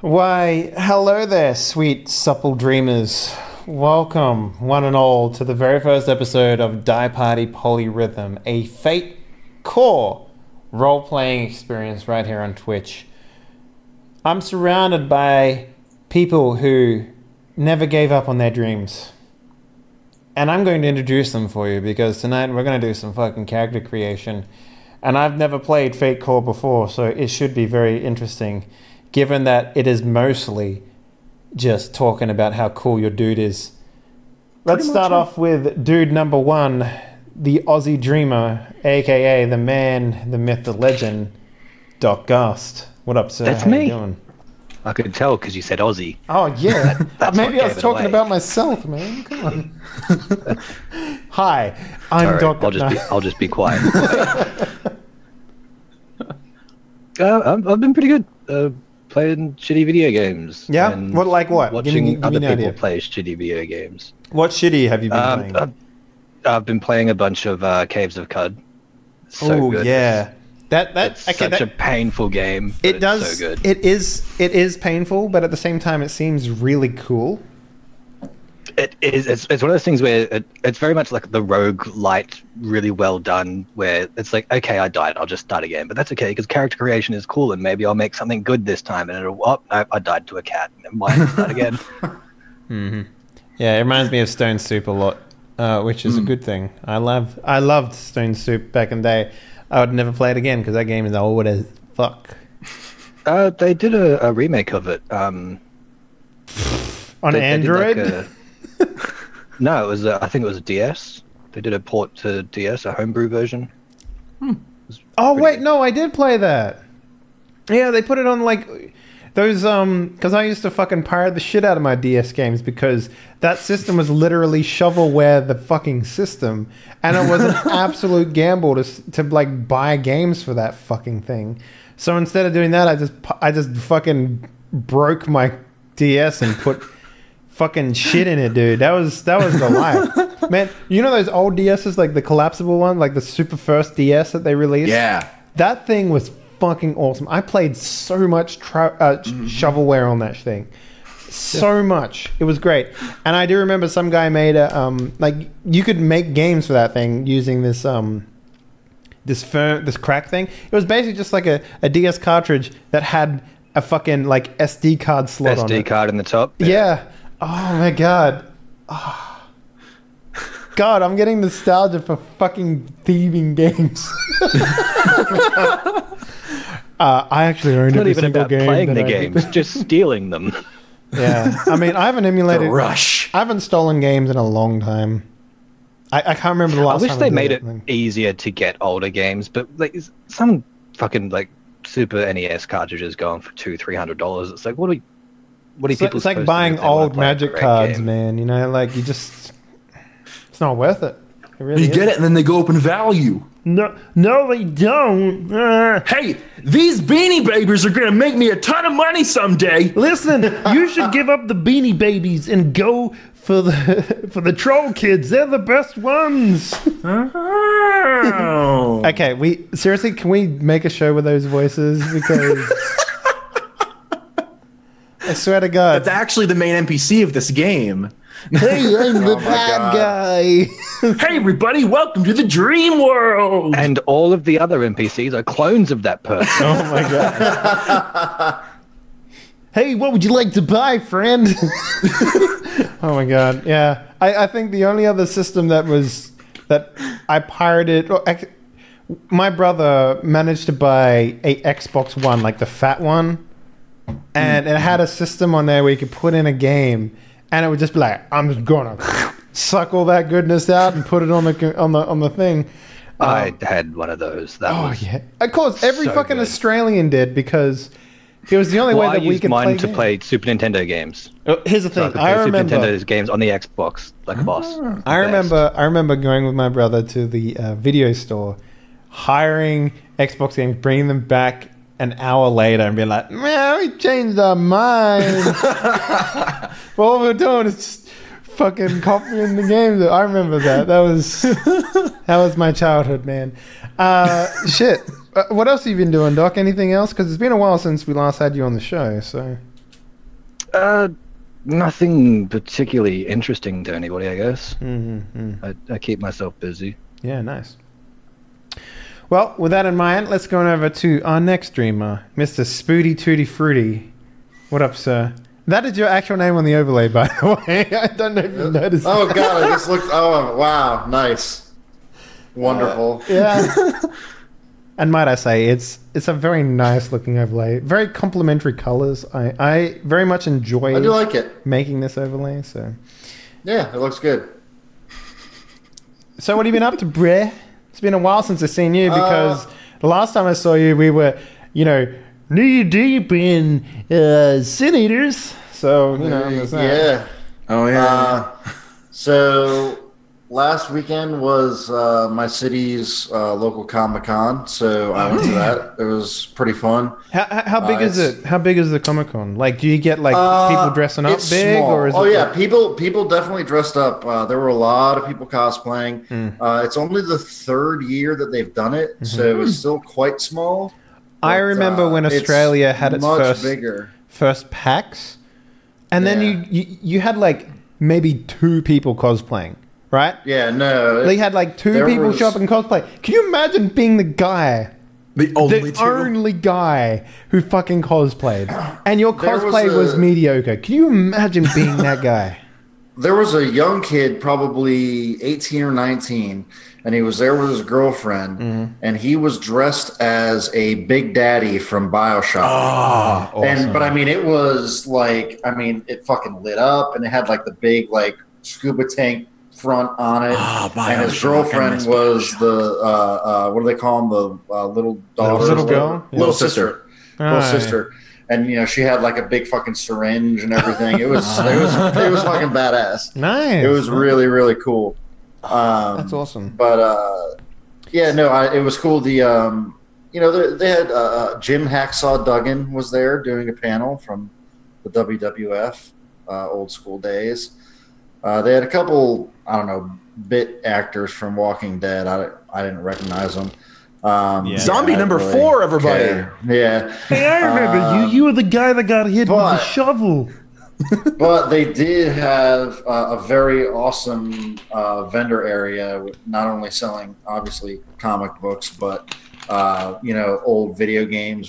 Why, hello there, sweet, supple dreamers. Welcome, one and all, to the very first episode of Die Party Polyrhythm, a Fate Core role-playing experience right here on Twitch. I'm surrounded by people who never gave up on their dreams. And I'm going to introduce them for you, because tonight we're going to do some fucking character creation. And I've never played Fate Core before, so it should be very interesting, given that it is mostly just talking about how cool your dude is. Let's start off with dude number one, the Aussie dreamer, aka the man, the myth, the legend, Doc Gast. What up, sir? That's how me. You doing? I could tell because you said Aussie. Oh yeah, maybe I was talking away. about myself, man. Come on. Hi, I'm Doc. I'll just be quiet. I've been pretty good. Playing shitty video games. Yeah? And What, like what? Watching Give me other an people idea. play shitty video games. What shitty have you been playing? I've been playing a bunch of Caves of Cud. So Oh good. yeah, It's such a painful game. But It does. It's so good. It is painful, but at the same time, it seems really cool. It is. It's one of those things where it's very much like the rogue light, really well done. Where it's like, okay, I died, I'll just start again. But that's okay because character creation is cool, and maybe I'll make something good this time. And it'll, no, I died to a cat. Never mind, start again. Mm-hmm. Yeah, it reminds me of Stone Soup a lot, which is a good thing. I loved Stone Soup back in the day. I would never play it again because that game is old as fuck. They did a remake of it. On They Android. did like no, it was. I think it was a DS. They did a port to DS, a homebrew version. Oh wait, good. no, I did play that. Yeah, they put it on like those because I used to fucking pirate the shit out of my DS games because that system was literally shovelware the fucking system, and it was an absolute gamble to like buy games for that fucking thing. So instead of doing that, I just fucking broke my DS and put fucking shit in it, dude. That was the life. Man, you know those old DSs, like the collapsible one, like the super first DS that they released? Yeah. That thing was fucking awesome. I played so much shovelware on that thing. So much. It was great. And I do remember some guy made a, like, you could make games for that thing using this, this crack thing. It was basically just like a DS cartridge that had a fucking, like, SD card slot on it. SD card in the top. Yeah. Oh my god. Oh. God, I'm getting nostalgia for fucking thieving games. I actually owned It's not every even single about game. playing the that I games, just stealing them. Yeah. I mean, I haven't emulated. The rush. I haven't stolen games in a long time. I can't remember the I last wish time they did made it Like, easier to get older games, but like some fucking like Super NES cartridges going for $200-300. It's like, what are people? it's like supposed to do buying if they wanna old play a Magic great cards, game? man. You know, like it's not worth it. It really You get isn't. it, and then they go up in value. No, they don't. Hey, these Beanie Babies are gonna make me a ton of money someday. Listen, you should give up the Beanie Babies and go for the Troll Kids. They're the best ones. Oh. Okay, can we make a show with those voices? Because I swear to God. That's actually the main NPC of this game. Hey, I'm the my bad God. guy. Hey, everybody, welcome to the dream world. And all of the other NPCs are clones of that person. Oh my God. Hey, what would you like to buy, friend? Oh my God. Yeah. I think the only other system that I pirated, my brother managed to buy a Xbox One, like the fat one, and it had a system on there where you could put in a game, and it would just be like, I'm just gonna suck all that goodness out and put it on the thing. I had one of those. That Oh was yeah, of course, every so fucking good. Australian did because it was the only way I that we used could mine to games. play Super Nintendo games. Here's the So I thing, could I play Super remember. Nintendo's games on the Xbox like a boss. I remember going with my brother to the video store, hiring Xbox games, bringing them back an hour later and being like, man, we changed our mind. Well, what we're doing is just fucking copying the games. I remember that. That was my childhood, man. Shit. What else have you been doing, Doc? Anything else? Because it's been a while since we last had you on the show, so... Nothing particularly interesting to anybody, I guess. I keep myself busy. Yeah, nice. Well, with that in mind, let's go on over to our next streamer, Mr. Spooty Tooty Fruity. What up, sir? That is your actual name on the overlay, by the way. I don't know if you noticed. Oh, God, I just looked. Oh, wow. Nice. Wonderful. Yeah. And might I say, it's a very nice looking overlay. Very complementary colors. I very much enjoy I do like it. making this overlay. So Yeah, it looks good. what have you been up to, Breh? It's been a while since I've seen you because the last time I saw you, we were, knee deep in Sin Eaters. So, there's that. Yeah. Oh, yeah. So last weekend was my city's local Comic-Con, so I went to that. It was pretty fun. How big is it? How big is the Comic-Con? Like, do you get people dressing up It's big, small. or is Oh it? yeah, people definitely dressed up. There were a lot of people cosplaying. It's only the third year that they've done it, so it's still quite small. I But, remember when Australia had its much bigger. first PAX, and then you had like maybe 2 people cosplaying, right? Yeah, no. They had like 2 there people was- show up and cosplay. Can you imagine being the guy, The only the only guy who fucking cosplayed, and your There was cosplay was a- mediocre? Can you imagine being that guy? There was a young kid, probably 18 or 19, and he was there with his girlfriend, and he was dressed as a Big Daddy from BioShock. Awesome. But I mean, it was like, it fucking lit up, and it had like the big like scuba tank front on it, and his BioShock, I girlfriend miss was the what do they call them? The little daughter, Little girl? little Little sister, Aye. little sister. And she had like a big fucking syringe and everything. It was fucking badass. Nice. It was really, really cool. That's awesome. But yeah, no, it was cool. The they had Jim Hacksaw Duggan was there doing a panel from the WWF old school days. They had a couple, I don't know, bit actors from Walking Dead. I didn't recognize them. Zombie I number really 4, everybody. care. Yeah. Hey, I remember you. You were the guy that got hit with the but- shovel. But they did have a very awesome vendor area, with not only selling obviously comic books, but old video game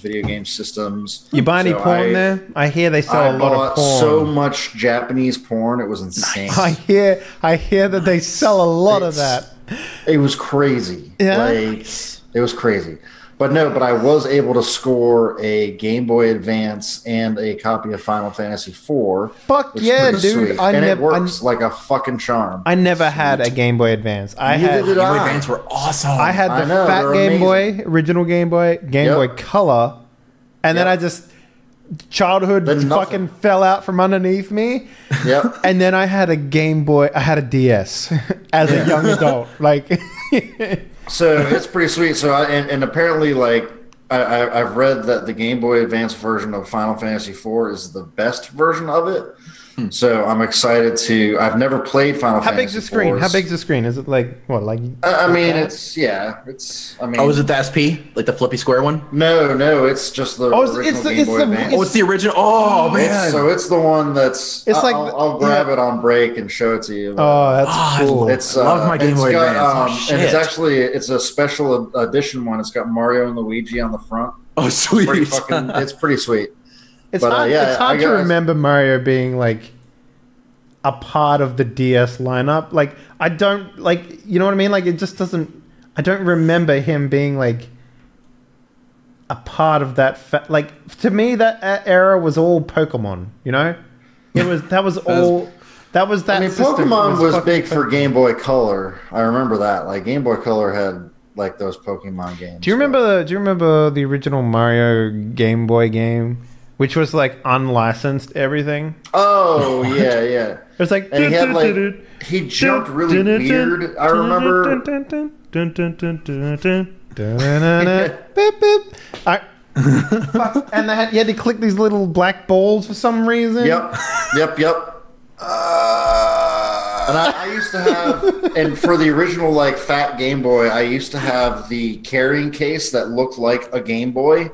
systems. You buy any So porn there? I hear they sell a lot of bought porn. so much Japanese porn, it was insane. I hear that they sell a lot of that. It was crazy. Yeah? It was crazy. But I was able to score a Game Boy Advance and a copy of Final Fantasy IV. Fuck which is yeah, pretty dude. sweet. I and it never- works like a fucking charm. I never had a Game Boy Advance. I Neither had did Game Boy I. Advance were awesome. I had I the know, fat they're Game amazing. Boy, original Game Boy, Game Yep. Boy Color, and then Yep. I just childhood Then nothing. fucking fell out from underneath me. Yep. And then I had a Game Boy. I had a DS as a young adult. Like, So it's pretty sweet. So and apparently, like I've read that the Game Boy Advance version of Final Fantasy IV is the best version of it. So I'm excited to. I've never played Final how Fantasy. big's the screen? How IVs. big's the screen? Is it like what? Like I mean, it's. I mean, Oh, is it the SP? Like the flippy square one? No, it's just the Oh, it's original the- Game Boy the- Advance. Oh, it's the original. Oh, man. It's the one that's. It's like I'll grab it on break and show it to you. oh, that's Oh, I cool. love- It's Love my Game it's Boy got, Advance. Oh, and it's shit. actually a special edition one. It's got Mario and Luigi on the front. Oh, sweet. It's pretty sweet. It's But, hard, yeah, it's hard I to guess- remember Mario being like a part of the DS lineup. Like I don't like, you know what I mean? Like it just doesn't. I don't remember him being like a part of that. Like to me, that era was all Pokemon. You know, it was that was all. That was that. I mean, system Pokemon was fucking big for Game Boy Color. I remember that. Like Game Boy Color had like those Pokemon games. Do you remember the original Mario Game Boy game, which was like unlicensed everything? Oh yeah. It was like And he had like he jumped really weird. I remember. Beep, beep. Fuck. And you had to click these little black balls for some reason. Yep. And I used to have, and for the original like fat Game Boy, I used to have the carrying case that looked like a Game Boy.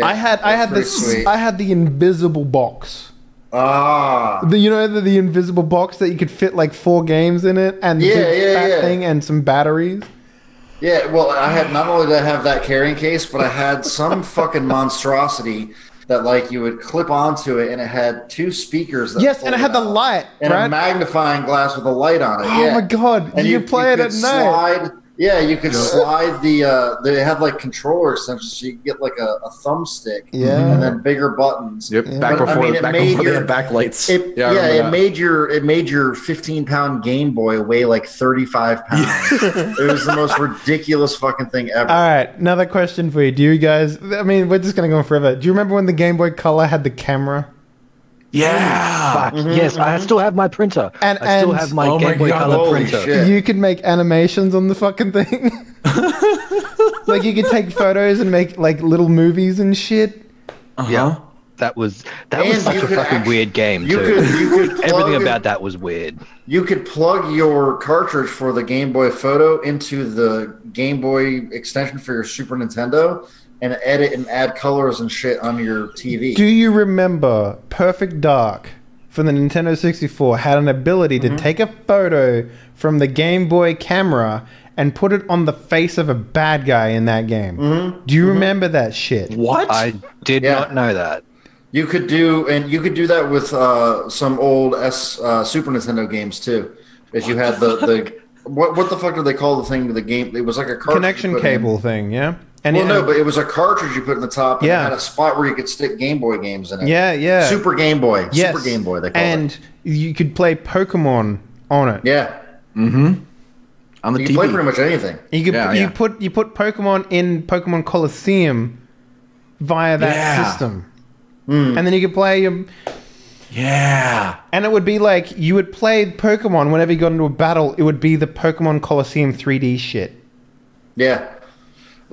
I had pretty this. sweet. I had the invisible box. Ah. The invisible box that you could fit like 4 games in it, and the big fat thing and some batteries. Yeah, well, I had not only did I have that carrying case, but I had some fucking monstrosity that like you would clip onto it, and it had 2 speakers. That Yes, and it had the light and right? a magnifying glass with a light on it. Oh my god! And you could play it at night. Yeah, you could slide the. They had like controller extensions, so you could get like a thumbstick. Yeah, and then bigger buttons. Yep, back before they had backlights. It made your 15-pound Game Boy weigh like 35 pounds. It was the most ridiculous fucking thing ever. All right, another question for you. Do you guys? I mean, we're just gonna go on forever. Do you remember when the Game Boy Color had the camera? Yeah. Fuck. Yes, I still have my printer. I still have my Game Boy Color printer. Shit. You could make animations on the fucking thing. Like you could take photos and make like little movies and shit. Yeah. That was such a fucking weird game too. You could Everything about that was weird. You could plug your cartridge for the Game Boy Photo into the Game Boy extension for your Super Nintendo and edit and add colors and shit on your TV. Do you remember Perfect Dark from the Nintendo 64 had an ability to take a photo from the Game Boy camera and put it on the face of a bad guy in that game? Do you remember that shit? What? I did not know that. You could do that with some old Super Nintendo games too. If you had the what the fuck do they call the thing? The game? It was like a cartridge Connection cable thing, yeah. And but it was a cartridge you put in the top. And Yeah. it had a spot where you could stick Game Boy games in it. Yeah. Super Game Boy. Yes. Super Game Boy. They call and it. you could play Pokemon on it. Yeah. On the You TV. can play pretty much anything. You could you put Pokemon in Pokemon Coliseum via that system, and then you could play them. Yeah. And it would be like you would play Pokemon whenever you got into a battle. It would be the Pokemon Coliseum 3D shit. Yeah.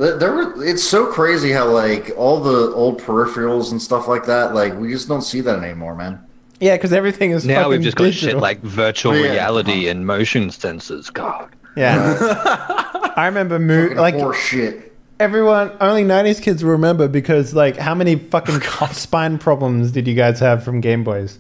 It's so crazy how like all the old peripherals and stuff like that, like we just don't see that anymore, man. Yeah, because everything is Now fucking we've just got digital. shit like virtual reality and motion sensors. God. Yeah. I remember Horse shit. everyone, only 90s kids will remember because like how many fucking spine problems did you guys have from Game Boys?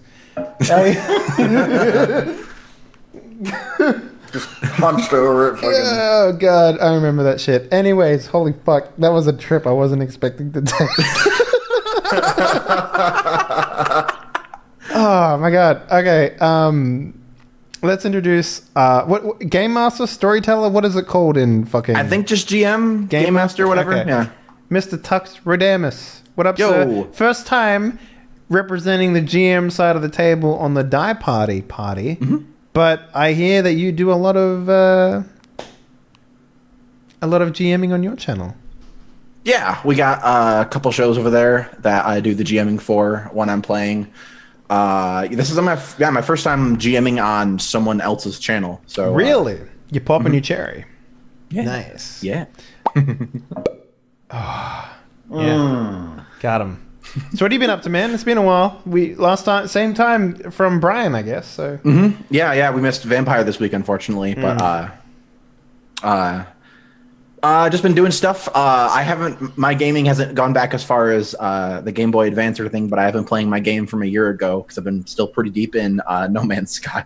Just punched over it. Fucking. Oh god, I remember that shit. Anyways, holy fuck, that was a trip I wasn't expecting to take. Oh my god. Okay, let's introduce what Game Master, Storyteller, what is it called in fucking I think just GM, Game Master, whatever. Okay. Yeah. Mr. Tux Radamus. What up, Yo. sir? First time representing the GM side of the table on the Die Party. But I hear that you do a lot of GMing on your channel. Yeah, we got a couple shows over there that I do the GMing for when I'm playing. This is my first time GMing on someone else's channel. So Really? You're popping your cherry. yeah. Nice. Yeah. Yeah. Got him. So what have you been up to, man? It's been a while. Same time from Brian, I guess. So Yeah, we missed Vampire this week, unfortunately, but just been doing stuff. My gaming hasn't gone back as far as the Game Boy Advance or anything, but I have been playing my game from a year ago because I've been still pretty deep in No Man's Sky.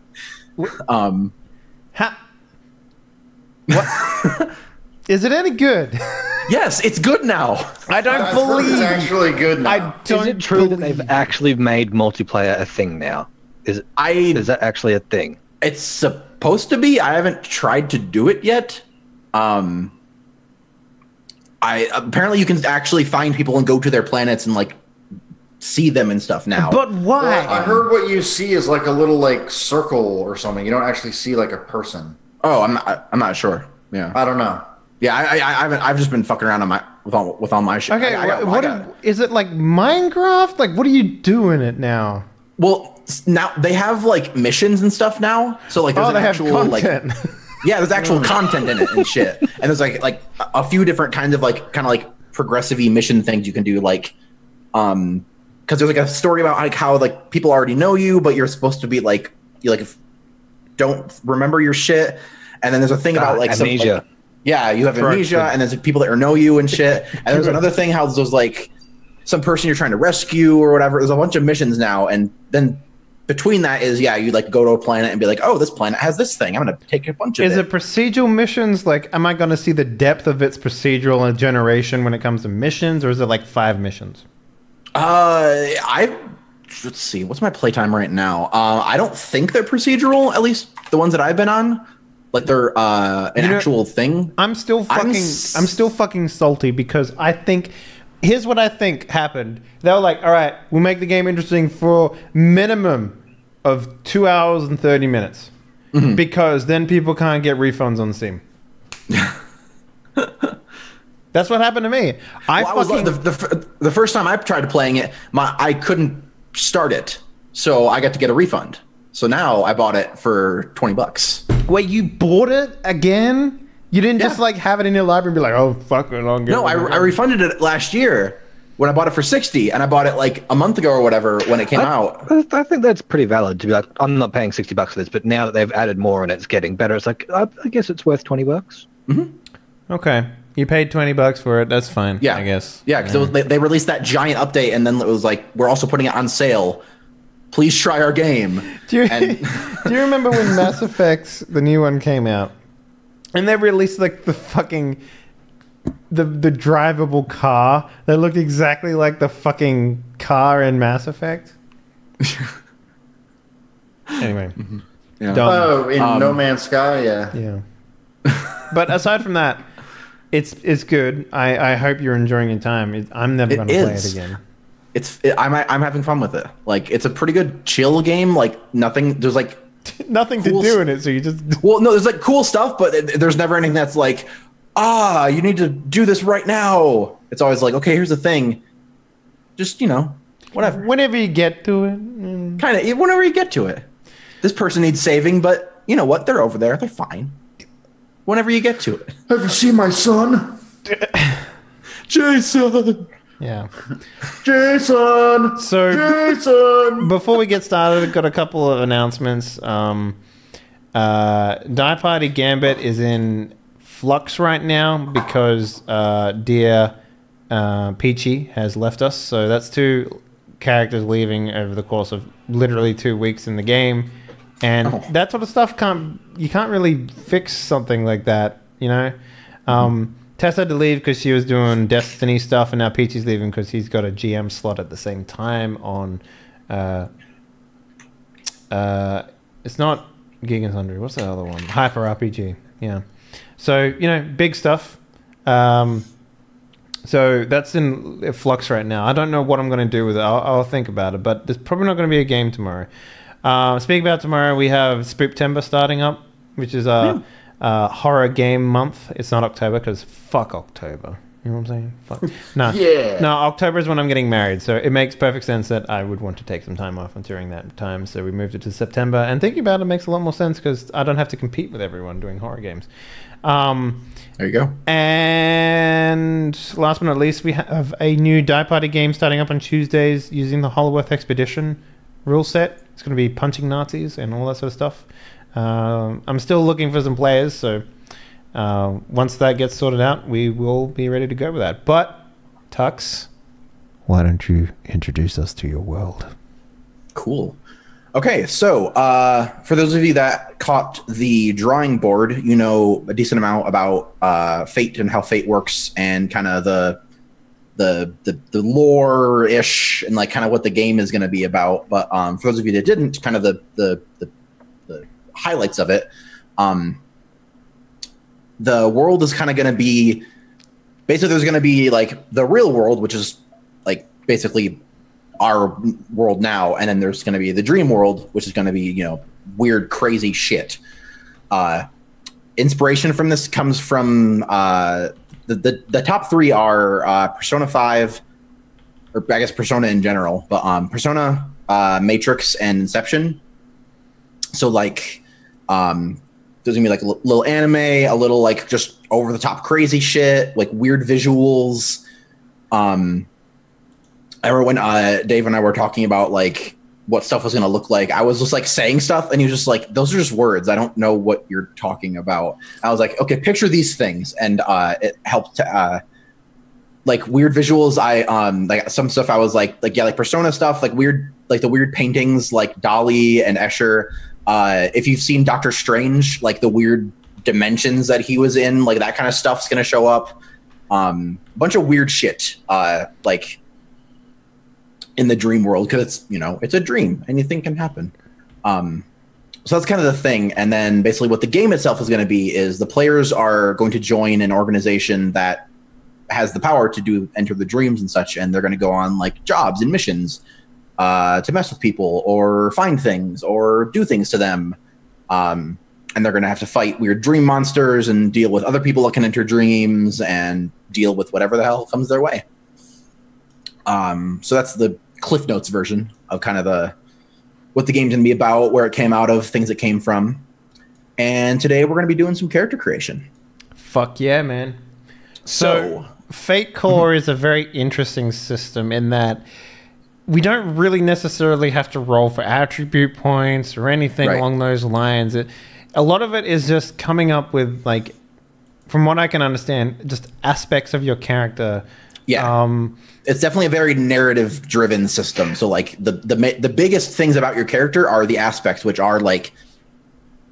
What? Is it any good? Yes, it's good now. I don't I've heard believe. it's actually good now. I don't Is it true that believe- they've actually made multiplayer a thing now? Is that actually a thing? It's supposed to be. I haven't tried to do it yet. Apparently you can actually find people and go to their planets and like see them and stuff now. But why? Well, I heard what you see is like a little like circle or something. You don't actually see like a person. Oh, I'm not sure. Yeah, I don't know. yeah. I've just been fucking around on with all my shit. Okay, is it like Minecraft? Like, what do you do in it now? Well, now they have like missions and stuff now. So like there's They have actual content. like yeah, there's actual content in it and shit. And there's like a few different kinds of kind of progressive-y mission things you can do, like because there's like a story about like how like people already know you, but you're supposed to be like don't remember your shit. And then there's a thing about like amnesia. you have amnesia, and there's like, people that know you and shit. And there's another thing how those like some person you're trying to rescue or whatever. There's a bunch of missions now, and then between that is you like go to a planet and be like, oh, this planet has this thing. I'm gonna take a bunch of it. Is it procedural missions? Like, am I gonna see the depth of its procedural and generation when it comes to missions, or is it like 5 missions? Let's see, what's my playtime right now? I don't think they're procedural, at least the ones that I've been on. Like they're an actual thing. I'm still fucking salty because I think here's what I think happened. They were like, all right, we'll make the game interesting for minimum of 2 hours and 30 minutes. Because then people can't get refunds on Steam. That's what happened to me. The first time I tried playing it, I couldn't start it, so I got to get a refund. So now I bought it for $20. Wait, you bought it again? You didn't just like have it in your library and be like, oh fuck it, I'll get it. No, I refunded it last year when I bought it for $60, and I bought it like a month ago or whatever when it came out. I think that's pretty valid to be like, I'm not paying $60 for this, but now that they've added more and it's getting better, it's like I guess it's worth $20. Okay. You paid $20 for it. That's fine. Yeah, I guess. Yeah, because they released that giant update, and then it was like, we're also putting it on sale. Please try our game. Do you remember when Mass Effect, the new one, came out, and they released like the fucking the drivable car that looked exactly like the fucking car in Mass Effect? Anyway, Yeah. Oh, in No Man's Sky, yeah. Yeah. But aside from that, it's good. I hope you're enjoying your time. I'm never going to play it again. I'm having fun with it. Like, it's a pretty good chill game. Like, there's like nothing to do in it, so you just well, no, there's like cool stuff, but there's never anything that's like, you need to do this right now. It's always like, okay, here's the thing. Just, whatever. Whenever you get to it. Kind of, whenever you get to it. This person needs saving, but you know what? They're over there. They're fine. Whenever you get to it. Have you seen my son? Jason! Yeah. Jason! Jason! Before we get started, I've got a couple of announcements. Die Party Gambit is in flux right now because dear Peachy has left us. So that's 2 characters leaving over the course of literally 2 weeks in the game. And that sort of stuff you can't really fix something like that, Tess had to leave because she was doing Destiny stuff, and now Peachy's leaving because he's got a GM slot at the same time on it's not Gig and Sundry. What's the other one? Hyper RPG. Yeah. So, big stuff. So that's in flux right now. I don't know what I'm going to do with it. I'll think about it, but there's probably not going to be a game tomorrow. Speaking about tomorrow, we have Spooktember starting up, which is horror game month. It's not October because fuck October. You know what I'm saying? Fuck. No. Yeah. No, October is when I'm getting married, so it makes perfect sense that I would want to take some time off during that time. So we moved it to September, and thinking about it makes a lot more sense because I don't have to compete with everyone doing horror games. There you go. And last but not least, we have a new Die Party game starting up on Tuesdays using the Hollowworth Expedition rule set. It's going to be punching Nazis and all that sort of stuff. I'm still looking for some players, so once that gets sorted out, we will be ready to go with that. But, Tux, why don't you introduce us to your world? Cool. Okay, so for those of you that caught the drawing board, you know a decent amount about Fate and how Fate works and kind of the lore-ish and like kind of what the game is going to be about. But for those of you that didn't, kind of the highlights of it, the world is kind of going to be basically there's going to be like the real world, which is like basically our world now, and then there's going to be the dream world, which is going to be weird, crazy shit. Inspiration from this comes from the top 3 are Persona 5, or I guess Persona in general, but Persona, Matrix, and Inception. So like there's gonna be like a little anime, a little like just over the top crazy shit, like weird visuals. I remember when Dave and I were talking about like what stuff was going to look like, I was just like saying stuff and he was just like, those are just words. I don't know what you're talking about. I was like, okay, picture these things. And it helped to like weird visuals. I like some stuff I was like Persona stuff, like weird, like the weird paintings like Dali and Escher. If you've seen Doctor Strange, like the weird dimensions that he was in, like that kind of stuff's gonna show up. Bunch of weird shit, like in the dream world, because it's, you know, it's a dream, anything can happen. So that's kind of the thing. And then basically what the game itself is going to be is the players are going to join an organization that has the power to enter the dreams and such, and they're going to go on like jobs and missions to mess with people or find things or do things to them. And they're going to have to fight weird dream monsters and deal with other people that can enter dreams and deal with whatever the hell comes their way. So that's the Cliff Notes version of kind of what the game's going to be about, where it came out of, things it came from. And today we're going to be doing some character creation. Fuck yeah, man. So Fate Core is a very interesting system in that we don't really necessarily have to roll for attribute points or anything along those lines. A lot of it is just coming up with, like, from what I can understand, just aspects of your character. Yeah. It's definitely a very narrative-driven system. So, like, the biggest things about your character are the aspects, which are, like,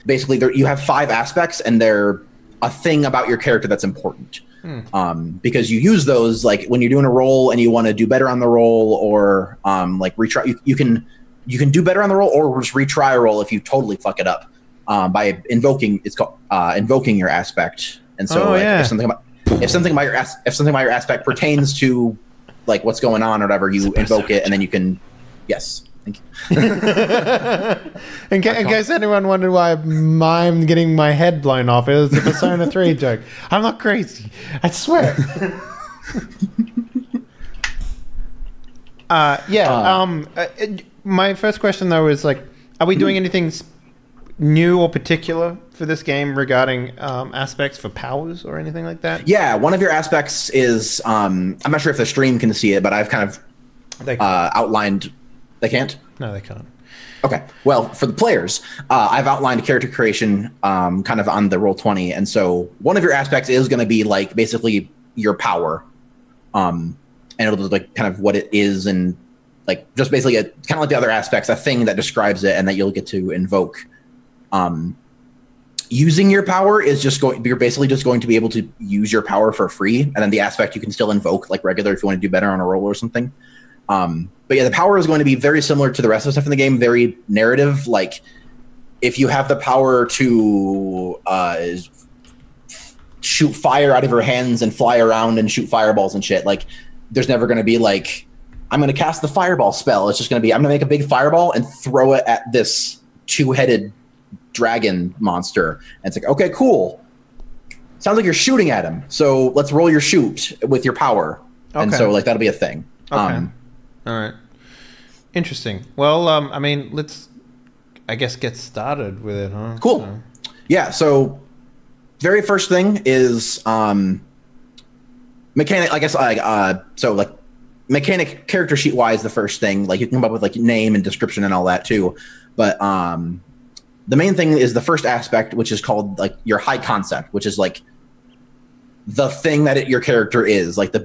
basically you have 5 aspects, and they're a thing about your character that's important. Because you use those, like, when you're doing a roll and you want to do better on the roll, or, like, retry. You can do better on the roll, or just retry a roll if you totally fuck it up by invoking. It's called invoking your aspect. And so, if something about your aspect pertains to, like, what's going on or whatever, you invoke it, and then you can. Yes, thank you. in case anyone wondered why I'm getting my head blown off, it was a Persona 3 joke. I'm not crazy, I swear. My first question though is, like, are we doing anything new or particular for this game regarding aspects for powers or anything like that? Yeah, one of your aspects is I'm not sure if the stream can see it, but I've kind of outlined. They can't? No, they can't. Okay. Well, for the players, I've outlined character creation kind of on the Roll20, and so one of your aspects is going to be, like, basically your power, and it'll be, like, kind of what it is, and, like, just basically kind of like the other aspects, a thing that describes it and that you'll get to invoke. Using your power is you're basically just going to be able to use your power for free, and then the aspect you can still invoke like regular if you want to do better on a roll or something. But yeah, the power is going to be very similar to the rest of the stuff in the game, very narrative. Like, if you have the power to shoot fire out of your hands and fly around and shoot fireballs and shit, like, there's never going to be like, I'm going to cast the fireball spell. It's just going to be, I'm going to make a big fireball and throw it at this 2-headed dragon monster. And it's like, okay, cool. Sounds like you're shooting at him. So let's roll your shoot with your power. Okay. And so, like, that'll be a thing. Okay. All right. Interesting. Well, I mean, let's, I guess, get started with it, huh? Cool. So. Yeah. So, very first thing is mechanic. I guess mechanic character sheet wise, the first thing, like, you can come up with, like, name and description and all that too. But the main thing is the first aspect, which is called, like, your high concept, which is, like, the thing that your character is, like,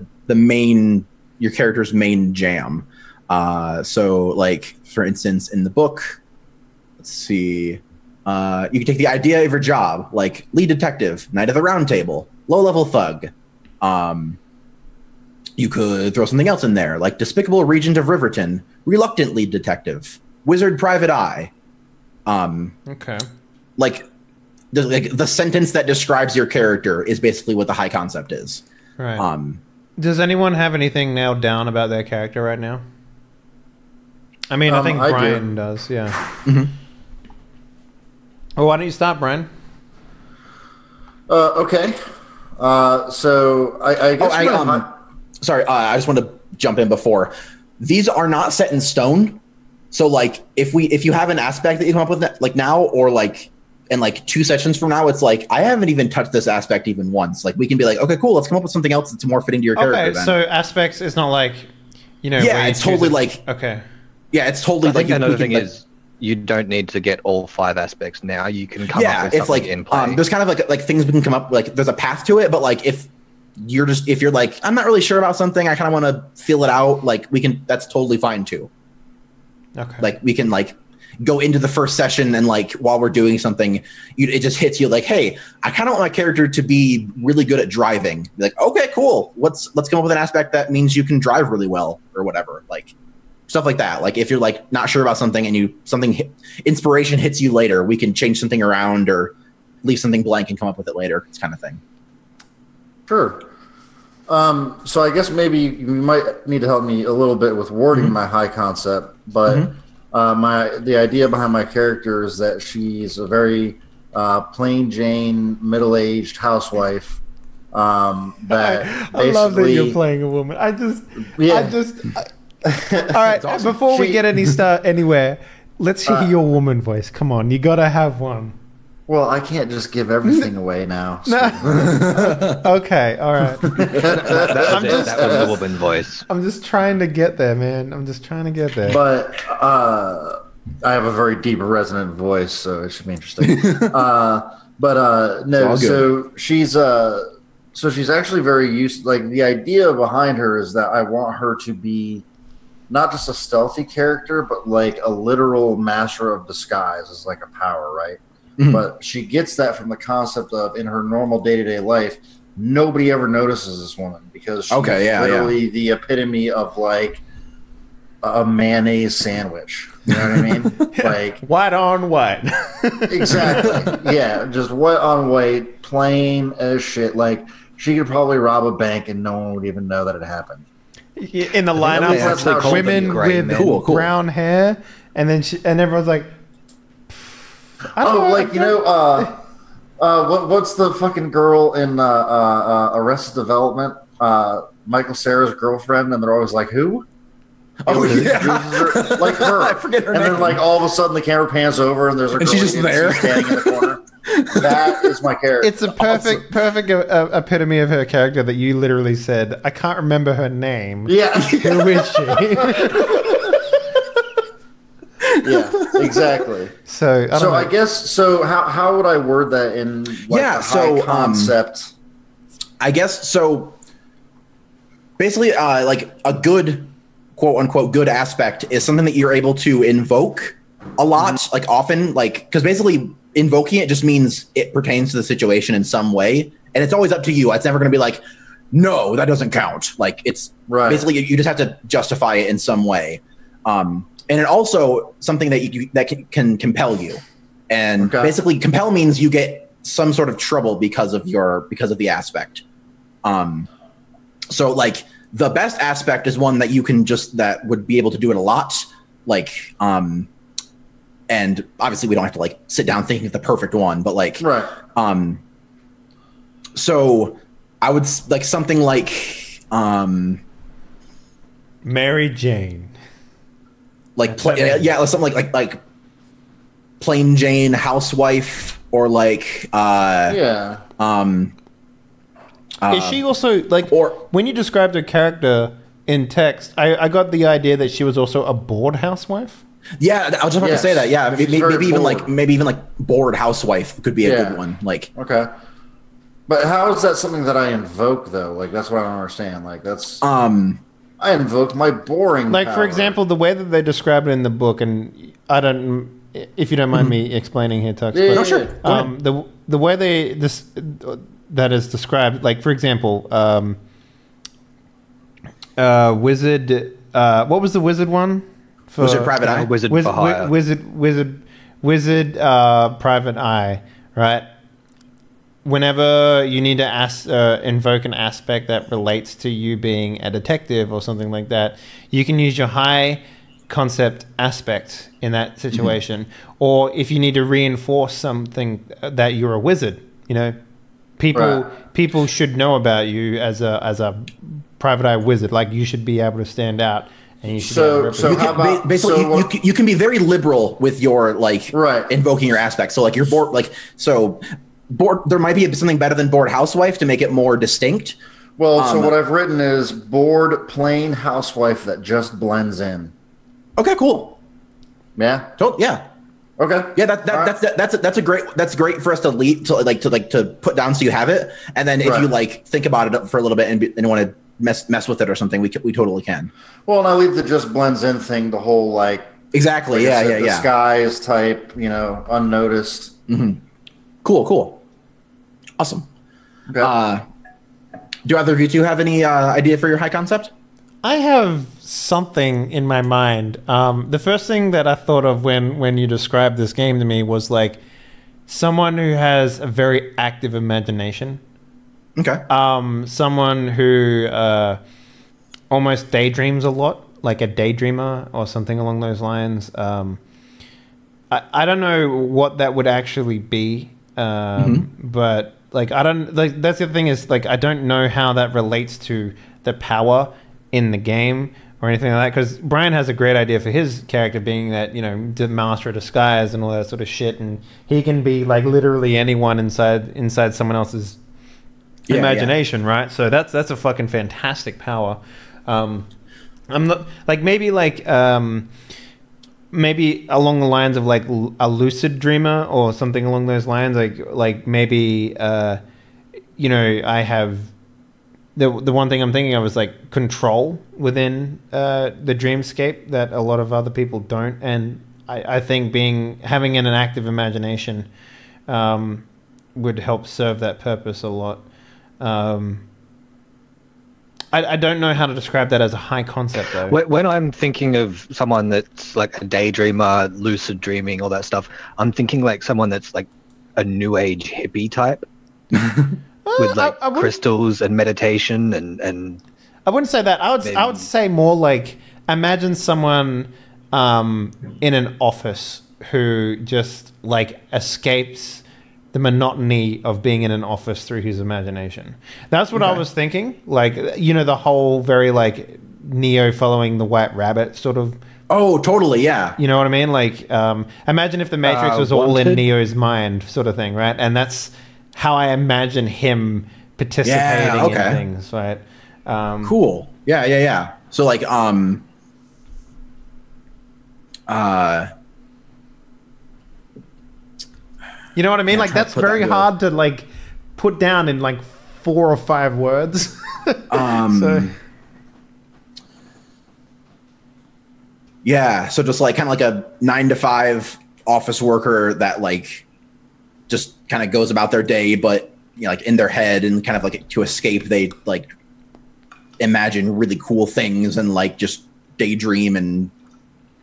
your character's main jam. So, like, for instance, in the book, let's see, you can take the idea of your job, like lead detective, knight of the round table, low-level thug. You could throw something else in there, like despicable regent of Riverton, reluctant lead detective, wizard private eye. Okay. Like the sentence that describes your character is basically what the high concept is. Right. Does anyone have anything nailed down about their character right now? I mean, I think Brian does. Yeah. Mm-hmm. Well, why don't you start, Brian? Okay. So I guess. Sorry, I just want to jump in before. These are not set in stone. So, like, if you have an aspect that you come up with, like, now, or like in like 2 sessions from now, it's like, I haven't even touched this aspect even once. Like, we can be like, okay, cool, let's come up with something else that's more fitting to your character. Okay, so aspects is not like, you know. Yeah, it's totally like. Okay. Yeah, it's totally like. Another thing is, you don't need to get all 5 aspects now. You can come up with something in play. There's kind of like things we can come up, like, there's a path to it, but, like, if you're just, if you're like, I'm not really sure about something, I kind of want to feel it out, like that's totally fine too. Okay. Like we can like go into the first session and like while we're doing something, it just hits you like, hey, I kind of want my character to be really good at driving. Like, okay, cool. Let's come up with an aspect that means you can drive really well or whatever. Like stuff like that. Like if you're like not sure about something and inspiration hits you later, we can change something around or leave something blank and come up with it later. It's kind of thing. Sure. So I guess maybe you might need to help me a little bit with wording my high concept, but the idea behind my character is that she's a very plain Jane, middle-aged housewife. I love that you're playing a woman. All right, awesome. Before we get anywhere, let's hear your woman voice. Come on, you gotta have one. Well, I can't just give everything away now. So. Okay, all right. That was the woman voice. I'm just trying to get there, man. I'm just trying to get there. But I have a very deep, resonant voice, so it should be interesting. No. So she's actually very used. Like the idea behind her is that I want her to be not just a stealthy character, but like a literal master of disguise is like a power, right? Mm-hmm. But she gets that from the concept of in her normal day-to-day life, nobody ever notices this woman because she's literally the epitome of like a mayonnaise sandwich. You know what I mean? Like white on white. Exactly. Yeah, just white on white, plain as shit. Like she could probably rob a bank and no one would even know that it happened. In the lineup, women with brown hair, and then and everyone's like. What's the fucking girl in Arrested Development? Michael Cera's girlfriend, and they're always like, "Who?" Like her. I forget her name. And then, like, all of a sudden, the camera pans over, and there's a girl she's just there, standing in the corner. That is my character. It's a perfect epitome of her character that you literally said. I can't remember her name. Yeah. Who is she? Yeah, exactly. So I guess how would I word that in like high concept? I guess so. Basically, like a good quote unquote good aspect is something that you're able to invoke a lot, like often, like because basically invoking it just means it pertains to the situation in some way, and it's always up to you. It's never going to be like, no, that doesn't count. Like it's basically you just have to justify it in some way. And it also something that can compel you, and basically compel means you get some sort of trouble because of the aspect. So like the best aspect is one that you can that would be able to do it a lot. Like and obviously we don't have to like sit down thinking of the perfect one, but like so I would like something like Mary Jane. Like something like plain Jane housewife or like is she also like or when you described her character in text? I got the idea that she was also a bored housewife. Yeah, I was just about to say that. Yeah, maybe even like bored housewife could be a good one. Like but how is that something that I invoke though? Like that's what I don't understand. Like that's I invoke my boring like power. For example, the way that they describe it in the book, and I don't, if you don't mind me explaining here, Tux. Yeah, sure. The way that is described, like for example, wizard. What was the wizard one? Wizard Private Eye. Wizard for hire. Wizard Private Eye. Right. Whenever you need to invoke an aspect that relates to you being a detective or something like that, you can use your high concept aspect in that situation. Or if you need to reinforce something that you're a wizard, you know, people should know about you as a private eye wizard. Like you should be able to stand out. And you should you can be very liberal with your like invoking your aspect. So like you're bored, like so. Bored, there might be something better than bored housewife to make it more distinct. Well, so what I've written is bored plain housewife that just blends in. Okay, cool. Yeah. Yeah. Okay. Yeah, that's great for us to lead to put down so you have it, and then if you like think about it for a little bit and want to mess with it or something, we totally can. Well, and I leave the just blends in thing, the whole like exactly, like disguise type, unnoticed. Mm-hmm. Cool, awesome. Okay. Do either of you two have any idea for your high concept? I have something in my mind. The first thing that I thought of when you described this game to me was like someone who has a very active imagination. Okay. Someone who almost daydreams a lot, like a daydreamer or something along those lines. I don't know what that would actually be, but like that's the thing is like I don't know how that relates to the power in the game or anything like that, because Brian has a great idea for his character being that the master of disguise and all that sort of shit, and he can be like literally anyone inside someone else's imagination, right? So that's a fucking fantastic power. I'm not like maybe along the lines of like a lucid dreamer or something along those lines, like maybe I have the one thing I'm thinking of is like control within the dreamscape that a lot of other people don't, and I think having an active imagination would help serve that purpose a lot. I don't know how to describe that as a high concept though. When I'm thinking of someone that's like a daydreamer, lucid dreaming, all that stuff, I'm thinking like someone that's like a new age hippie type. With like crystals and meditation and I wouldn't say that. I would say more like imagine someone in an office who just like escapes the monotony of being in an office through his imagination. That's what I was thinking. Like the whole very like Neo following the White Rabbit sort of. Oh, totally, yeah. You know what I mean? Like imagine if the Matrix was all in Neo's mind, sort of thing, right? And that's how I imagine him participating in things, right? Cool. Yeah. So like, you know what I mean? Like that's very hard to like put down in like 4 or 5 words. Yeah. So just like kind of like a 9-to-5 office worker that like just kind of goes about their day, but like in their head and kind of like to escape, they like imagine really cool things and like just daydream and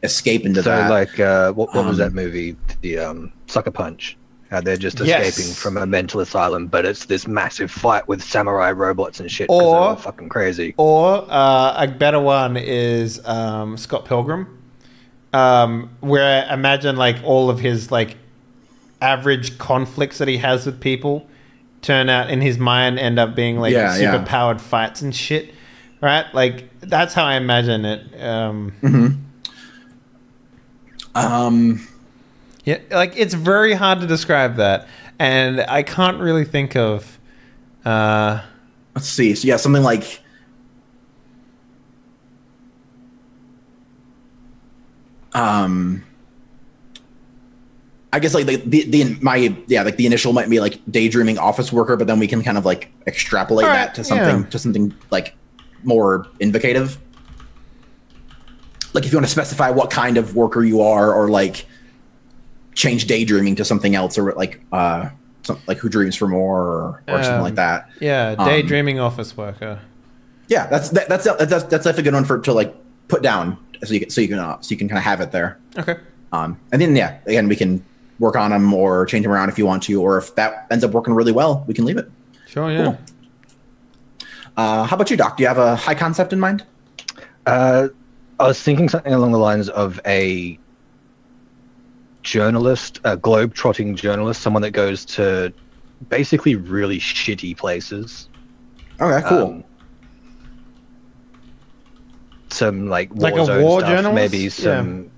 escape into that. So like, what was that movie? The Sucker Punch. How they're just escaping from a mental asylum, but it's this massive fight with samurai robots and shit. Or they're all fucking crazy. Or a better one is Scott Pilgrim, where imagine like all of his like average conflicts that he has with people turn out in his mind end up being like super powered fights and shit, right? Like that's how I imagine it. Yeah, like it's very hard to describe that, and I can't really think of. Let's see. So yeah, something like. I guess like the initial might be like daydreaming office worker, but then we can kind of like extrapolate that to something like more invocative. Like if you want to specify what kind of worker you are, or like change daydreaming to something else, or like like who dreams for more, or something like that. Yeah, daydreaming office worker. Yeah, that's definitely a good one to like put down so you can kind of have it there. Okay. And then again we can work on them or change them around if you want to, or if that ends up working really well, we can leave it. Sure, yeah. Cool. How about you, Doc? Do you have a high concept in mind? I was thinking something along the lines of a journalist, a globe-trotting journalist, someone that goes to basically really shitty places. Okay, cool. Some like a war zone war stuff, journalist? maybe some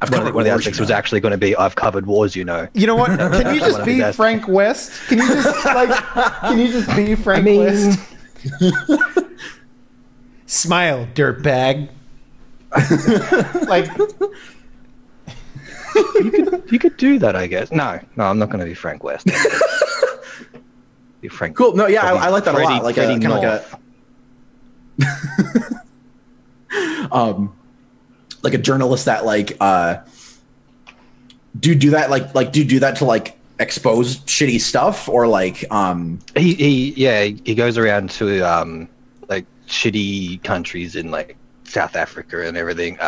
one of the aspects was actually going to be I've covered wars, You know what? Can you just be Frank West? Can you just be Frank West? Smile, dirtbag. Like You could do that, I guess. No, I'm not going to be Frank West. Be Frank. Cool. No, yeah, I like that a lot. Like kind of like a journalist that do that to like expose shitty stuff, or like he goes around to like shitty countries in like South Africa and everything,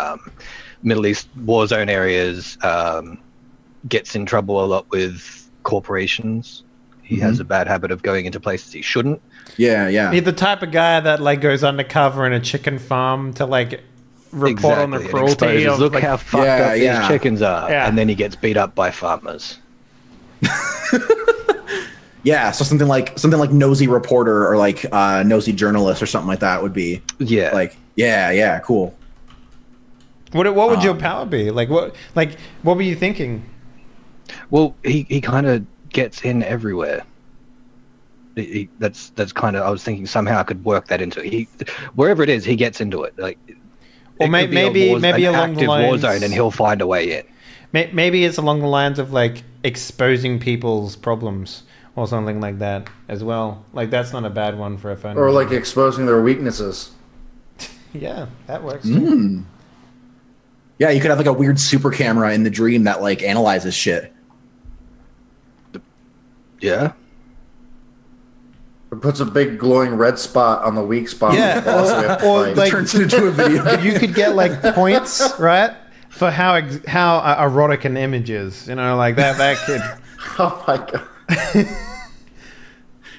Middle East war zone areas, gets in trouble a lot with corporations. He has a bad habit of going into places he shouldn't. Yeah. He's the type of guy that like goes undercover in a chicken farm to like report on the cruelty of look like, how fucked up these chickens are, Yeah. and then he gets beat up by farmers. Yeah, so something like nosy reporter or like nosy journalist or something like that would be like cool. What would your power be? Like what were you thinking? Well, he kind of gets in everywhere. That's kind of, I was thinking somehow I could work that into it. Wherever it is, he gets into it. Like, or maybe along the lines, war zone, and he'll find a way in. Maybe it's along the lines of like exposing people's problems or something like that as well. Like that's not a bad one for a phone. Or like exposing their weaknesses. Yeah, that works too. Yeah, you could have like a weird super camera in the dream that like analyzes shit. Yeah. It puts a big glowing red spot on the weak spot. Yeah, or like Turns it into a video. you could get like points, right, for how erotic an image is. You know, like that could. Oh my god.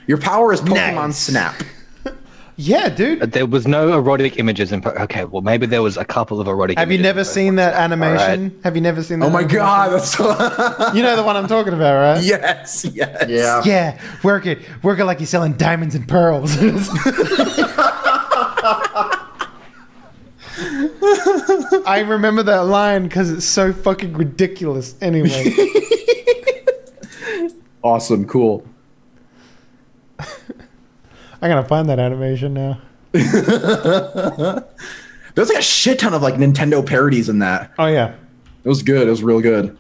Your power is Pokemon Nice. Snap. Yeah, dude. There was no erotic images in. Okay, well maybe there was a couple of erotic. Have you images never in seen that animation? Right. Have you never seen that? Oh my animation? god, that's so You know the one I'm talking about, right? yes. Yeah. Yeah, work it like you're selling diamonds and pearls. I remember that line because it's so fucking ridiculous. Anyway, Awesome, cool. I'm gonna find that animation now. There's like a shit ton of like Nintendo parodies in that. Oh yeah. It was good. It was real good.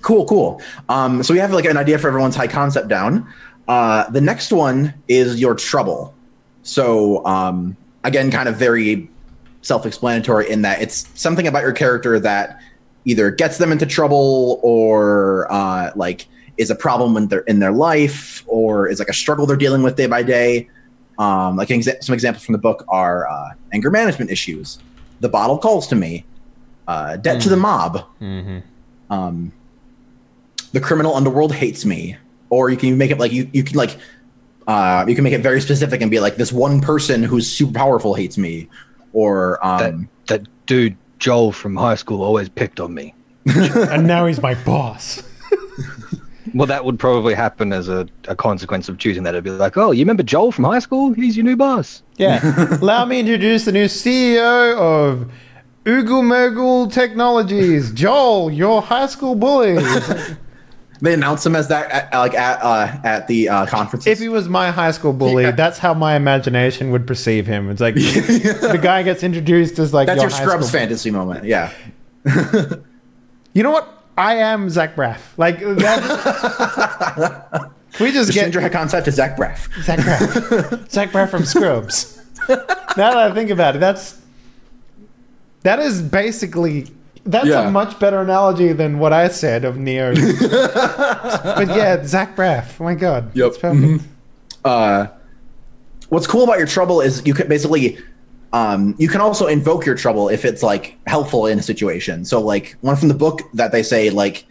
Cool. So we have like an idea for everyone's high concept down. The next one is your trouble. So again, kind of very self-explanatory in that it's something about your character that either gets them into trouble or like is a problem when they're in their life, or is like a struggle they're dealing with day by day. Like some examples from the book are anger management issues, the bottle calls to me, debt to the mob, the criminal underworld hates me. Or you can make it like you can like you can make it very specific and be like, this one person who's super powerful hates me, or that dude Joel from high school always picked on me. And now he's my boss. Well, that would probably happen as a consequence of choosing that. It'd be like, oh, you remember Joel from high school? He's your new boss. Yeah. Allow me to introduce the new CEO of Oogle Mogul Technologies, Joel, your high school bully. they announce him as that at the conferences. If he was my high school bully, that's how my imagination would perceive him. It's like the guy gets introduced as like that's your high Scrubs school fantasy moment. Yeah. You know what? I am Zach Braff. Like that. Can we just The get stranger concept is Zach Braff. Zach Braff? Zach Braff from Scrubs. Now that I think about it, that is basically a much better analogy than what I said of Neo. But yeah, Zach Braff. Oh my god, Yep. it's perfect. What's cool about your trouble is you can basically you can also invoke your trouble if it's like helpful in a situation. So like one from the book that they say like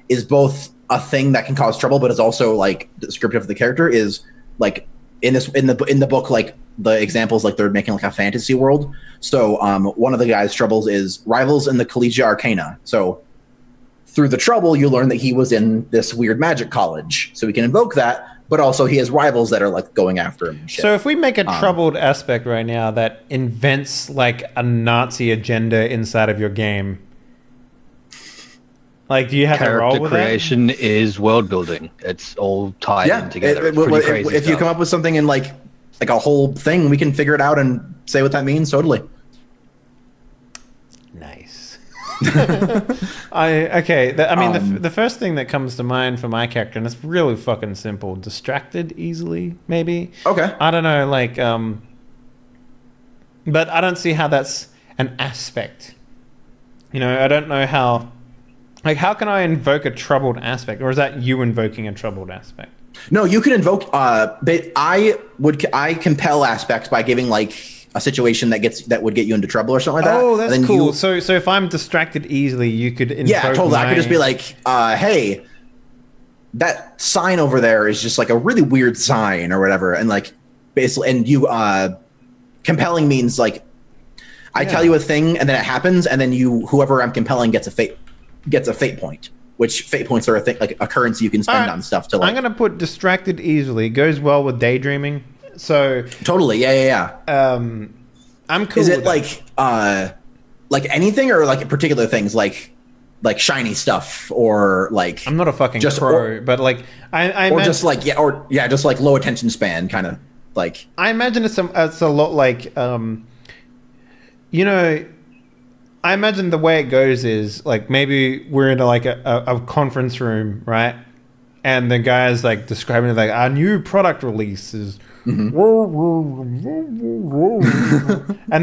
is both a thing that can cause trouble, but is also like descriptive of the character is like in the book, like the examples, like they're making like a fantasy world. So one of the guy's troubles is rivals in the Collegia Arcana. So through the trouble, you learn that he was in this weird magic college. So we can invoke that, but also he has rivals that are like going after him and shit. So if we make a troubled aspect right now that invents like a Nazi agenda inside of your game, like do you have to roll with creation is world building. It's all tied in together. If you come up with something in like a whole thing, we can figure it out and say what that means. Totally. Nice. The first thing that comes to mind for my character, and it's really fucking simple: distracted easily, maybe. Okay. I don't know, but I don't see how that's an aspect. You know, I don't know how. Like, how can I invoke a troubled aspect, or is that you invoking a troubled aspect? No, you can invoke. But I compel aspects by giving like a situation that would get you into trouble or something like that. Oh, that's cool. So if I'm distracted easily, you could invoke. Yeah, totally. I could just be like, hey, that sign over there is just like a really weird sign or whatever, and like basically, and you compelling means like I tell you a thing and then it happens, and then whoever I'm compelling gets a fate point. Which fate points are a thing, like a currency you can spend on stuff to like. I'm gonna put distracted easily. It goes well with daydreaming. So totally, yeah. I'm cool. Is it with like anything or like particular things like shiny stuff or like? I'm not a fucking pro, but like I or just like just like low attention span kind of like. I imagine it's a lot like you know. I imagine the way it goes is like maybe we're in like a conference room, right? And the guy's like describing it like our new product release is, and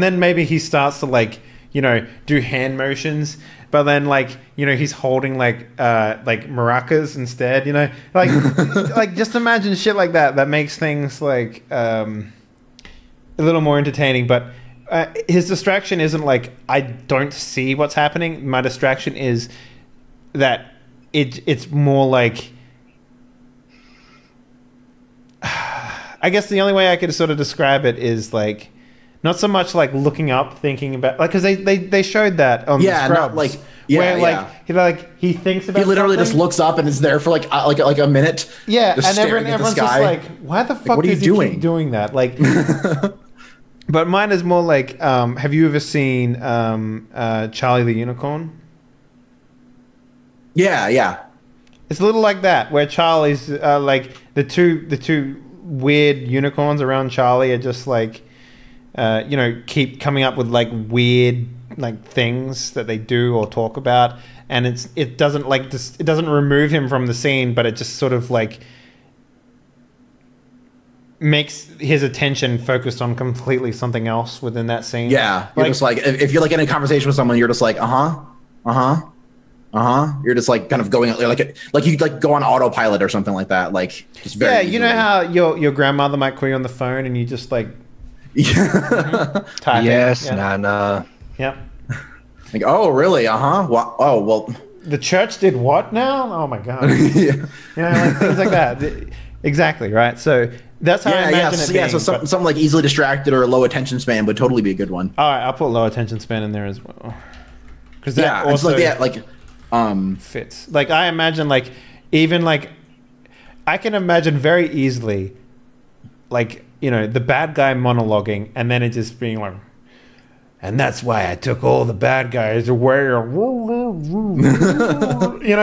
then maybe he starts to like do hand motions, but then like he's holding like maracas instead, like like just imagine shit like that makes things like a little more entertaining, but. His distraction isn't like I don't see what's happening. My distraction is that it's more like I guess the only way I could sort of describe it is like not so much like looking up, thinking about like because they showed that on the Scrubs, where he thinks about. He literally something. Just looks up and is there for like a minute. Yeah, and everyone's just like, why the fuck what are you doing? Keep doing that? Like. But mine is more like, have you ever seen Charlie the Unicorn? Yeah. It's a little like that, where Charlie's like the two weird unicorns around Charlie are just like, keep coming up with like weird like things that they do or talk about, and it doesn't remove him from the scene, but it just sort of like. Makes his attention focused on completely something else within that scene. Yeah, you're just like if you're like in a conversation with someone, you're just like You're just like kind of going like you like go on autopilot or something like that. Like just very. Yeah, you know how your grandmother might call you on the phone and you just like. Typing. Yes, Nana. Yep. Like really? Well, oh well. The church did what now? Oh my god. Like things like that. Exactly right. So. That's how I imagine it being. So something like easily distracted or low attention span would totally be a good one. All right, I'll put low attention span in there as well. Because that also fits. Like I imagine, like even like I can imagine very easily, like the bad guy monologuing, and then it just being like, and that's why I took all the bad guys away.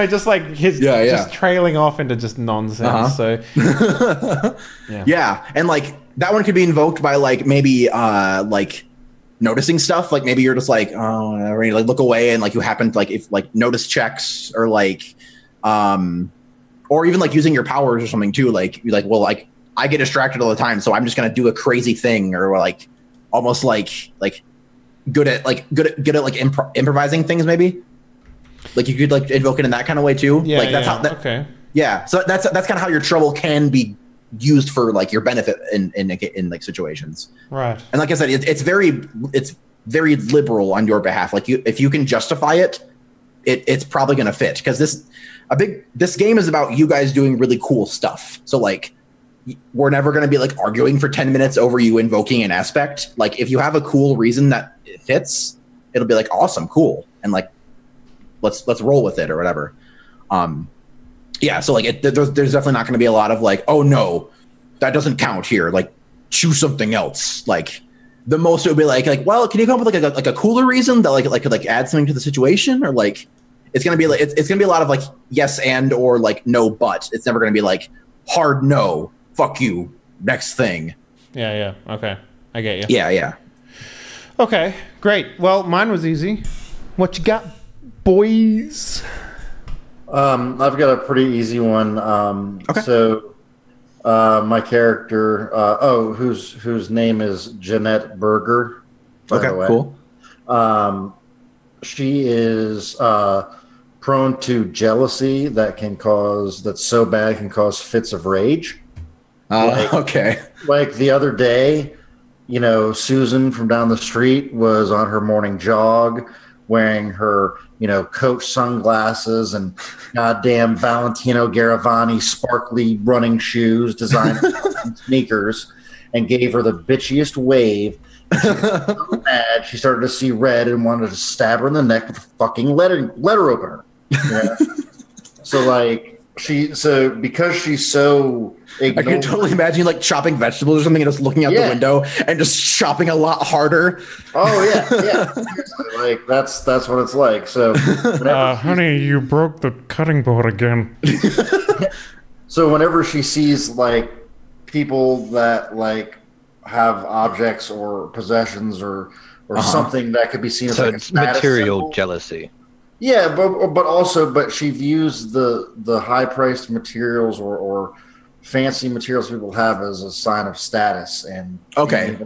Just like his just trailing off into just nonsense. So and like that one could be invoked by like maybe like noticing stuff. Like maybe you're just like whatever, you like look away and like you happen to like if like notice checks or like or even like using your powers or something too. Like you're like, well, like I get distracted all the time, so I'm just gonna do a crazy thing or like almost like good at improvising things maybe. Like you could like invoke it in that kind of way too. Yeah, like that's how that, okay. Yeah, so that's kind of how your trouble can be used for like your benefit in like situations. Right. And like I said, it's very liberal on your behalf. Like if you can justify it, it's probably going to fit because this game is about you guys doing really cool stuff. So like we're never going to be like arguing for 10 minutes over you invoking an aspect. Like if you have a cool reason that it fits, it'll be like awesome, cool, and like let's roll with it or whatever. So like there's definitely not going to be a lot of like, oh no, that doesn't count here. Like choose something else. Like the most it would be like, well, can you come up with like a cooler reason that could add something to the situation, or like it's gonna be like it's gonna be a lot of like yes and or like no but. It's never gonna be like hard no, fuck you, next thing. Yeah. Okay, I get you. Yeah. Okay, great. Well, mine was easy. What you got? boys? I've got a pretty easy one. Okay. So, my character, whose name is Jeanette Berger. By the way. Cool. She is prone to jealousy that's so bad can cause fits of rage. Okay. Like the other day, Susan from down the street was on her morning jog wearing her, Coach sunglasses and goddamn Valentino Garavani sparkly running shoes, designer sneakers, and gave her the bitchiest wave. She was so mad, she started to see red and wanted to stab her in the neck with a fucking letter opener. Yeah. Because she's so ignorant. I can totally imagine you like chopping vegetables or something and just looking out the window and just chopping a lot harder. Oh yeah. Seriously, like that's what it's like. So, honey, you broke the cutting board again. So whenever she sees like people that like have objects or possessions or something that could be seen as like a status material symbol. jealousy. Yeah, but she views the high priced materials or fancy materials people have as a sign of status and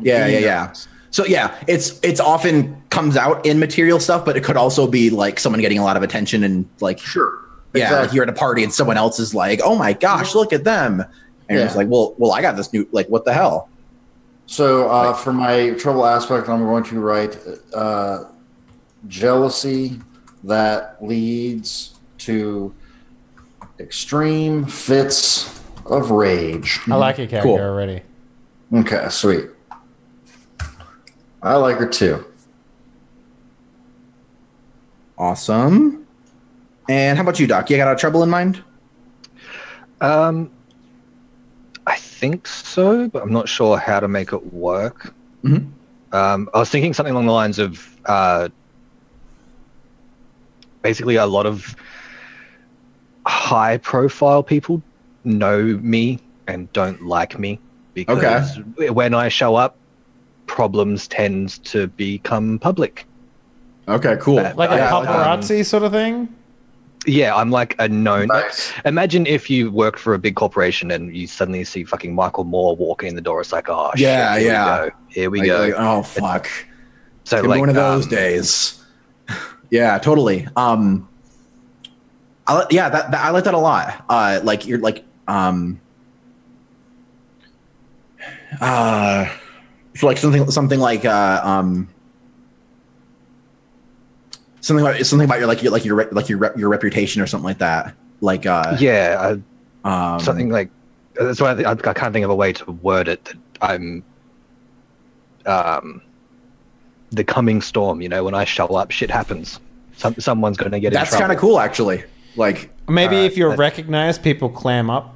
yeah. So yeah, it's often comes out in material stuff, but it could also be like someone getting a lot of attention and like sure. Yeah, Exactly. like you're at a party and someone else is like, "Oh my gosh, look at them," and you're just like, "Well, I got this new like, what the hell?" So for my trouble aspect, I'm going to write jealousy that leads to extreme fits of rage. I like your character already. Okay, sweet. I like her too. Awesome. And how about you, Doc? You got a trouble in mind? I think so, but I'm not sure how to make it work. Mm-hmm. I was thinking something along the lines of basically a lot of high-profile people know me and don't like me because when I show up, problems tend to become public. Okay, cool. Like a paparazzi sort of thing? Yeah, I'm like a known. Nice. Imagine if you worked for a big corporation and you suddenly see fucking Michael Moore walking in the door. It's like, oh, Yeah, shit, yeah. Here we go. Like, oh fuck. So It's like one of those days. Yeah, totally. I like that a lot. Like you're like so like something like something about your reputation or something like that. Like something like that's why I can't think of a way to word it. That I'm the coming storm. When I show up, shit happens. Someone's going to get in trouble. That's kind of cool, actually. Like Maybe if you're recognized, people clam up.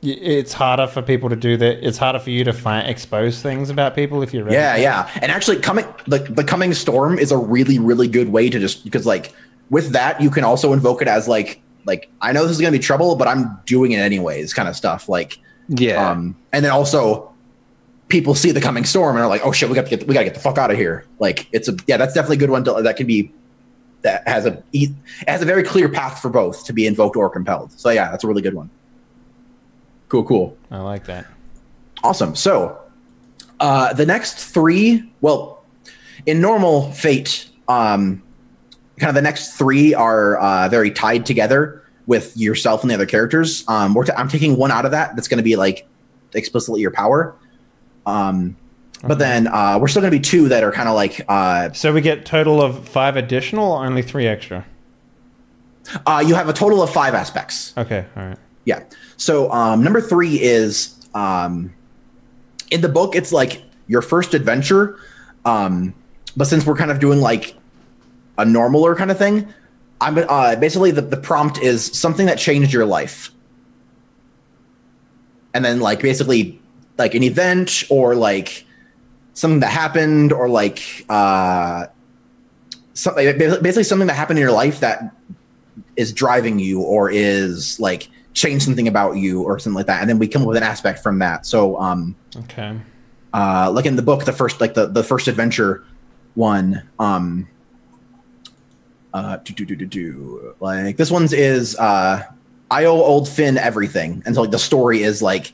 It's harder for people to do that. It's harder for you to expose things about people if you're recognized. Yeah. And actually, the coming storm is a really, really good way to just because like with that you can also invoke it as like I know this is gonna be trouble, but I'm doing it anyways, kind of stuff. Like and then also people see the coming storm and are like, oh shit, we gotta get the fuck out of here. Like that's definitely a good one that has a very clear path for both to be invoked or compelled. So yeah, that's a really good one. Cool. I like that. Awesome. So the next three, well, in normal Fate, kind of the next three are very tied together with yourself and the other characters. I'm taking one out of that. That's going to be like explicitly your power. But then we're still going to be two that are kind of like. So we get total of 5 additional or only 3 extra? You have a total of 5 aspects. Okay. All right. Yeah. So number 3 is in the book, it's like your first adventure. But since we're kind of doing like a normaler kind of thing, I'm basically the prompt is something that changed your life. And then like basically like an event or like something that happened or like basically something that happened in your life that is driving you or is like change something about you or something like that, and then we come up with an aspect from that. So okay, like in the book, the first adventure one, Like this one's is I owe old Finn everything, and so like the story is like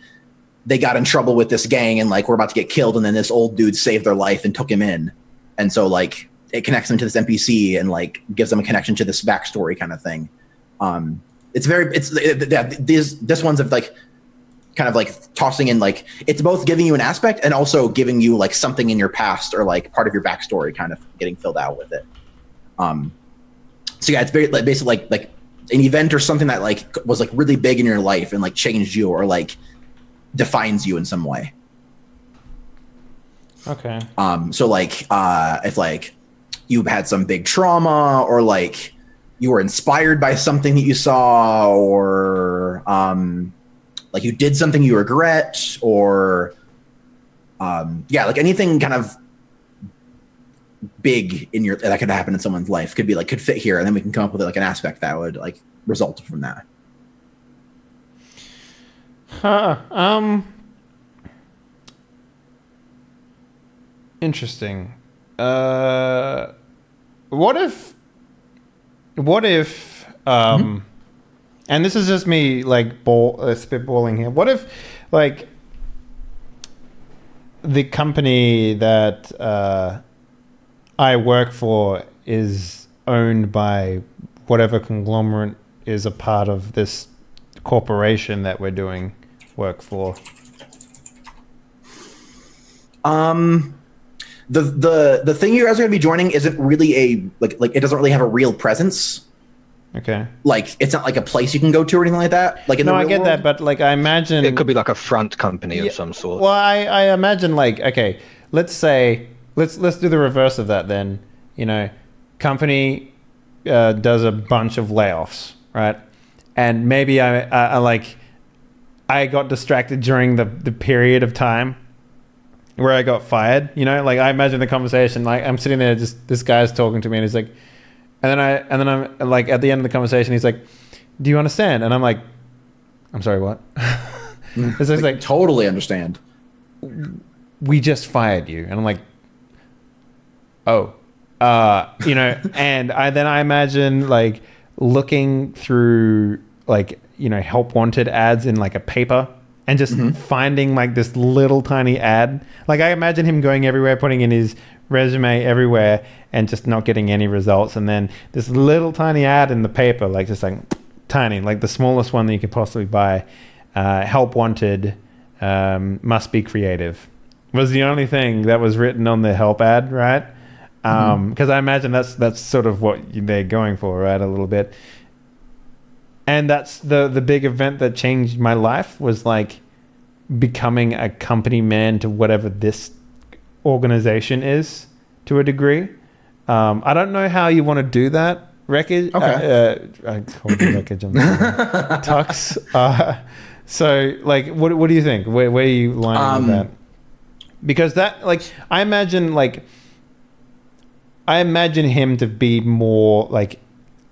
they got in trouble with this gang and like we're about to get killed, and then this old dude saved their life and took him in, and so like it connects them to this NPC and like gives them a connection to this backstory kind of thing. This one's of like kind of like tossing in like it's both giving you an aspect and also giving you like something in your past or like part of your backstory kind of getting filled out with it. So yeah, it's very like, basically like an event or something that like was like really big in your life and like changed you or like defines you in some way. Okay. So like if like you've had some big trauma or like you were inspired by something that you saw or like you did something you regret or yeah, like anything kind of big in your that could happen in someone's life could fit here, and then we can come up with like an aspect that would like result from that. Interesting. What if and this is just me like spitballing here. What if like the company that I work for is owned by whatever conglomerate is a part of this corporation that we're doing work for? The thing you guys are going to be joining isn't really a like it doesn't really have a real presence. Okay. Like it's not like a place you can go to or anything like that. Like in the I real get world. that, but like I imagine It could be like a front company of some sort. Well, I imagine like okay, let's say let's do the reverse of that then. You know, company does a bunch of layoffs, right? And maybe I got distracted during the period of time where I got fired. You know, like I imagine the conversation. Like I'm sitting there, just this guy's talking to me, and he's like, and then I'm like at the end of the conversation, he's like, "Do you understand?" And I'm like, "I'm sorry, what?" It's just like totally understand. We just fired you, and I'm like, oh. You know, and I imagine like looking through like, you know, help wanted ads in like a paper and just finding like this little tiny ad. Like I imagine him going everywhere, putting in his resume everywhere and just not getting any results. And then this little tiny ad in the paper, like just like tiny, like the smallest one that you could possibly buy. Help wanted, must be creative was the only thing that was written on the help ad, right? Because I imagine that's sort of what they're going for, right? A little bit. And that's the big event that changed my life was like becoming a company man to whatever this organization is to a degree. I don't know how you want to do that, Wreckage. Okay. I called you Wreckage. Tux. So like, what do you think? Where are you lining with that? Because that, like, I imagine him to be more like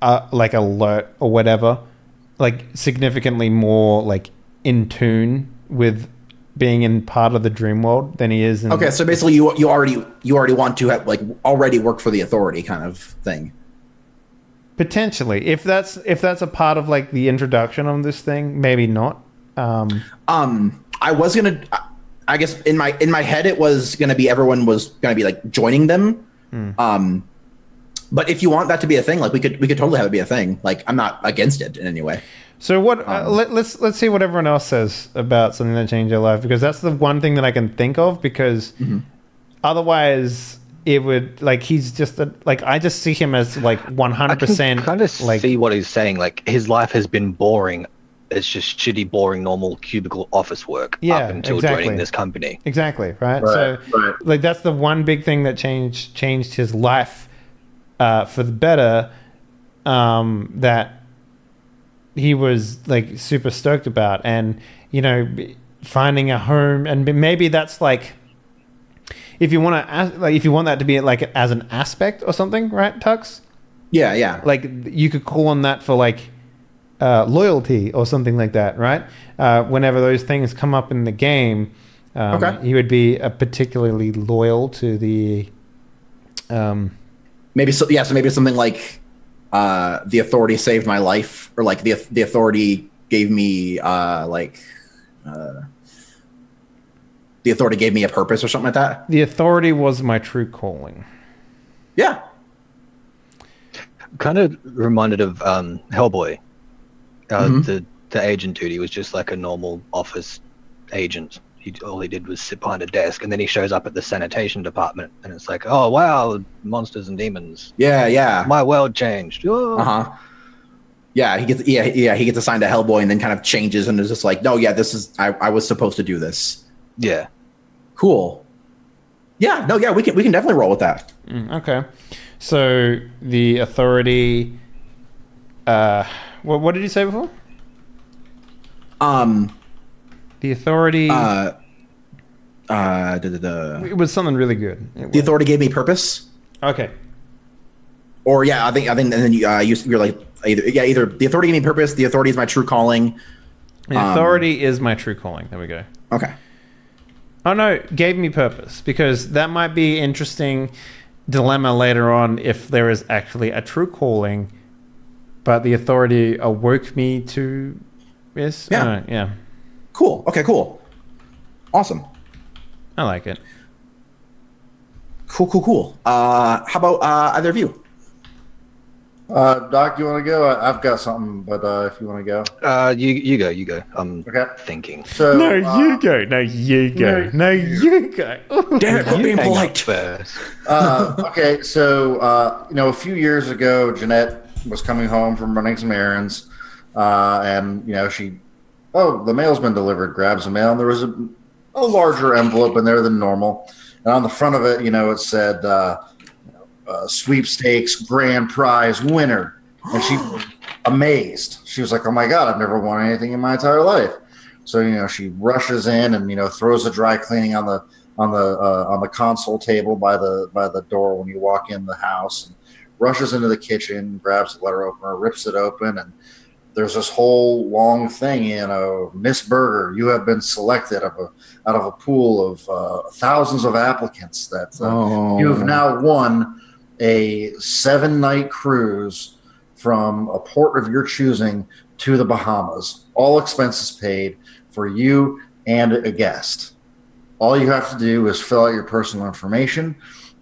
alert or whatever, like significantly more like in tune with being in part of the dream world than he is. Okay, so basically, you already want to have like already work for the authority kind of thing. Potentially, if that's a part of like the introduction on this thing, maybe not. I was gonna, I guess in my head it was gonna be everyone was gonna be like joining them. But if you want that to be a thing, like we could totally have it be a thing. Like I'm not against it in any way. So what? Let's see what everyone else says about something that changed their life, because that's the one thing that I can think of. Because otherwise, it would like he's just I just see him as like 100%. Kind of like see what he's saying. Like his life has been boring. It's just shitty, boring, normal cubicle office work up until joining this company. Exactly, right? So, like, that's the one big thing that changed his life for the better. That he was like super stoked about, and you know, finding a home, and maybe that's like, if you want that to be like as an aspect or something, right, Tux? Yeah. Like you could call on that for like. Loyalty or something like that, right? Whenever those things come up in the game, he would be particularly loyal to the. Maybe so. Yeah. So maybe something like the authority saved my life, or like the authority gave me the authority gave me a purpose or something like that. The authority was my true calling. Yeah. Kind of reminded of Hellboy. The agent duty was just like a normal office agent. All he did was sit behind a desk, and then he shows up at the sanitation department, and it's like, oh wow, monsters and demons. Yeah. My world changed. Oh. Yeah, he gets assigned to Hellboy, and then kind of changes, and is just like, no, yeah, this is I was supposed to do this. Yeah. Cool. Yeah. No. Yeah. We can definitely roll with that. Okay. So the authority. What did you say before? The authority. It was something really good. The authority gave me purpose. Okay. Or yeah, I think, and then you're like either the authority gave me purpose. The authority is my true calling. The authority is my true calling. There we go. Okay. Oh no, gave me purpose, because that might be interesting dilemma later on if there is actually a true calling, but the authority awoke me to this. Yeah. Yeah. Cool. Okay. Cool. Awesome. I like it. Cool. How about either of you? Doc, you want to go? I've got something, but if you want to go, You go. I'm okay. thinking. So You go. No, you go. No, you go. Damn it, I'm being hang up polite. first. okay, so a few years ago, Jeanette was coming home from running some errands, and the mail's been delivered. Grabs the mail, and there was a larger envelope in there than normal, and on the front of it, it said. Sweepstakes grand prize winner, and she was amazed. She was like, "Oh my god, I've never won anything in my entire life." So she rushes in and throws the dry cleaning on the console table by the door when you walk in the house, and rushes into the kitchen, grabs the letter opener, rips it open, and there's this whole long thing. Miss Berger, you have been selected out of a pool of thousands of applicants that you have now won a 7-night cruise from a port of your choosing to the Bahamas, all expenses paid for you and a guest. All you have to do is fill out your personal information,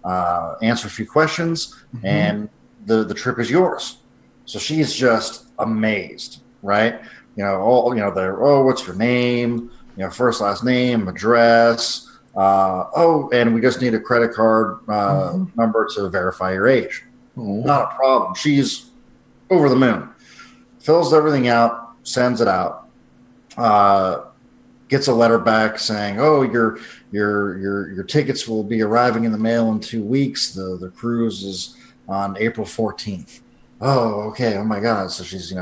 answer a few questions, and the trip is yours. So she's just amazed, right? What's your name? First, last name, address. And we just need a credit card number to verify your age. Not a problem. She's over the moon. Fills everything out, sends it out. Gets a letter back saying, "Oh, your tickets will be arriving in the mail in 2 weeks. The cruise is on April 14th." Oh, okay. Oh my God. So she's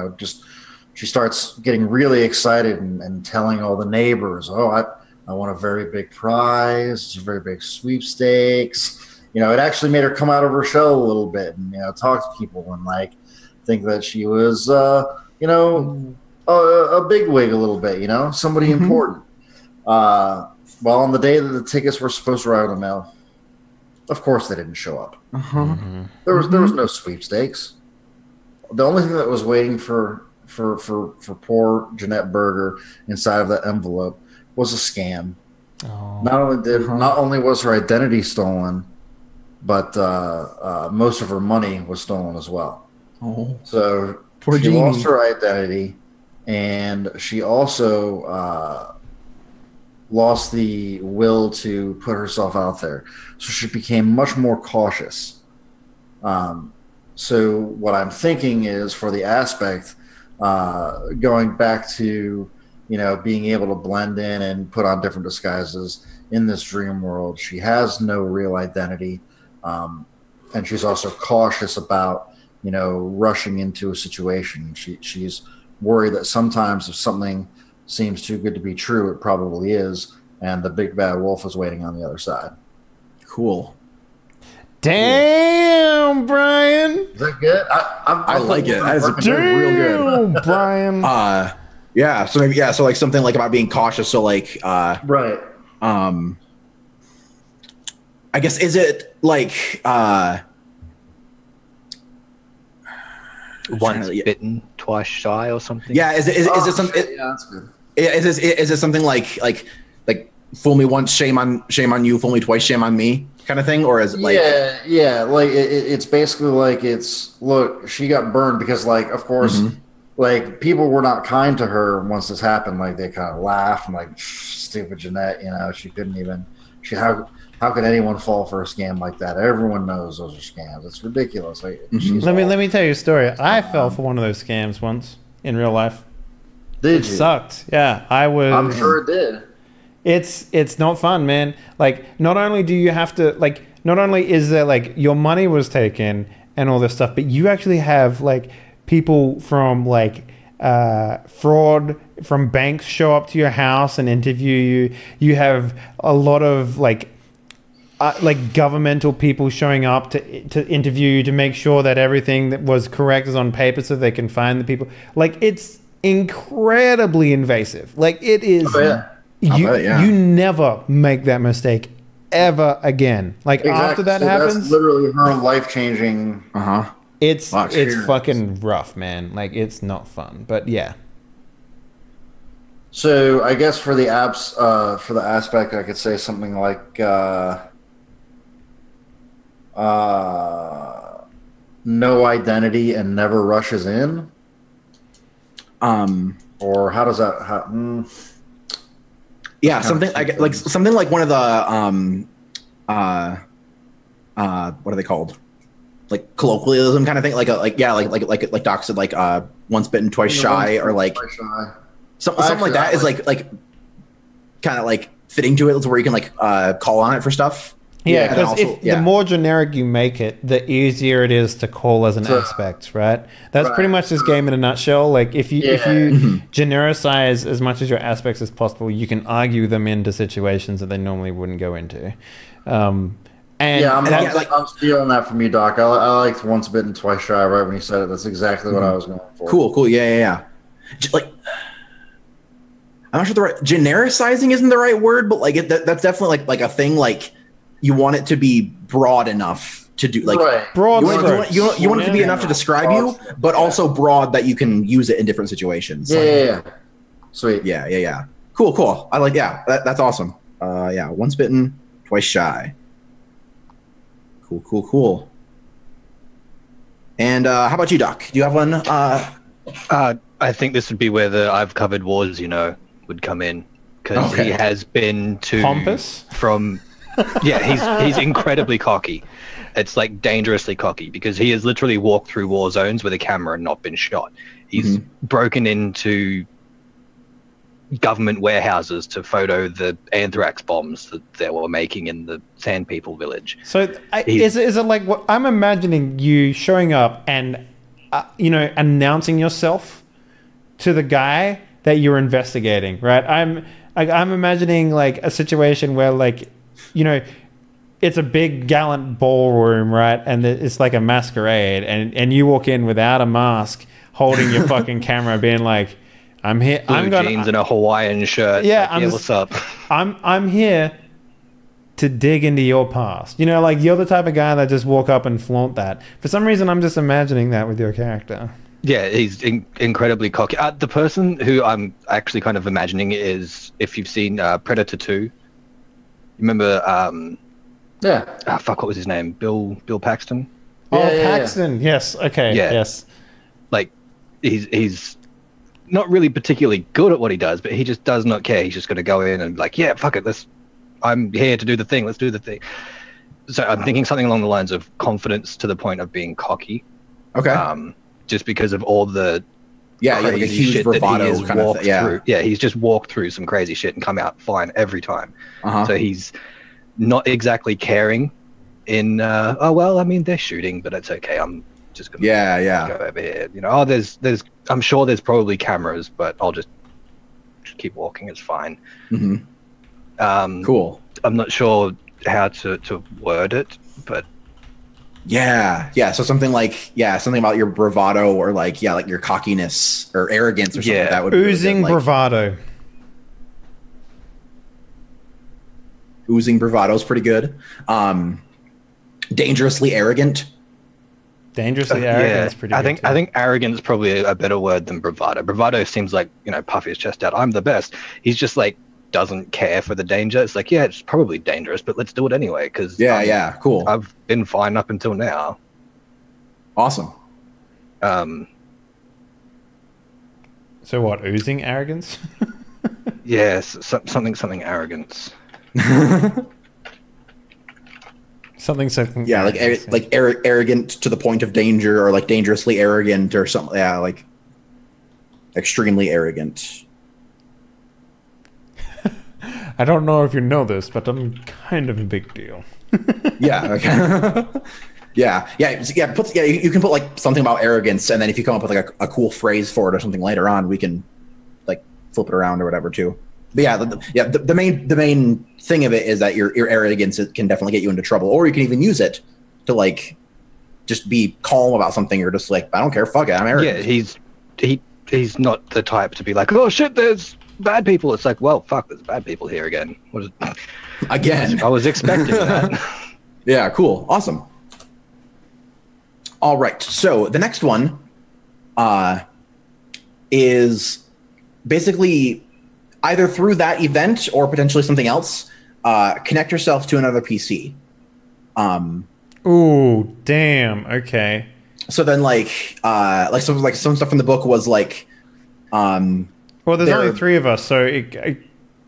she starts getting really excited and telling all the neighbors, "Oh, I won a very big prize. It's a very big sweepstakes." It actually made her come out of her shell a little bit and talk to people and think that she was a bigwig a little bit, somebody important. Well, on the day that the tickets were supposed to arrive in the mail, of course they didn't show up. There was no sweepstakes. The only thing that was waiting for poor Jeanette Berger inside of that envelope was a scam. Oh. Not only was her identity stolen, but most of her money was stolen as well. Oh. So Poor she Jeannie. lost her identity, and she also lost the will to put herself out there. So she became much more cautious. So what I'm thinking is, for the aspect, going back to being able to blend in and put on different disguises in this dream world, she has no real identity, and she's also cautious about rushing into a situation. She's worried that sometimes if something seems too good to be true, it probably is, and the big bad wolf is waiting on the other side. Cool. Damn, Brian. Is that good? I like it. That is real good. Damn, Brian. Yeah. So maybe so like something like about being cautious. So Right. I guess, is it like Once bitten, twice shy, or something. Yeah, is it something? Yeah, that's good. Is it something like fool me once, shame on you, fool me twice, shame on me kind of thing, or is it like like it's basically like look, she got burned because like of course like people were not kind to her once this happened. Like they kind of laughed and like stupid Jeanette, you know, she couldn't even how could anyone fall for a scam like that? Everyone knows those are scams. It's ridiculous. Like, let me tell you a story. I fell for one of those scams once in real life. Did you? Sucked. Yeah, I was. I'm sure it did. It's not fun, man. Like, not only do you have to like, not only is there like your money was taken and all this stuff, but you actually have like people from like fraud from banks show up to your house and interview you. You have a lot of like governmental people showing up to interview you to make sure that everything that was correct is on paper so they can find the people. Like, it's incredibly invasive. Like, it is. Oh, yeah. You never make that mistake ever again. Like, after that happens, that's literally her life-changing. It's fucking rough, man. Like, it's not fun. But yeah. So I guess for the aspect, I could say something like no identity and never rushes in. Or how does that? Yeah, something like something like one of the what are they called? Like colloquialism kind of thing. Like Doc said, like once bitten, twice shy, or like something like that is like kind of like fitting to it, where you can like call on it for stuff. Yeah, because the more generic you make it, the easier it is to call as an aspect, right? That's pretty much this game in a nutshell. Like, if you genericize as much as your aspects as possible, you can argue them into situations that they normally wouldn't go into. I'm stealing that from you, Doc. I liked once bitten, twice shy. Right when you said it, that's exactly what I was going for. Cool. Yeah. Like, I'm not sure the right genericizing isn't the right word, but like that's definitely like a thing. Like, you want it to be broad enough to do, like broad. You want it to be enough to describe you, but also broad that you can use it in different situations. Yeah. Sweet. Yeah. Cool. I like. Yeah, that's awesome. Once bitten, twice shy. Cool. And how about you, Doc? Do you have one? I think this would be where the I've covered wars, would come in, because he has been to pompous from. Yeah, he's incredibly cocky. It's like dangerously cocky, because he has literally walked through war zones with a camera and not been shot. He's broken into government warehouses to photo the anthrax bombs that they were making in the Sand People village. So is it like what I'm imagining, you showing up and announcing yourself to the guy that you're investigating, right? I'm imagining like a situation where like, it's a big gallant ballroom, right? And it's like a masquerade, and you walk in without a mask, holding your fucking camera, being like, "I'm here." Blue jeans and a Hawaiian shirt. Yeah, like, what's up? I'm here to dig into your past. Like, you're the type of guy that just walk up and flaunt that. For some reason, I'm just imagining that with your character. Yeah, he's incredibly cocky. The person who I'm actually kind of imagining is, if you've seen Predator 2. Remember? What was his name? Bill Paxton. Paxton. Yeah. Yes. Okay. Yeah. Yes. Like, he's not really particularly good at what he does, but he just does not care. He's just going to go in and like, yeah, fuck it. I'm here to do the thing. Let's do the thing. So I'm thinking something along the lines of confidence to the point of being cocky. Okay. Just because of all the like a huge shit bravado that he has kind walked of thing. through. Yeah, he's just walked through some crazy shit and come out fine every time. So he's not exactly caring in they're shooting, but it's okay. I'm just gonna go over here. There's I'm sure there's probably cameras, but I'll just keep walking. It's fine. Cool. I'm not sure how to word it, but so something about your bravado, or like your cockiness or arrogance or something like that would oozing be like, bravado. Oozing bravado is pretty good. Dangerously arrogant. Dangerously arrogant is pretty good I too. think arrogance is probably a better word than bravado. Bravado seems like, puff his chest out. I'm the best. He's just like doesn't care for the danger. It's like, yeah, it's probably dangerous, but let's do it anyway because cool. I've been fine up until now. Awesome. So what? Oozing arrogance? Yes, something arrogance. something. Yeah, like arrogant to the point of danger, or like dangerously arrogant, or something. Yeah, like extremely arrogant. I don't know if you know this, but I'm kind of a big deal. Yeah. Okay. Yeah. You can put like something about arrogance, and then if you come up with like a cool phrase for it or something later on, we can like flip it around or whatever too. But the main thing of it is that your arrogance can definitely get you into trouble, or you can even use it to like just be calm about something. You're just like, I don't care, fuck it, I'm arrogant. Yeah, he's not the type to be like, oh shit, there's bad people. It's like, well, fuck, there's bad people here again. Again, I was expecting that. Yeah, cool, awesome. All right, so the next one is basically either through that event or potentially something else, connect yourself to another PC. Ooh, damn. Okay. So then, some stuff from the book was like, well, there's only 3 of us, so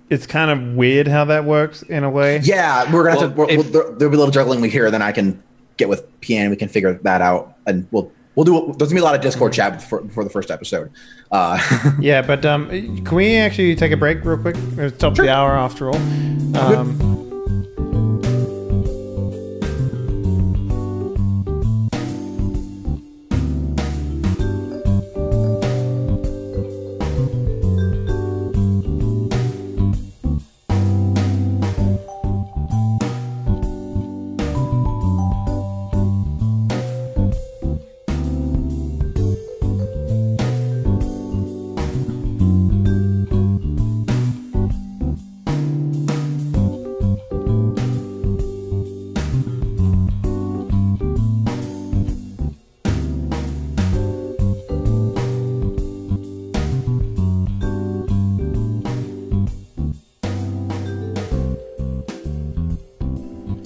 it's kind of weird how that works in a way. Yeah, we're gonna there'll be a little juggling here. Then I can get with PN and we can figure that out, and we'll do. There's gonna be a lot of Discord chat before the first episode. Yeah, but can we actually take a break real quick? It's top of the hour after all.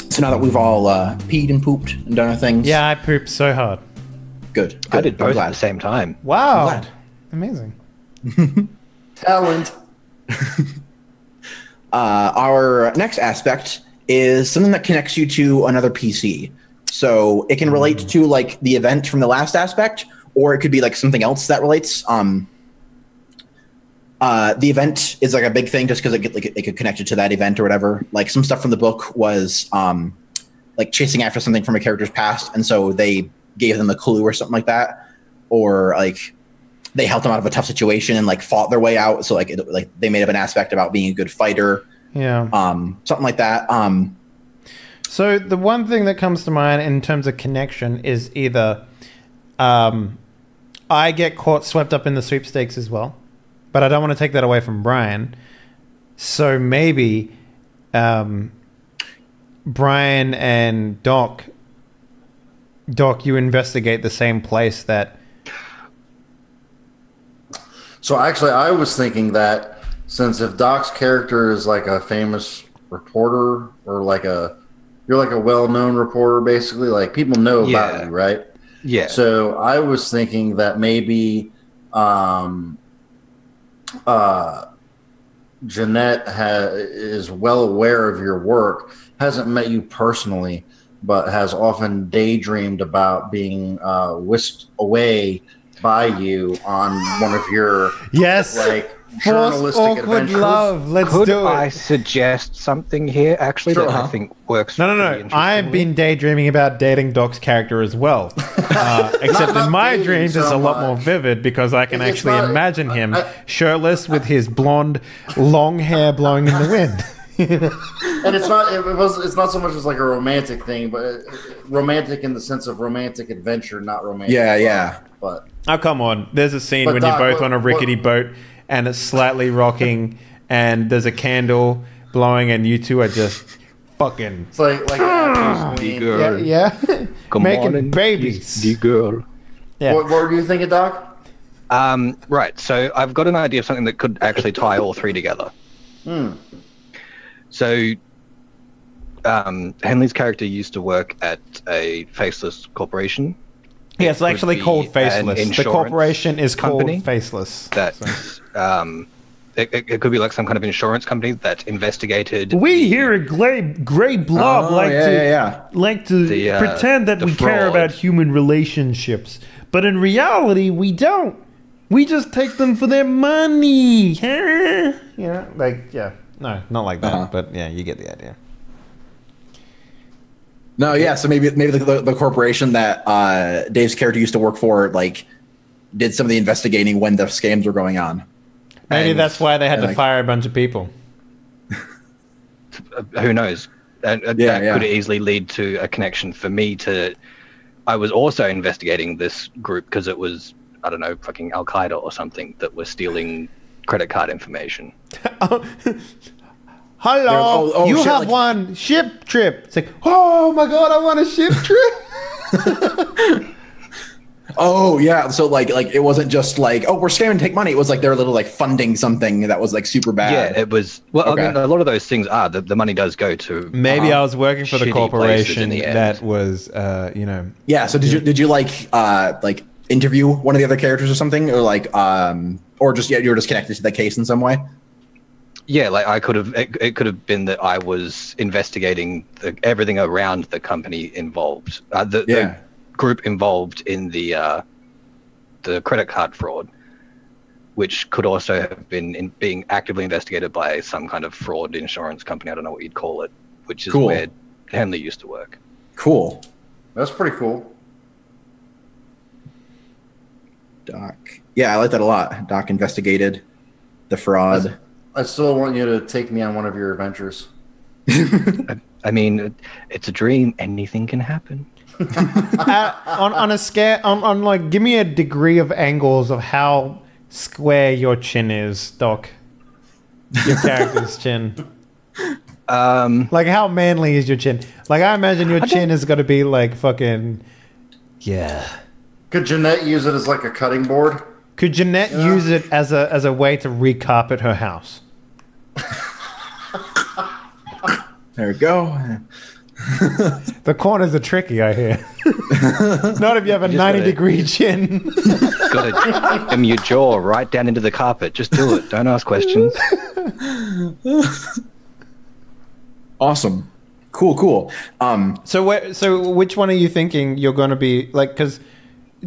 So now that we've all peed and pooped and done our things, Yeah, I pooped so hard. good. I did I'm both glad. at the same time. Wow. glad. Amazing. Talent. Our next aspect is something that connects you to another PC. So it can relate to like the event from the last aspect, or it could be like something else that relates. The event is like a big thing just because it could connect it to that event or whatever. Like some stuff from the book was like chasing after something from a character's past, and so they gave them a clue or something like that, or like they helped them out of a tough situation and like fought their way out. So like they made up an aspect about being a good fighter. Yeah. Something like that. So the one thing that comes to mind in terms of connection is either I get swept up in the sweepstakes as well, but I don't want to take that away from Brian. So maybe Brian and Doc, you investigate the same place that... So actually, I was thinking that since if Doc's character is like a famous reporter or you're like a well-known reporter, basically, like people know about you, right? Yeah. So I was thinking that maybe Jeanette is well aware of your work, hasn't met you personally, but has often daydreamed about being whisked away by you on one of your journalistic awkward adventures. love. Let's Could do it. I suggest something here, actually, Sure, that huh? I think works? No. pretty I've been daydreaming about dating Doc's character as well. Except in my dating dreams, it's a so lot more much. vivid because I can It's actually not- imagine him shirtless with his blonde, long hair blowing in the wind. And it's not so much as like a romantic thing, but romantic in the sense of romantic adventure, not romantic. Yeah. But Oh, come on. There's a scene But when Doc, you're both what- on a rickety boat and it's slightly rocking and there's a candle blowing and you two are just fucking It's like The girl. yeah. Come Making on, babies. The girl. Yeah. What were you thinking, Doc? Right. So I've got an idea of something that could actually tie all three together. So Henley's character used to work at a faceless corporation. Yeah, it's actually called Faceless. The insurance corporation is company called Faceless. That it could be like some kind of insurance company that investigated. We here at Grey Blob like to pretend that we care fraud. about human relationships, but in reality, we don't. We just take them for their money. Huh? Yeah, no, not like that, but yeah, you get the idea. No, yeah. So maybe the corporation that Dave's character used to work for, like, did some of the investigating when the scams were going on. Maybe And- that's why they had to like- fire a bunch of people. Who knows? And that could easily lead to a connection for me to. I was also investigating this group because it was, I don't know, fucking Al Qaeda or something that was stealing credit card information. Hello, you shit, have like- one ship trip. It's like, oh my god, I want a ship trip. Oh yeah, so like it wasn't just like, oh, we're scamming to take money. It was like they're little like funding something that was like super bad. Yeah, it was. Well, Okay. I mean, a lot of those things are the money does go to. Maybe I was working for the Shitty corporation places in the end. that was, Yeah. So did you like interview one of the other characters or something, or like or just you were just connected to the case in some way? Yeah, like I could have. It could have been that I was investigating everything around the company involved. The group involved in the credit card fraud, which could also have been being actively investigated by some kind of fraud insurance company. I don't know what you'd call it, which is where Henley used to work. Cool. That's pretty cool. Doc. Yeah, I like that a lot. Doc investigated the fraud. I still want you to take me on one of your adventures. I mean, it's a dream. Anything can happen. on a scale, on like, give me a degree of angles of how square your chin is, Doc. Your character's chin. Like, how manly is your chin? Like, I imagine your chin is got to be like fucking, yeah. Could Jeanette use it as like a cutting board? Could Jeanette use it as a way to recarpet her house? There we go. The corners are tricky, I hear. Not if you have a 90-degree chin. Gotta jam your jaw right down into the carpet. Just do it. Don't ask questions. Awesome. Cool. So which one are you thinking you're going to be like? Because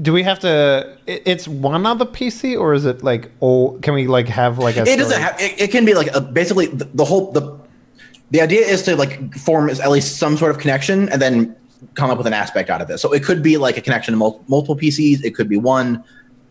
do we have to? It's one other PC, or is it like all? Can we like have like a? It doesn't have. It can be like basically the whole the idea is to like form at least some sort of connection and then come up with an aspect out of it. So it could be like a connection to multiple PCs. It could be one.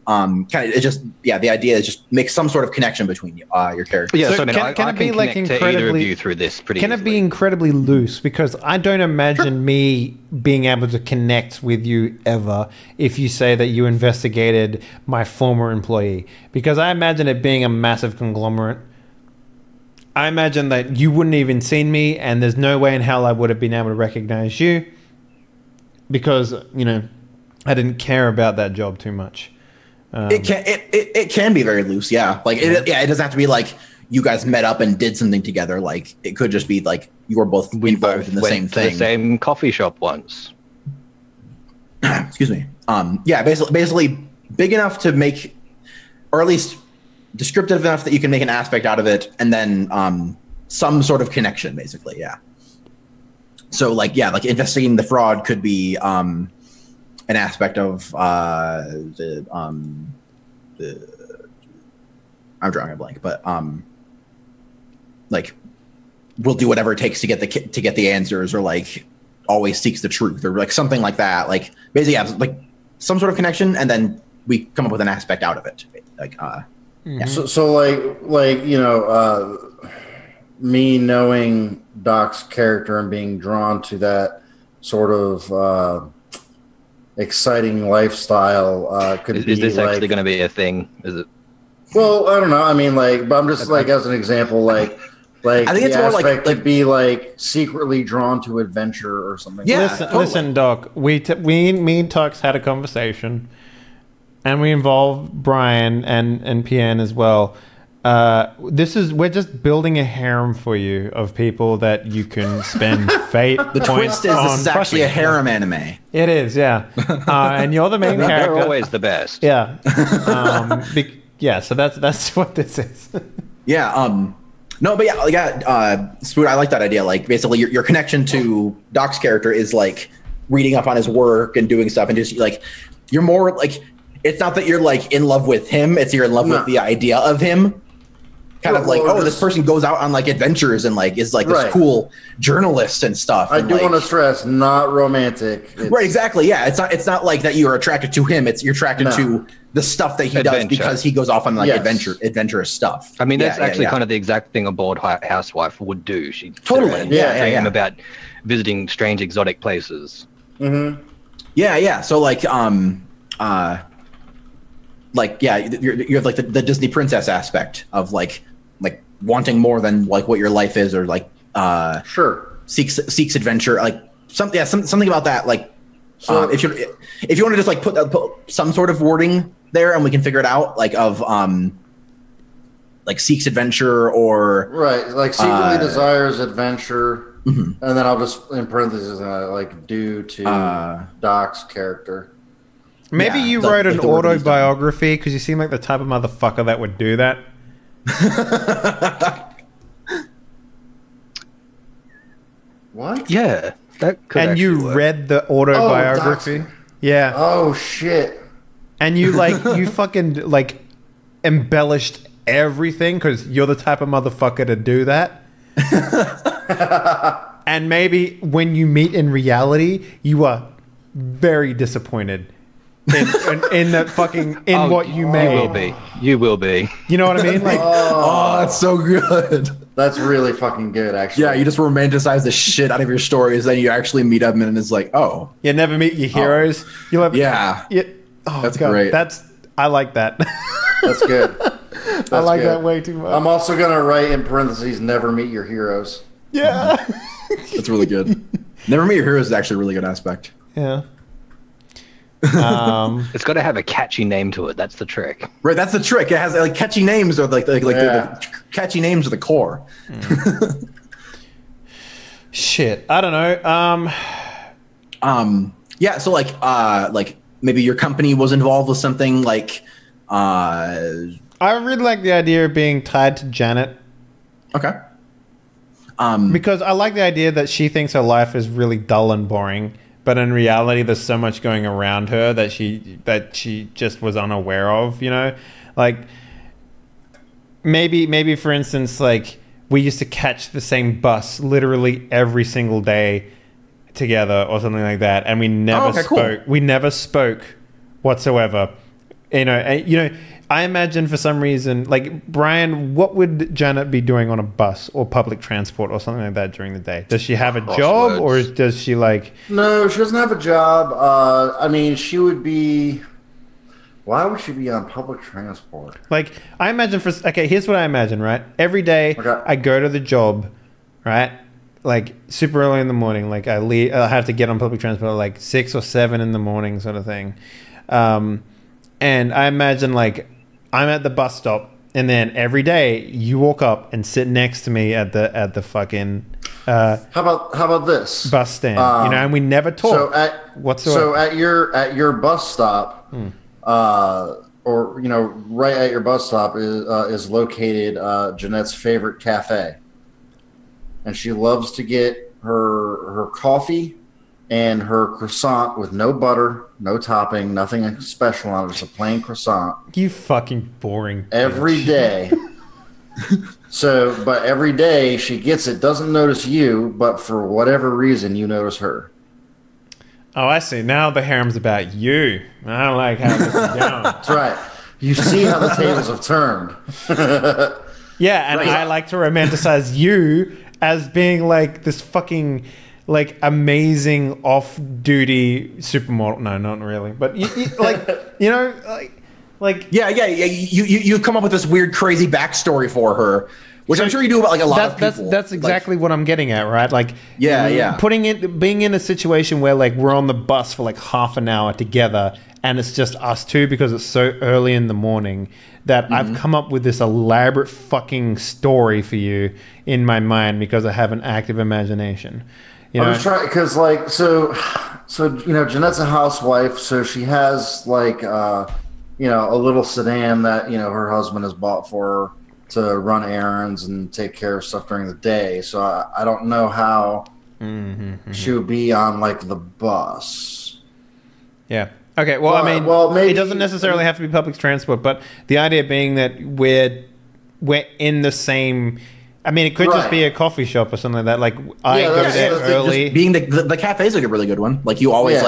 Kind of, it just the idea is just make some sort of connection between your characters. Yeah, So so I mean, I can it be can like connect to either of incredibly- you through this pretty Can it easily. be incredibly loose? Because I don't imagine me being able to connect with you ever if you say that you investigated my former employee. Because I imagine it being a massive conglomerate. I imagine that you wouldn't even seen me, and there's no way in hell I would have been able to recognize you. Because, I didn't care about that job too much. It can be very loose, yeah. Like it doesn't have to be like you guys met up and did something together. Like it could just be like you were both involved in the went same to thing. the same coffee shop once. Excuse me. Basically big enough to make, or at least descriptive enough that you can make an aspect out of it, and then some sort of connection, basically, yeah. So like investigating the fraud could be an aspect of I'm drawing a blank, but like we'll do whatever it takes to get the answers, or like always seeks the truth, or like something like that. Like basically, like some sort of connection, and then we come up with an aspect out of it. Like yeah. So like me knowing Doc's character and being drawn to that sort of exciting lifestyle could be Is this like, actually going to be a thing? Is it? well, I don't know. I mean, like, but I'm just like as an example, like Like I think it's the more like aspect to be like secretly drawn to adventure or something. Yeah. like that. Listen, Doc. Me and Tux had a conversation, and we involved Brian and Pian as well. We're just building a harem for you of people that you can spend fate. The twist is this is actually a harem anime. It is, yeah. And you're the main character. They're always the best. Yeah. Yeah. So that's what this is. Yeah. No, but Spoot, I like that idea. Like, basically, your connection to Doc's character is like reading up on his work and doing stuff, and just like you're more like it's not that you're like in love with him; it's you're in love with the idea of him. Kind of like, this person goes out on like adventures and like is like this cool journalist and stuff. I and, do like, want to stress, not romantic. Right, exactly. Yeah, it's not like that you're attracted to him. It's you're attracted to the stuff that he does because he goes off on like adventurous stuff. I mean, that's actually kind of the exact thing a bored housewife would do. She totally dream about visiting strange exotic places. Mm-hmm. Yeah. So like you have like the Disney princess aspect of like wanting more than like what your life is, or like seeks adventure, like something about that. Like if you want to just like put some sort of wording there, and we can figure it out, like of like seeks adventure or like secretly desires adventure, and then I'll just in parentheses like due to Doc's character. Maybe you wrote an autobiography because you seem like the type of motherfucker that would do that. What? Yeah, that could. And you read the autobiography. Yeah. Oh shit. And you you fucking like embellished everything because you're the type of motherfucker to do that. And maybe when you meet in reality, you are very disappointed in that fucking what you made. You will be. You know what I mean? Like, that's so good. That's really fucking good, actually. Yeah, you just romanticize the shit out of your stories, then you actually meet up and it's like, oh, you never meet your heroes. You love, that's great. I like that. That's good. I like that way too much. I'm also gonna write in parentheses, never meet your heroes. Yeah. That's really good. Never meet your heroes is actually a really good aspect. Yeah. It's got to have a catchy name to it. That's the trick. Right, that's the trick. It has like catchy names, or the catchy names are the core. Shit, I don't know. Yeah. So like maybe your company was involved with something like. I really like the idea of being tied to Janet. Okay. Because I like the idea that she thinks her life is really dull and boring. But in reality, there's so much going around her that she just was unaware of, you know? Like, maybe for instance, like, we used to catch the same bus literally every single day together or something like that, and we never spoke. Cool. We never spoke whatsoever. You know, I imagine for some reason, like, Brian, what would Janet be doing on a bus or public transport or something like that during the day? Does she have a job, or does she like... No, she doesn't have a job. I mean, she would be... Why would she be on public transport? Like, I imagine here's what I imagine, right? Every day I go to the job, right? Like, super early in the morning. Like, I have to get on public transport at like 6 or 7 in the morning sort of thing. And I imagine, like, I'm at the bus stop, and then every day you walk up and sit next to me at the fucking how about this bus stand, and we never talk whatsoever. So at your bus stop, or right at your bus stop is located Jeanette's favorite cafe, and she loves to get her coffee and her croissant with no butter, no topping, nothing special on it, just a plain croissant. You fucking boring bitch. Every day. But every day she gets it, doesn't notice you, but for whatever reason you notice her. Oh, I see. Now the harem's about you. I don't like how this is going. That's right. You see how the tables have turned. Yeah, and I like to romanticize you as being like this fucking... like amazing off-duty supermodel. No, not really. But you You come up with this weird, crazy backstory for her, which I'm sure you do about like a lot of people. That's exactly what I'm getting at, right? Like, being in a situation where like we're on the bus for like half an hour together, and it's just us two because it's so early in the morning that I've come up with this elaborate fucking story for you in my mind because I have an active imagination. You know? I was trying because like so Jeanette's a housewife, so she has like a little sedan that her husband has bought for her to run errands and take care of stuff during the day. So I don't know how she would be on like the bus. Yeah. Okay. Well, maybe, it doesn't necessarily have to be public transport, but the idea being that we're in the same. I mean, it could just be a coffee shop or something like that. Like I go there early. Being the cafe is like a really good one. Like you always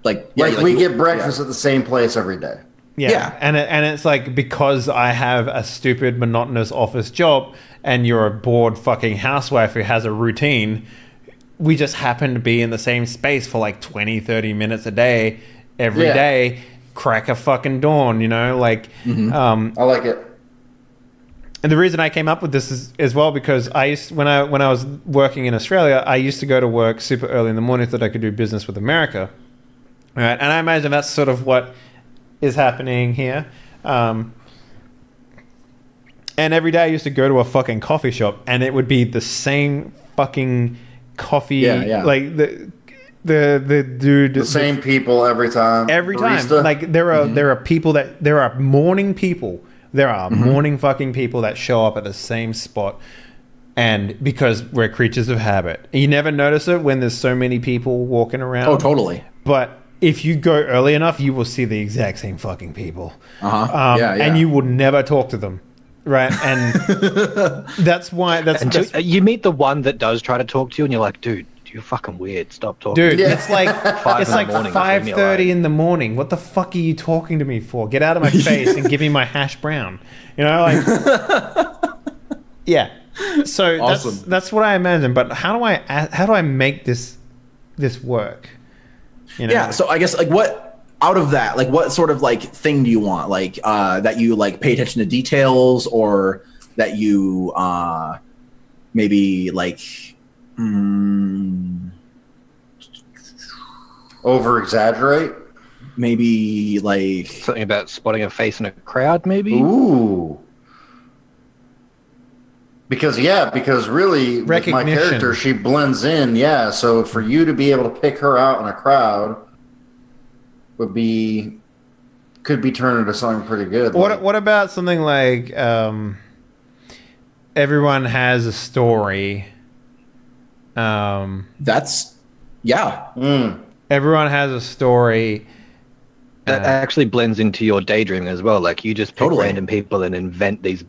we get breakfast at the same place every day. Yeah. And it's like because I have a stupid monotonous office job and you're a bored fucking housewife who has a routine, we just happen to be in the same space for like 20, 30 minutes a day, every day, crack a fucking dawn, like I like it. And the reason I came up with this is as well because when I was working in Australia, I used to go to work super early in the morning so that I could do business with America. Right? And I imagine that's sort of what is happening here. And every day I used to go to a fucking coffee shop and it would be the same fucking coffee, like the dude, the same people every time. Barista. Like there are morning people. There are morning fucking people that show up at the same spot, and because we're creatures of habit, you never notice it when there's so many people walking around. Oh, totally. But if you go early enough, you will see the exact same fucking people. And you will never talk to them. Right, and that's why. You meet the one that does try to talk to you, and you're like, "Dude, you're fucking weird. Stop talking." Dude, it's like 5:30 in the morning. What the fuck are you talking to me for? Get out of my face and give me my hash brown. Yeah. So awesome. That's what I imagine. But how do I make this work? Yeah. So I guess like what. Out of that, like what sort of like thing do you want? Like that you like pay attention to details, or that you maybe like over exaggerate? Maybe like something about spotting a face in a crowd, maybe? Ooh. Because really with my character, she blends in, so for you to be able to pick her out in a crowd could be turned into something pretty good. What about something like everyone has a story? Everyone has a story. That actually blends into your daydreaming as well. Like you just pick random people and invent these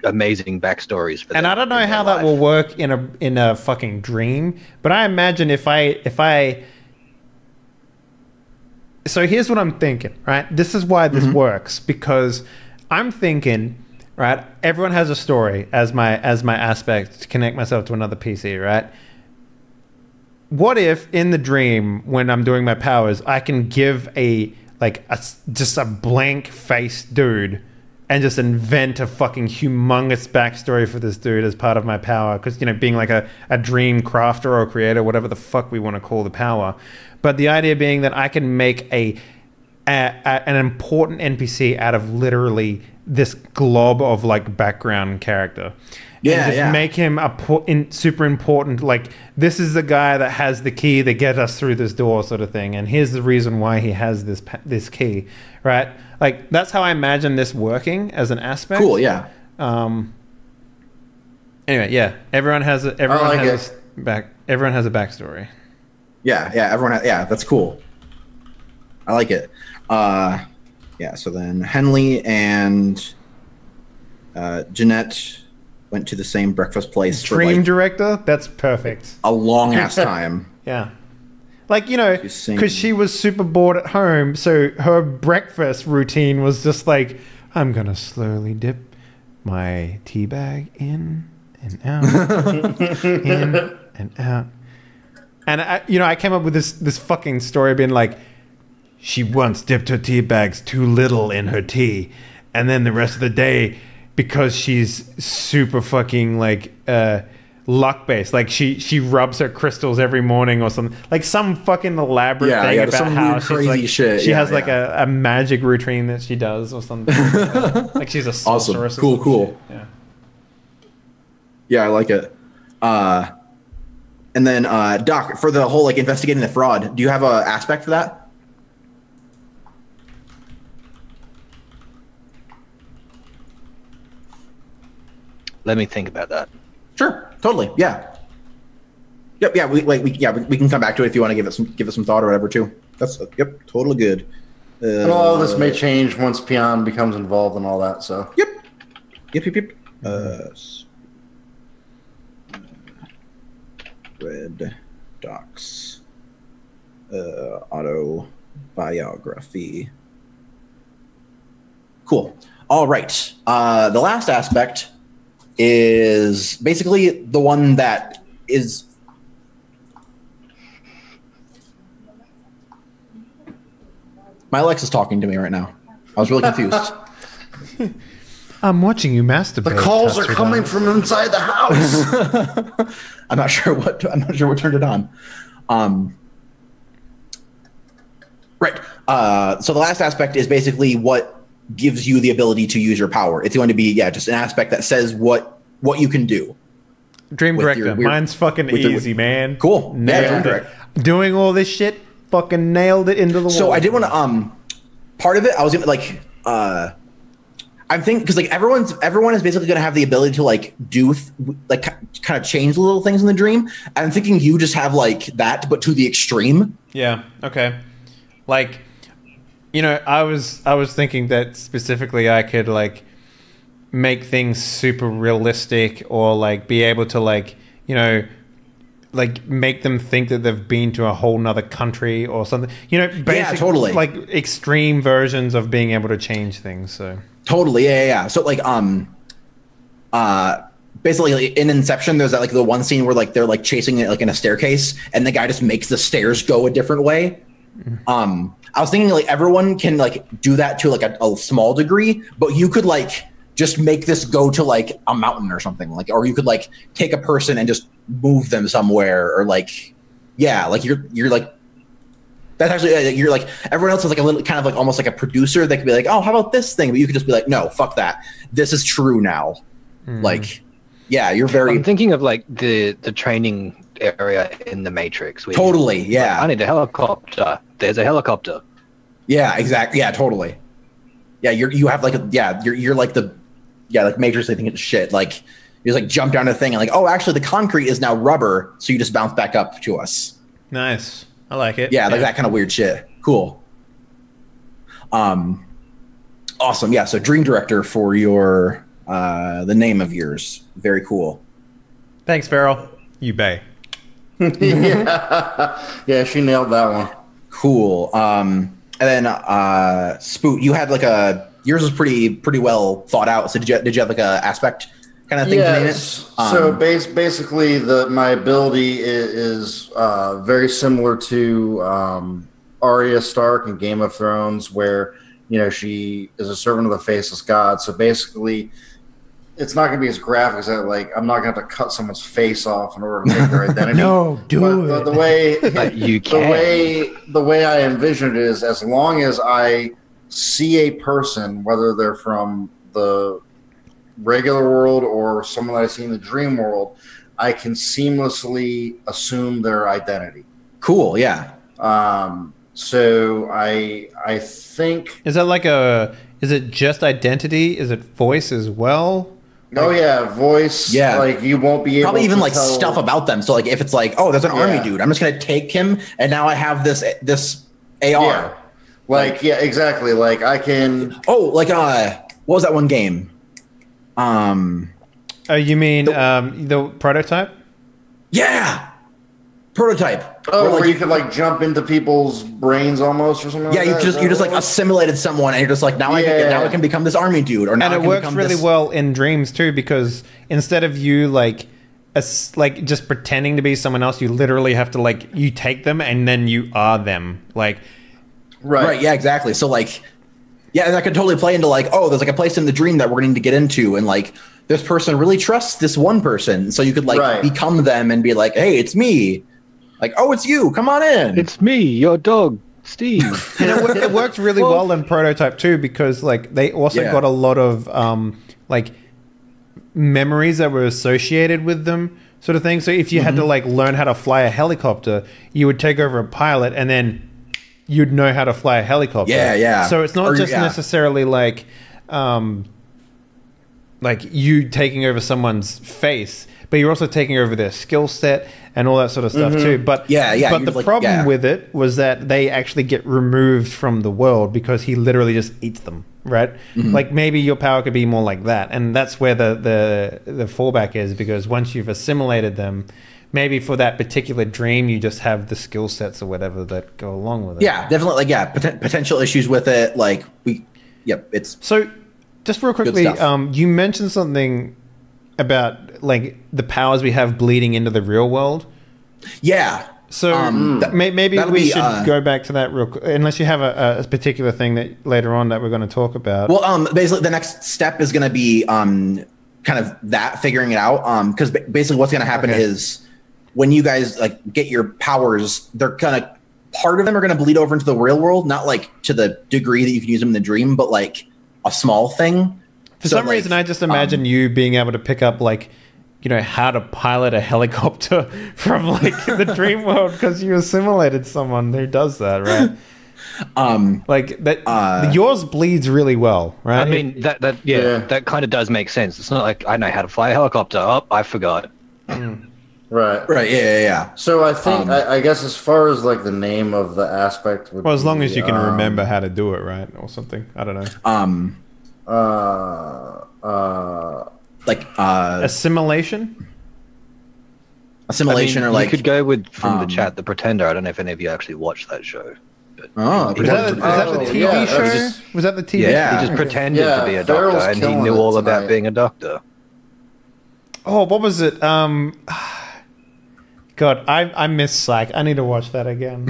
amazing backstories for them. And I don't know how that will work in a fucking dream, but I imagine if I so here's what I'm thinking, right? This is why this works, because I'm thinking, right? Everyone has a story as my aspect to connect myself to another PC, right? What if in the dream when I'm doing my powers, I can give just a blank faced dude and just invent a fucking humongous backstory for this dude as part of my power? Because being like a dream crafter or creator, whatever the fuck we want to call the power. But the idea being that I can make an important NPC out of literally this glob of like background character. Make him super important. Like this is the guy that has the key that gets us through this door, sort of thing. And here's the reason why he has this key, right? Like that's how I imagine this working as an aspect. Cool. Yeah. Anyway, yeah. Everyone has a backstory. Yeah, everyone that's cool. I like it. So then Henley and Jeanette went to the same breakfast place. Dream director? That's perfect. A long ass time. Yeah. Like, because she was super bored at home, so her breakfast routine was just like, I'm going to slowly dip my tea bag in and out, in and out. And I came up with this fucking story being like, she once dipped her tea bags too little in her tea, and then the rest of the day because she's super fucking like luck based. Like she rubs her crystals every morning or something. Like some fucking elaborate thing about some how weird, she's crazy like, shit. she has like a magic routine that she does or something. Like she's a sorceress. Awesome. Cool. Yeah. Yeah, I like it. And then Doc, for the whole like investigating the fraud, do you have a aspect for that? Let me think about that. Sure, totally. Yeah. Yep. Yeah. We can come back to it if you want to give it some thought or whatever too. That's totally good. And all of this may change once Peon becomes involved and all that. So. Yep. Red Doc's autobiography. Cool. All right. The last aspect is basically the one that is my Alexa's talking to me right now. I was really confused. I'm watching you masturbate. The calls are coming from inside the house. I'm not sure what turned it on. Right. So the last aspect is basically what gives you the ability to use your power. It's going to be just an aspect that says what you can do. Dream Director. Mine's fucking easy, man. Cool. Nailed it. Doing all this shit, fucking nailed it into the wall. So I did want to part of it. I was gonna like I'm thinking because like everyone is basically going to have the ability to like do like kind of change little things in the dream. I'm thinking you just have like that, but to the extreme. Yeah. Okay. Like, you know, I was thinking that specifically I could like make things super realistic or like be able to like, you know, like make them think that they've been to a whole nother country or something. You know, basically totally. Like extreme versions of being able to change things. So totally, yeah. So like basically like, in Inception, there's that like the one scene where like they're like chasing it like in a staircase, and the guy just makes the stairs go a different way. I was thinking like everyone can like do that to like a small degree, but you could like just make this go to like a mountain or something, like, or you could like take a person and just move them somewhere, or like, yeah, like you're like, that's actually, you're like, everyone else is like a little kind of like almost like a producer that could be like, oh, how about this thing? But you could just be like, no, fuck that. This is true now. Like, yeah, you're very. I'm thinking of like the training area in the Matrix. Where totally, yeah. Like, I need a helicopter. There's a helicopter. Yeah, exactly. Yeah, totally. Yeah, you have like you're like the like Matrix. I think it's shit. Like you just like jump down a thing and like, oh, actually the concrete is now rubber, so you just bounce back up to us. nice. I like it. Yeah, like that kind of weird shit. Cool. Awesome. Yeah. So Dream Director for your the name of yours. Very cool. Thanks, Farrell. You bay. Yeah, she nailed that one. Cool. And then Spoot, you had like yours was pretty well thought out. So did you have like a aspect kind of thing to name it? So basically my ability is very similar to Arya Stark in Game of Thrones, where, you know, she is a servant of the faceless god. So basically it's not going to be as graphic as that. Like, I'm not going to have to cut someone's face off in order to make their identity. No, do it. The way, But you can. the way I envision it is, as long as I see a person, whether they're from the regular world or someone that I see in the dream world, I can seamlessly assume their identity. Cool. Yeah. So I think. Is that like is it just identity? Is it voice as well? Oh yeah, voice. Yeah, like you won't be able probably even to like tell. stuff about them. So like if it's like, oh, there's an army dude, I'm just gonna take him, and now I have this AR. Yeah. Like yeah, exactly. Like I can. Oh, like what was that one game? You mean the prototype? Yeah, prototype. Oh, where like, you could like jump into people's brains almost or something. Yeah, like you just like assimilated someone, and you're just like now I can become this army dude, or now And I it can works become really this... well in dreams too, because instead of you like just pretending to be someone else, you literally have to like you take them and then you are them. Like Right. Yeah. Exactly. So like Yeah, and that could totally play into like, oh, there's like a place in the dream that we're going to get into, and like this person really trusts this one person, so you could like become them and be like, hey, it's me. Like, oh, it's you. Come on in. It's me, your dog, Steve. And it worked really well in Prototype too, because like they also got a lot of like memories that were associated with them, sort of thing. So if you had to like learn how to fly a helicopter, you would take over a pilot and then you'd know how to fly a helicopter. Yeah. So it's not just necessarily like you taking over someone's face, but you're also taking over their skill set and all that sort of stuff too. But But the problem with it was that they actually get removed from the world because he literally just eats them, right? Like maybe your power could be more like that, and that's where the fallback is, because once you've assimilated them, maybe for that particular dream, you just have the skill sets or whatever that go along with it. Yeah, definitely. Like, potential issues with it. Like, it's so. Just real quickly, you mentioned something about like the powers we have bleeding into the real world. Yeah. So maybe we should go back to that real quick, unless you have a particular thing that later on that we're going to talk about. Well, basically, the next step is going to be kind of that, figuring it out. Because basically, what's going to happen is, when you guys like get your powers, they're gonna, part of them are gonna bleed over into the real world, not like to the degree that you can use them in the dream, but like a small thing. For some reason, I just imagine you being able to pick up like, you know, how to pilot a helicopter from like the dream world because you assimilated someone who does that, right? Like that, yours bleeds really well, right? I mean, that kind of does make sense. It's not like I know how to fly a helicopter. Oh, I forgot. Right. Yeah. So I think I guess as far as like the name of the aspect, would as long as you can remember how to do it, right, or something. I don't know. Assimilation. Assimilation, I mean, or like you could go with from the chat, The Pretender. I don't know if any of you actually watched that show. Is that the TV show? Was that the TV show? He just pretended to be a doctor, and he knew all about being a doctor. Oh, what was it? God, I miss Psych. I need to watch that again.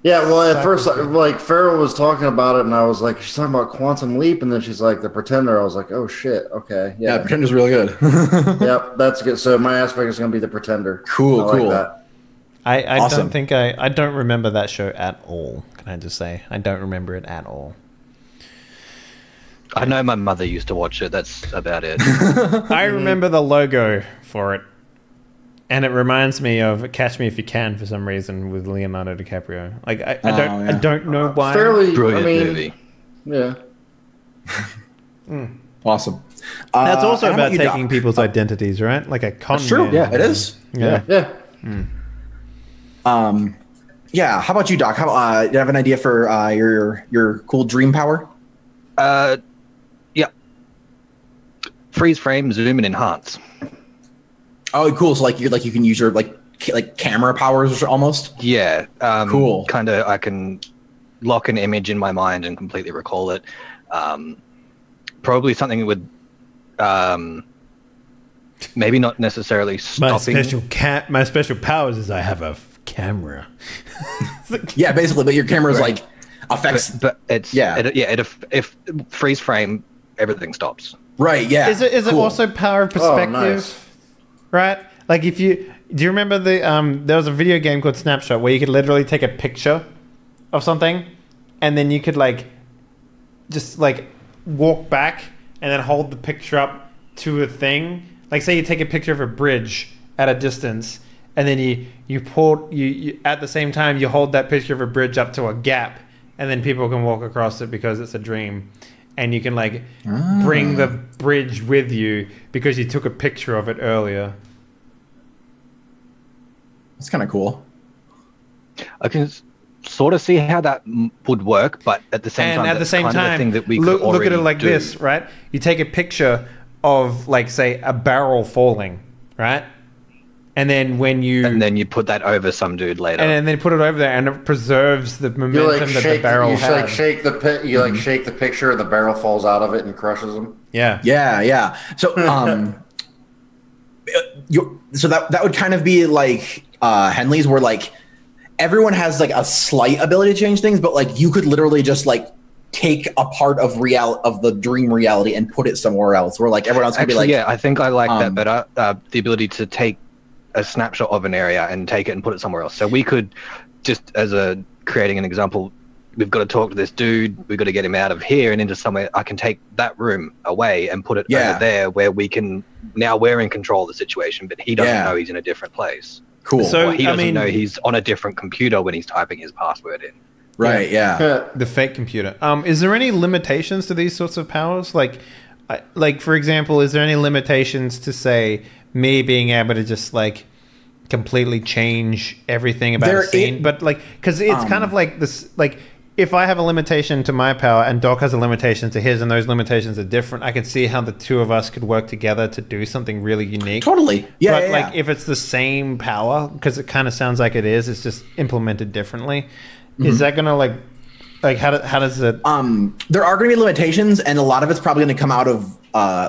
Yeah, well, at first, like, Farrell was talking about it, and I was like, she's talking about Quantum Leap, and then she's like, The Pretender. I was like, oh, shit, okay. Yeah, Pretender's really good. Yep, that's good. So my aspect is going to be The Pretender. Cool. Like that. I don't think I don't remember that show at all. Can I just say? I don't remember it at all. I know my mother used to watch it. That's about it. I remember the logo for it. And it reminds me of Catch Me If You Can for some reason with Leonardo DiCaprio. Like I don't know why. Fairly brilliant movie. Yeah. Awesome. That's also about taking people's identities, right? Like a con man. True. Yeah, it is. Yeah. Yeah. How about you, Doc? Do you have an idea for your cool dream power? Yeah. Freeze frame, zoom, and enhance. Oh, cool. So like you can use your like camera powers almost. Yeah. Cool. Kind of, I can lock an image in my mind and completely recall it. Probably something with maybe not necessarily stopping. My special powers is I have a camera. Yeah, basically, but your camera's like affects. But it's if freeze frame, everything stops. Right. Yeah. Is it also power of perspective? Oh, nice. Right? Like do you remember there was a video game called Snapshot where you could literally take a picture of something and then you could like just like walk back and then hold the picture up to a thing. Like say you take a picture of a bridge at a distance and then you at the same time you hold that picture of a bridge up to a gap and then people can walk across it because it's a dream. And you can like bring the bridge with you because you took a picture of it earlier. That's kind of cool. I can sort of see how that would work, but at the same time, that's kind of the thing that we could look at it like do. this, right? You take a picture of like say a barrel falling, right? And then you put that over some dude later, and then put it over there, and it preserves the momentum that the barrel had. Like shake the shake the picture, and the barrel falls out of it and crushes them. Yeah. So, so that would kind of be like Henley's, where like everyone has like a slight ability to change things, but like you could literally just like take a part of the dream reality and put it somewhere else, where like everyone else could be like, yeah, I think I like that better. The ability to take a snapshot of an area and take it and put it somewhere else. So we could just, creating an example, we've got to talk to this dude, we've got to get him out of here and into somewhere. I can take that room away and put it over there where we're in control of the situation, but he doesn't know he's in a different place. Cool. So or he doesn't know he's on a different computer when he's typing his password in. Right, yeah. The fake computer. Is there any limitations to these sorts of powers? Like for example, is there any limitations to, say, me being able to just like completely change everything about a scene? But like, because it's kind of like this, like if I have a limitation to my power and Doc has a limitation to his, and those limitations are different, I could see how the two of us could work together to do something really unique. Totally. Yeah. But like if it's the same power, because it kind of sounds like it is, it's just implemented differently. Is that gonna like how does it? There are going to be limitations, and a lot of it's probably going to come out of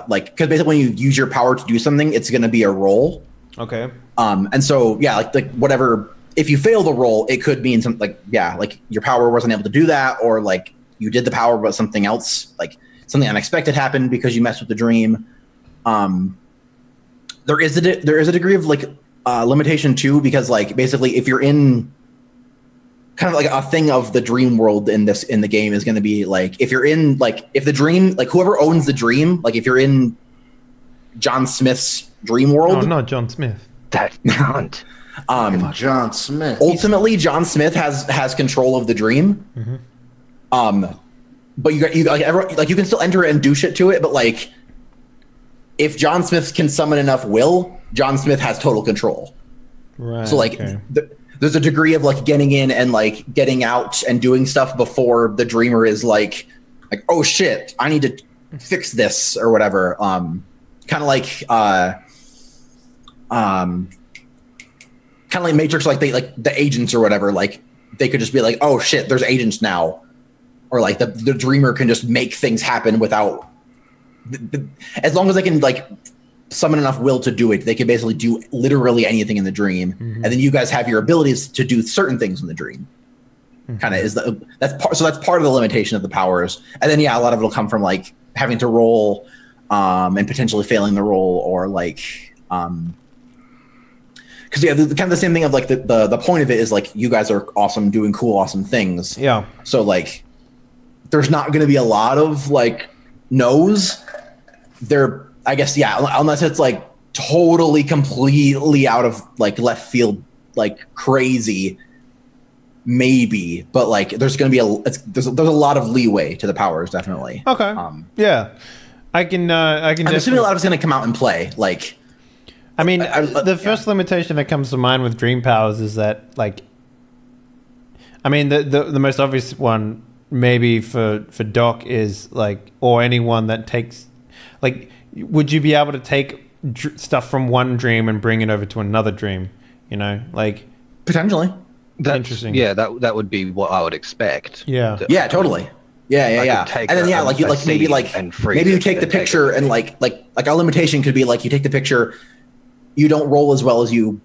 because basically when you use your power to do something, it's going to be a roll. Okay. And so yeah, like whatever. If you fail the roll, it could mean something like your power wasn't able to do that, or like you did the power but something else, like something unexpected happened because you messed with the dream. There is a degree of like limitation too, because like basically if you're in kind of like a thing of the dream world in the game is going to be like, if you're in like, if the dream, like whoever owns the dream, like if you're in John Smith's dream world. Oh, not John Smith. That can't. John Smith. Ultimately, John Smith has control of the dream. But you can still enter it and do shit to it. But like, if John Smith can summon enough will, John Smith has total control. Right. So like, there's a degree of like getting in and like getting out and doing stuff before the dreamer is like, oh shit, I need to fix this or whatever. Kind of like Matrix, like the agents or whatever. Like they could just be like, oh shit, there's agents now, or like the dreamer can just make things happen without, as long as they can like summon enough will to do it, they can basically do literally anything in the dream. And then you guys have your abilities to do certain things in the dream. Kind of that's part of the limitation of the powers. And then yeah, a lot of it'll come from like having to roll and potentially failing the roll, or like because yeah, kind of the same thing of like the point of it is like you guys are awesome doing cool awesome things. Yeah. So like there's not going to be a lot of like no's there. I guess, yeah, unless it's like totally, completely out of like left field, like crazy, maybe. But like, there's going to be there's a lot of leeway to the powers, definitely. Okay. Yeah, I can. I'm assuming a lot of it's going to come out and play. Like, I mean, the first limitation that comes to mind with dream powers is that, like, I mean, the most obvious one maybe for Doc is like, or anyone that takes, like, would you be able to take stuff from one dream and bring it over to another dream? You know, like potentially. That's interesting. Yeah, that would be what I would expect. Yeah. Yeah, totally. Yeah. And then yeah, maybe you take the picture and like our limitation could be like you take the picture, you don't roll as well as you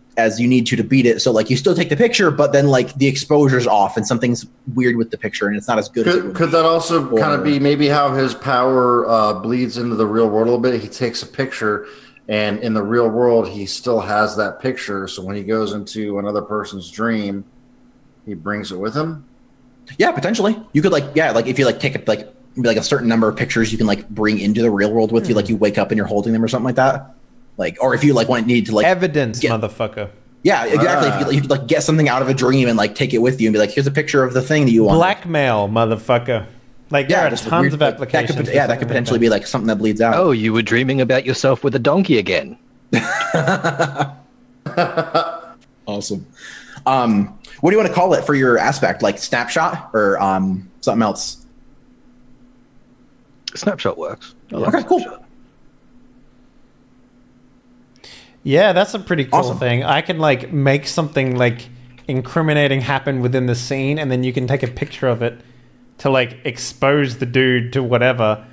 need to beat it. So like you still take the picture, but then like the exposure's off and something's weird with the picture and it's not as good. Could that also kind of be maybe how his power bleeds into the real world a little bit? He takes a picture, and in the real world he still has that picture. So when he goes into another person's dream, he brings it with him. Yeah, potentially. You could like if you like take a certain number of pictures you can like bring into the real world with you. Like you wake up and you're holding them or something like that. Like, or if you like need to like evidence, motherfucker. Yeah, exactly. If you like get something out of a dream and like take it with you and be like, here's a picture of the thing that you want. Blackmail, motherfucker. Like there are tons of applications. That could potentially be like something that bleeds out. Oh, you were dreaming about yourself with a donkey again. Awesome. What do you want to call it for your aspect? Like snapshot or something else? Snapshot works. Okay, cool. Yeah, that's a pretty cool thing. I can like make something like incriminating happen within the scene, and then you can take a picture of it to like expose the dude to whatever.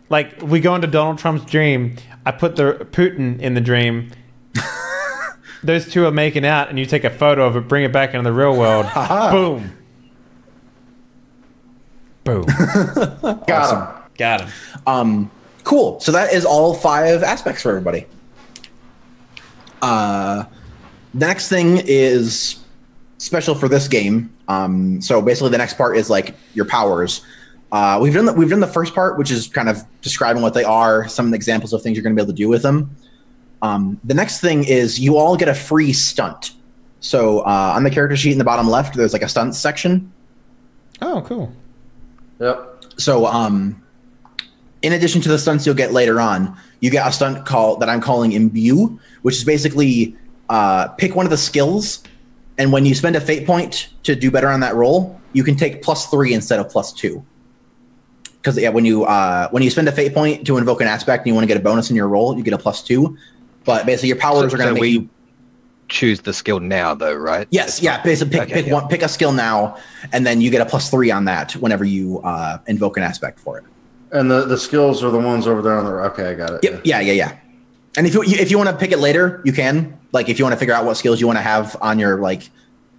Like we go into Donald Trump's dream. I put the Putin in the dream. Those two are making out, and you take a photo of it, bring it back into the real world. Boom. Boom. Got Got him. Cool. So that is all 5 aspects for everybody. The next thing is special for this game. So basically, the next part is like your powers. We've done the first part, which is kind of describing what they are, some examples of things you're going to be able to do with them. The next thing is you all get a free stunt. So on the character sheet in the bottom left, there's like a stunt section. Oh, cool. Yep. So in addition to the stunts you'll get later on, you get a stunt that I'm calling Imbue, which is basically pick one of the skills, and when you spend a fate point to do better on that roll, you can take +3 instead of +2. Because when you spend a fate point to invoke an aspect and you want to get a bonus in your roll, you get a +2. But basically, your powers are going to make you choose the skill now, though, right? Yes, yeah. Basically, pick a skill now, and then you get a +3 on that whenever you invoke an aspect for it. And the skills are the ones over there on the. Okay, I got it. Yep. Yeah. And if you want to pick it later, you can. Like if you want to figure out what skills you want to have on your like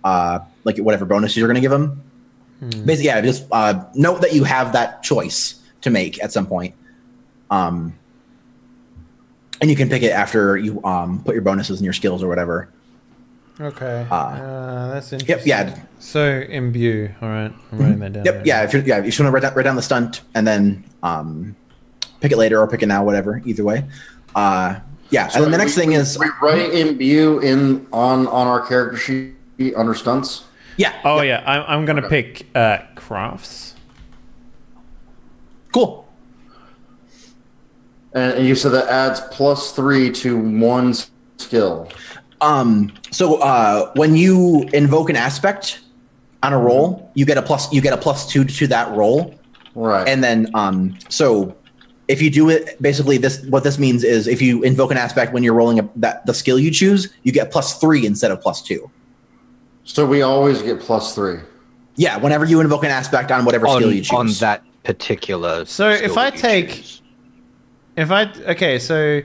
whatever bonuses you're going to give them. Basically, yeah. Just note that you have that choice to make at some point. And you can pick it after you put your bonuses and your skills or whatever. Okay. That's interesting. Yep. Yeah. So imbue. All right. I'm writing that down. Yep. There. Yeah. If you just want to write down the stunt and then pick it later or pick it now, whatever. Either way. Yeah. So and then the next thing is we write Imbue on our character sheet under stunts. Yeah. Oh yeah. I'm gonna pick crafts. Cool. And you said that adds +3 to one skill. So when you invoke an aspect on a roll, you get a +2 to that roll. Right. And then so if you do it, basically what this means is if you invoke an aspect when you're rolling the skill you choose, you get +3 instead of +2. So we always get +3. Yeah, whenever you invoke an aspect on whatever skill you choose. On that particular So skill if I that you take, choose. so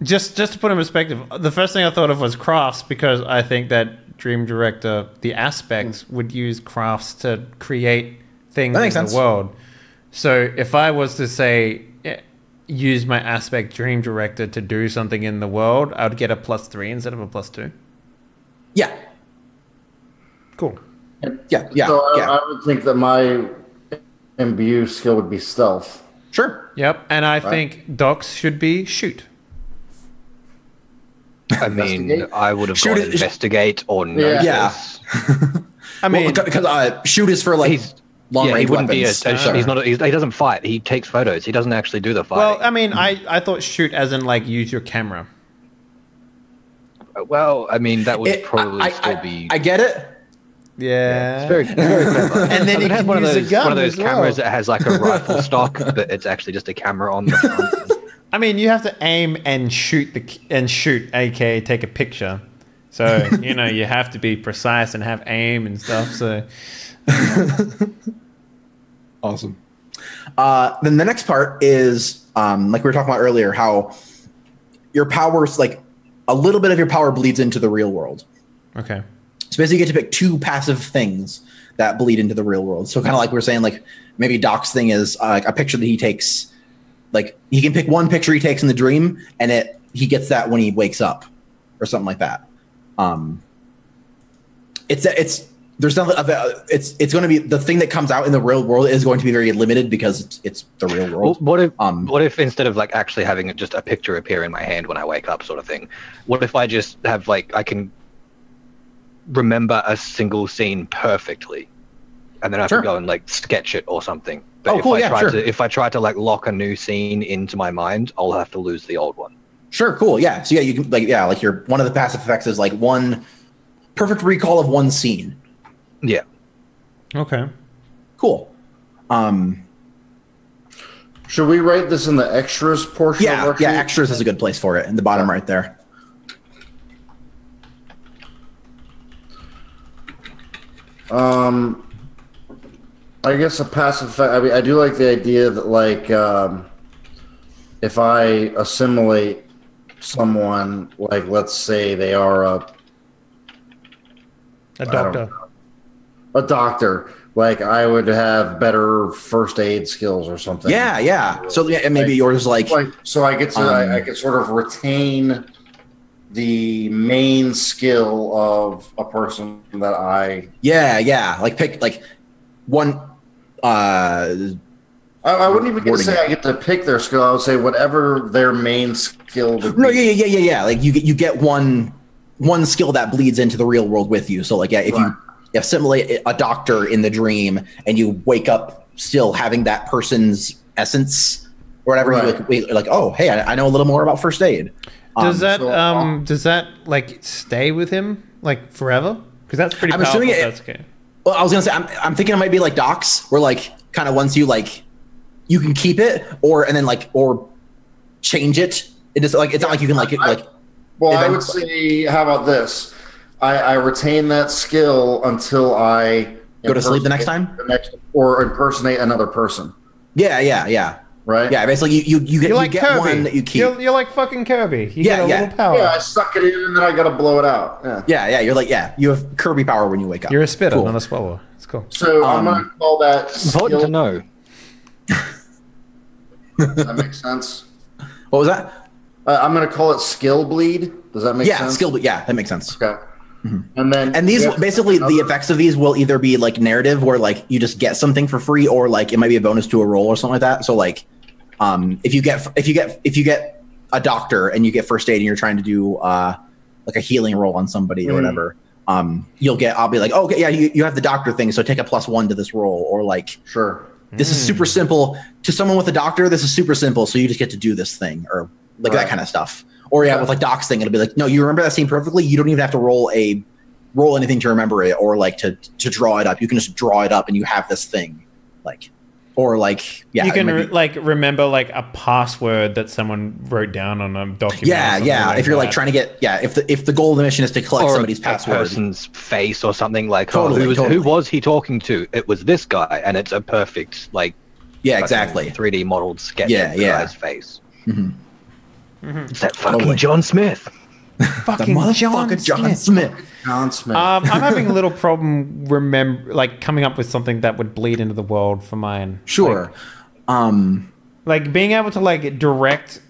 just to put in perspective, the first thing I thought of was crafts because I think that Dream Director, the aspects, would use crafts to create things in the world. So if I was to say use my aspect Dream Director to do something in the world, I would get a +3 instead of a +2. Yeah. Cool. Yeah. So Yeah. I would think that my Imbue skill would be stealth. Sure. Yep. And I think Doc's should be shoot. I mean, I would have gone investigate or notice. Yeah. I mean, because shoot is for like long range he wouldn't weapons. He doesn't fight. He takes photos. He doesn't actually do the fighting. well, I mean, I thought shoot as in like use your camera. Well, I mean, that would probably still be. I get it. Yeah. It's very clever. And then you it has can one use a of those, gun one of those as well. cameras that has like a rifle stock, but it's actually just a camera on the front. I mean, you have to aim and shoot aka take a picture. So, you have to be precise and have aim and stuff. So, Awesome. Then the next part is like we were talking about earlier, how your powers, like a little bit of your power bleeds into the real world. okay. So basically, you get to pick 2 passive things that bleed into the real world. So kind of like we were saying, like maybe Doc's thing is like a picture that he takes. Like he can pick one picture he takes in the dream, and he gets that when he wakes up, or something like that. There's nothing. It's going to be the thing that comes out in the real world is going to be very limited because it's the real world. What if instead of like actually having just a picture appear in my hand when I wake up, sort of thing? What if I just have like I can remember a single scene perfectly, and then I have to go and like sketch it or something? But if I try to like lock a new scene into my mind, I'll have to lose the old one. Sure, cool, yeah. So yeah, you can like your one of the passive effects is like one perfect recall of one scene. Yeah. Okay. Cool. Should we write this in the extras portion? of our sheet? Extras is a good place for it in the bottom right there. I guess a passive effect. I mean, I do like the idea that, like, if I assimilate someone, like, let's say they are a doctor. a doctor. Like I would have better first aid skills or something. Yeah. So maybe yours so I get to I could sort of retain the main skill of a person that I like pick like one. I wouldn't even get to say I get to pick their skill. I would say whatever their main skill would be. No, yeah. Like you get one skill that bleeds into the real world with you. So like if you simulate a doctor in the dream and you wake up still having that person's essence or whatever, you're like, oh, hey, I know a little more about first aid. Does that like stay with him like forever? Because that's pretty powerful. That's okay. Well, I was gonna say I'm thinking it might be like docs, where like kind of once you like you can keep it or change it. It is like it's not like you can I would say, how about this? I retain that skill until I go to sleep the next time, or impersonate another person. Yeah. Right. Yeah. Basically, you get one that you keep. You're like fucking Kirby. You get a little power. Yeah, I suck it in and then I gotta blow it out. Yeah. You're like you have Kirby power when you wake up. You're a spitter, not a swallower. It's cool. So I'm gonna call that important to know. That makes sense. What was that? I'm gonna call it skill bleed. Does that make sense? Yeah, skill bleed. Yeah, that makes sense. Okay. Mm-hmm. And these basically the effects of these will either be like narrative, where like you just get something for free, or like it might be a bonus to a roll or something like that. So like, if you get a doctor and you get first aid and you're trying to do like a healing roll on somebody or whatever, I'll be like, oh, okay, yeah, you have the doctor thing, so take a +1 to this roll, or like, sure, this is super simple to someone with a doctor. This is super simple, so you just get to do this thing, or like that kind of stuff. Or with like Doc's thing, it'll be like, no, you remember that scene perfectly. You don't even have to roll anything to remember it, or like to draw it up. You can just draw it up, and you have this thing, like, or like, yeah. You can remember like a password that someone wrote down on a document. Yeah. Like if you're like trying to get, if the goal of the mission is to collect somebody's password, person's face or something like, totally. Who was he talking to? It was this guy, and it's a perfect like, exactly 3D modeled sketch of the guy's face. Mm-hmm. It's that fucking John Smith. Fucking John Smith. I'm having a little problem coming up with something that would bleed into the world for mine. Sure. Like being able to like direct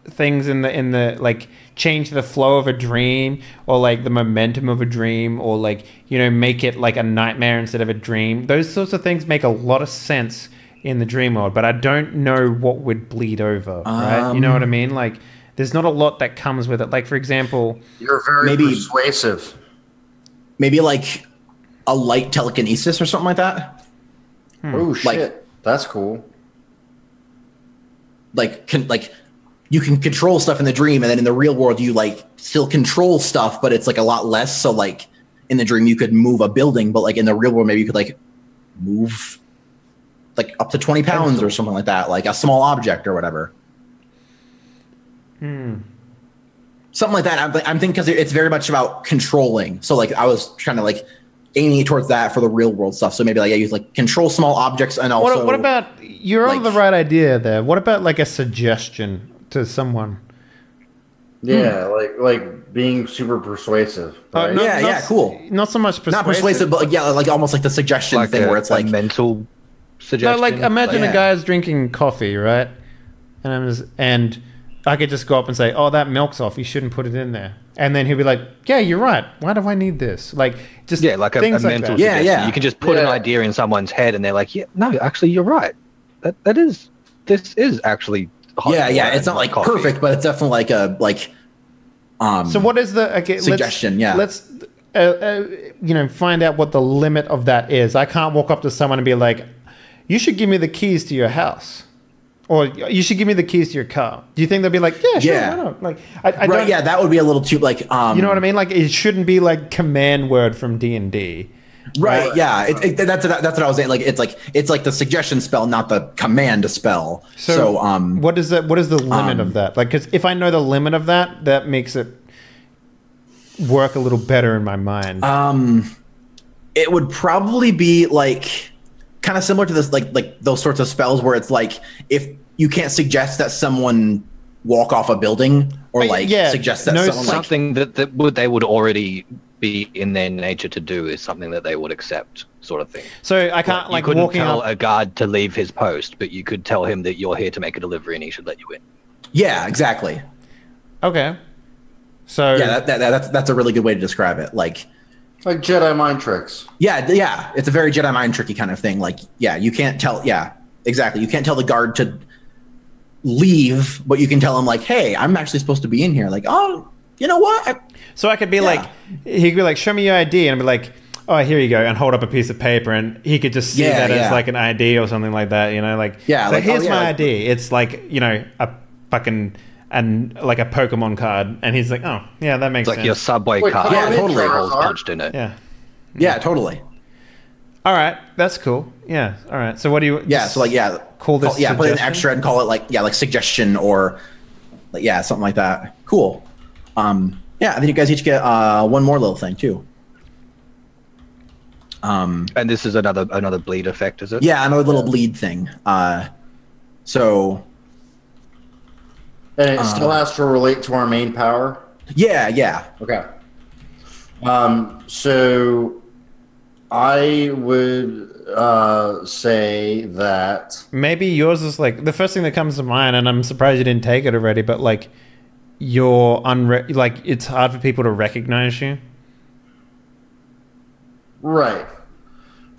things in the like change the flow of a dream, or like the momentum of a dream, or like, make it like a nightmare instead of a dream. Those sorts of things make a lot of sense in the dream world, but I don't know what would bleed over, right? You know what I mean? Like, there's not a lot that comes with it. Like, for example, you're very persuasive. Maybe like a light telekinesis or something like that. Oh shit, that's cool. Like you can control stuff in the dream, and then in the real world you like still control stuff, but it's like a lot less. So like in the dream you could move a building, but like in the real world maybe you could like move like up to 20 pounds or something like that, like a small object or whatever. Something like that. I'm thinking because it's very much about controlling. So like I was trying to like aiming towards that for the real world stuff. So maybe like use like control small objects, and also what about, you're on the right idea there. What about like a suggestion to someone? Yeah, like being super persuasive. Right? Cool. Not so much persuasive. Not persuasive, but like almost like the suggestion thing where it's like mental suggestion. No, like imagine a guy's drinking coffee, right? And I could just go up and say, "Oh, that milk's off. You shouldn't put it in there." And then he'll be like, "Yeah, you're right. Why do I need this?" Like just like a mental suggestion. Yeah. You can just put an idea in someone's head, and they're like, "Yeah, no, actually, you're right. This is actually hot." Yeah. It's not like coffee. Perfect, but it's definitely like a So what is the suggestion? Let's find out what the limit of that is. I can't walk up to someone and be like, "You should give me the keys to your house." Or you should give me the keys to your car. Do you think they'll be like, yeah, sure, why not? Like, I don't, that would be a little too like, you know what I mean? Like, it shouldn't be like command word from D&D. Right? Yeah, that's what I was saying. Like, it's like the suggestion spell, not the command spell. So what is that? What is the limit of that? Like, because if I know the limit of that, that makes it work a little better in my mind. It would probably be like kind of similar to this, like those sorts of spells where it's like if you can't suggest that someone walk off a building, or like suggest that someone something that they would already be in their nature to do is something that they would accept, sort of thing. So I can't you couldn't walking tell up. a guard to leave his post, but you could tell him that you're here to make a delivery and he should let you in. Yeah, exactly. Okay. So Yeah, that's a really good way to describe it. Like Jedi mind tricks. Yeah, it's a very Jedi mind tricky kind of thing. Like, yeah, you can't tell. Yeah, exactly. You can't tell the guard to leave, but you can tell him like, "Hey, I'm actually supposed to be in here." Like, oh, you know what? So I could be like, he could be like, "Show me your ID," and I'd be like, "Oh, here you go," and hold up a piece of paper, and he could just see that as like an ID or something like that. You know, like, yeah, so like, here's my ID. It's like, you know, a fucking like a Pokemon card, and he's like, "Oh, yeah, that makes It's sense." like your subway card. Yeah, totally. Holes punched in it. Yeah, totally. All right, that's cool. Yeah, all right. So what do you? Yeah, so like, call this. put in an extra and call it like suggestion or like something like that. Cool. Yeah, I think you guys each get one more little thing too. And this is another bleed effect, is it? Yeah, another little bleed thing. So. And it still has to relate to our main power? Yeah. Okay. So I would say that maybe yours is like the first thing that comes to mind, and I'm surprised you didn't take it already, but like you're like it's hard for people to recognize you. right.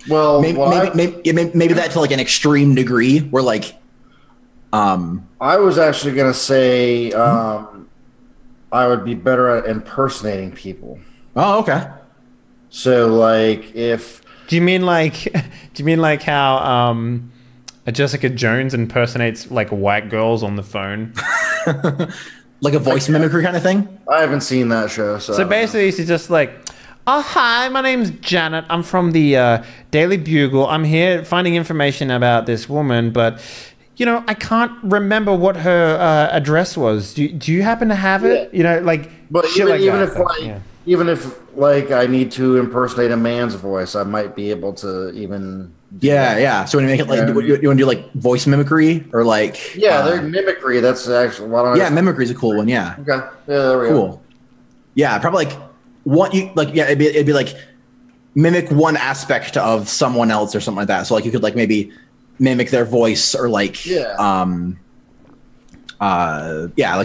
Well, maybe that to like an extreme degree where like I was actually going to say I would be better at impersonating people. Oh, okay. So, like, if... Do you mean like how Jessica Jones impersonates like white girls on the phone? Like a voice mimicry kind of thing? I haven't seen that show, so... So basically she's just like, "Oh, hi, my name's Janet. I'm from the Daily Bugle. I'm here finding information about this woman, but... You know, I can't remember what her address was. Do you happen to have it? You know, like, But shit even if I need to impersonate a man's voice, I might be able to even. Yeah. So when you make it like, you want to do like voice mimicry or like? Yeah, they're mimicry. That's actually why don't I? Yeah, mimicry is a cool one. Yeah. Okay. Yeah, there we go. Yeah, probably like what you like. Yeah, it'd be like mimic one aspect of someone else or something like that. So like you could like maybe mimic their voice or like like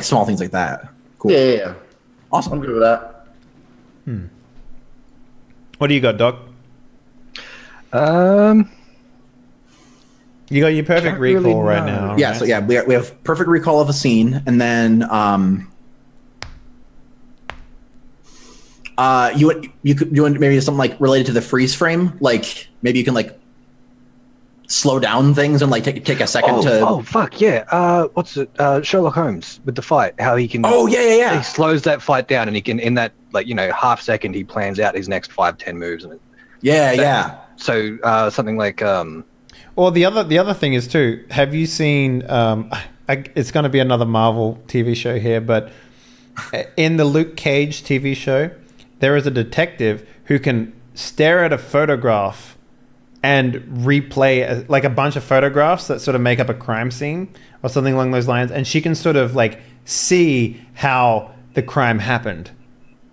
small things like that. Cool. Yeah. Awesome. I'm good with that. What do you got, Doc? You got your perfect recall right now. Yeah. Right? So yeah, we have perfect recall of a scene, and then you want maybe something like related to the freeze frame, like maybe you can like slow down things and like take a second to. Oh fuck yeah! What's it? Sherlock Holmes with the fight. How he can. Oh yeah. He slows that fight down, and he can in that like half second he plans out his next 5-10 moves, and So something like. Well, the other thing is too. Have you seen? It's going to be another Marvel TV show here, but in the Luke Cage TV show, there is a detective who can stare at a photograph and replay like a bunch of photographs that sort of make up a crime scene or something along those lines, and she can sort of like see how the crime happened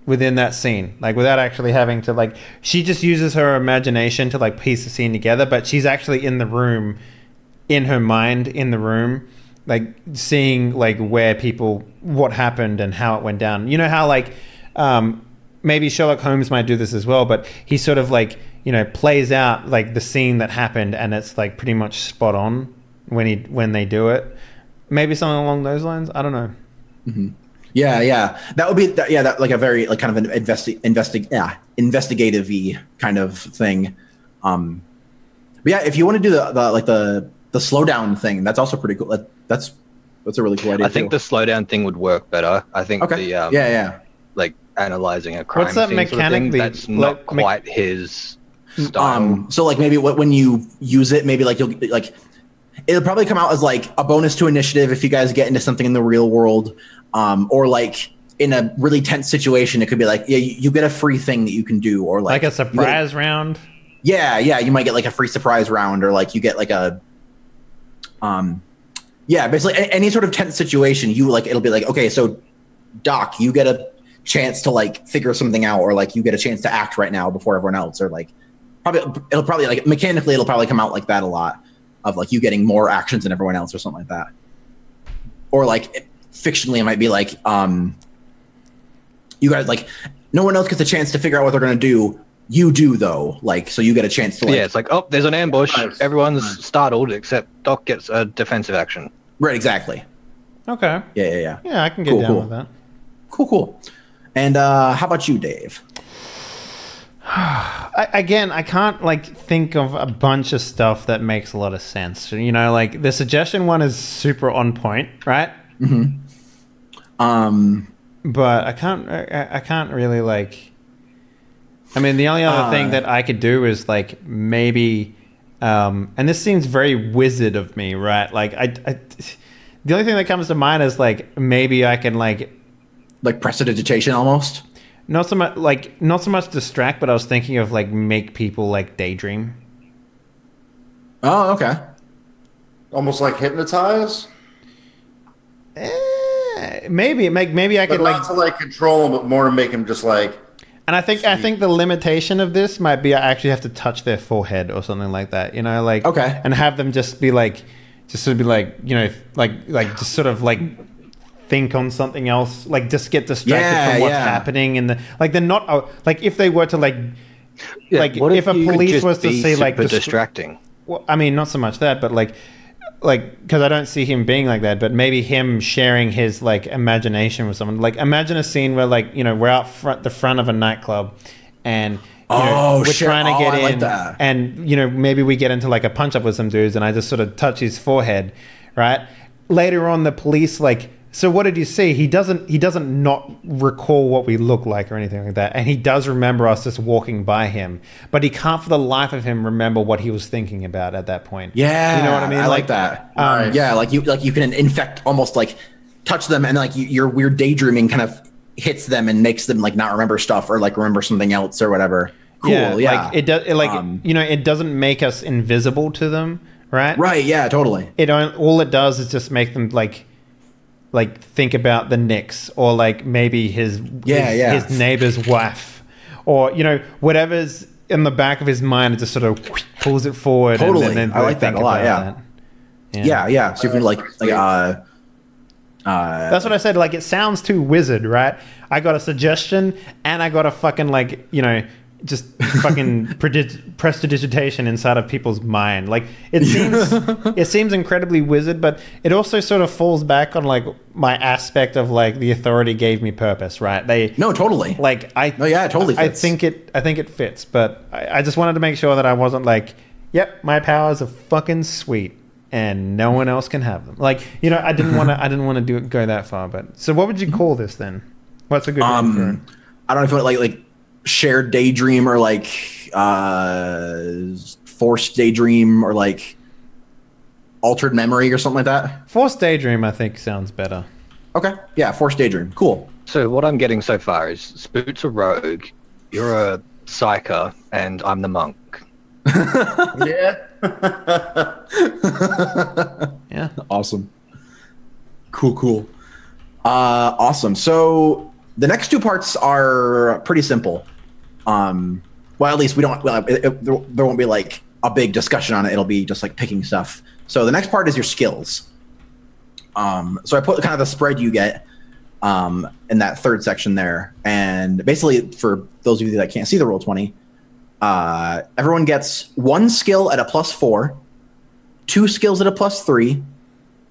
within that scene, like without actually having to like, she just uses her imagination to like piece the scene together, but she's actually in the room, in her mind, in the room, like seeing like what happened and how it went down. You know how like maybe Sherlock Holmes might do this as well, but he sort of like, plays out like the scene that happened, and it's like pretty much spot on when they do it. Maybe something along those lines. I don't know. Mm-hmm. Yeah. That would be that like a very like kind of an investigative-y kind of thing. But yeah, if you want to do the slowdown thing, that's also pretty cool. That's a really cool idea. I think the slowdown thing would work better. I think like analyzing a crime What's that scene mechanically? Sort of thing, that's not quite his style. So like maybe when you use it, maybe like you'll like it'll probably come out as like a bonus to initiative if you guys get into something in the real world, or like in a really tense situation, it could be like you get a free thing that you can do, or like a surprise round. Yeah, you might get like a free surprise round, or like you get like a basically any sort of tense situation. You like it'll be like, okay, so Doc, you get chance to like figure something out, or like you get a chance to act right now before everyone else, or like it'll probably like mechanically it'll probably come out like that a lot, of like you getting more actions than everyone else or something like that. Or like fictionally it might be like you guys like no one else gets a chance to figure out what they're gonna do. You do though, like so you get a chance to like, yeah, it's like, oh, there's an ambush. Nice. Everyone's startled except Doc gets a defensive action. right, exactly. Okay. Yeah. Yeah, I can get Cool, down cool. with that. Cool. And how about you, Dave? I can't like think of a bunch of stuff that makes a lot of sense. You know, like the suggestion one is super on point, right? But I can't really like. I mean, the only other thing that I could do is like maybe, and this seems very wizard of me, right? Like the only thing that comes to mind is like maybe I can like prestidigitation almost. not so much distract, but I was thinking of like make people like daydream. Oh, okay. Almost like hypnotize, Maybe I but could not to like control him, but more to make him just like. And I think the limitation of this might be I actually have to touch their forehead or something like that, you know, like Okay. and have them just be like, just sort of be like, you know, like just sort of like think on something else, like just get distracted from what's happening in the like they're not like if they were to like What if a you police just was to be say like super distracting. well, I mean, not so much that, but like because I don't see him being like that, but maybe him sharing his like imagination with someone. Like imagine a scene where like, you know, we're out the front of a nightclub and you know, we're trying to get I in like that. and you know, maybe we get into like a punch up with some dudes and I just sort of touch his forehead, right? Later on the police like, so what did you see? He doesn't not recall what we look like or anything like that. And he does remember us just walking by him, but he can't for the life of him remember what he was thinking about at that point. Yeah, you know what I mean? I like that. Yeah, like you can infect, almost like touch them, and like your weird daydreaming kind of hits them and makes them like not remember stuff or like remember something else or whatever. Cool. Yeah. Like it does. You know, it doesn't make us invisible to them, right? Right. Yeah. Totally. All it does is just make them like think about the Knicks or like maybe his neighbor's wife, or you know whatever's in the back of his mind. It just sort of pulls it forward. Totally. And then I like that a lot. Yeah. So you can like that's what I said. Like it sounds too wizard, right? I got a suggestion and I got a fucking like, you know, just fucking prestidigitation inside of people's mind. Like it seems incredibly wizard, but it also sort of falls back on like my aspect of like the authority gave me purpose, right? Totally. Like it totally fits. I think it fits, but I just wanted to make sure that I wasn't like, yep, my powers are fucking sweet and no one else can have them. Like, you know, I didn't want to go that far. But so what would you call this then? What's a good name for it? I don't know if it like shared daydream or like forced daydream or like altered memory or something like that. Forced daydream, I think, sounds better. Okay. Yeah, forced daydream. Cool. So what I'm getting so far is Spoot's a rogue, you're a psyker, and I'm the monk. Yeah. Yeah. Awesome. Cool. Awesome. So the next two parts are pretty simple. Well, at least we don't. There won't be like a big discussion on it. It'll be just like picking stuff. So the next part is your skills. So I put kind of the spread you get in that third section there, and basically for those of you that can't see the Roll20, everyone gets 1 skill at a +4, 2 skills at a +3,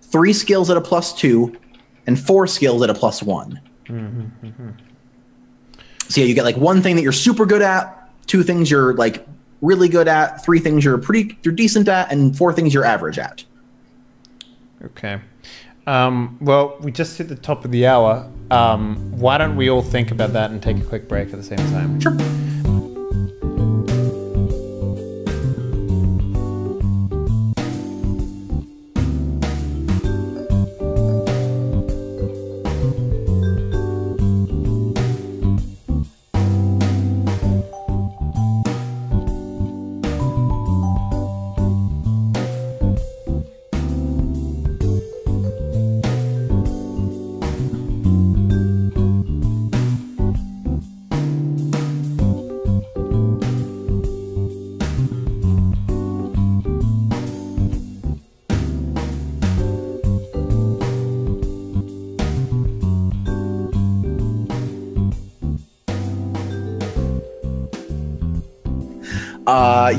3 skills at a +2, and 4 skills at a +1. So yeah, you get like 1 thing that you're super good at, 2 things you're like really good at, 3 things you're decent at, and 4 things you're average at. Okay. Well, we just hit the top of the hour. Why don't we all think about that and take a quick break at the same time? Sure.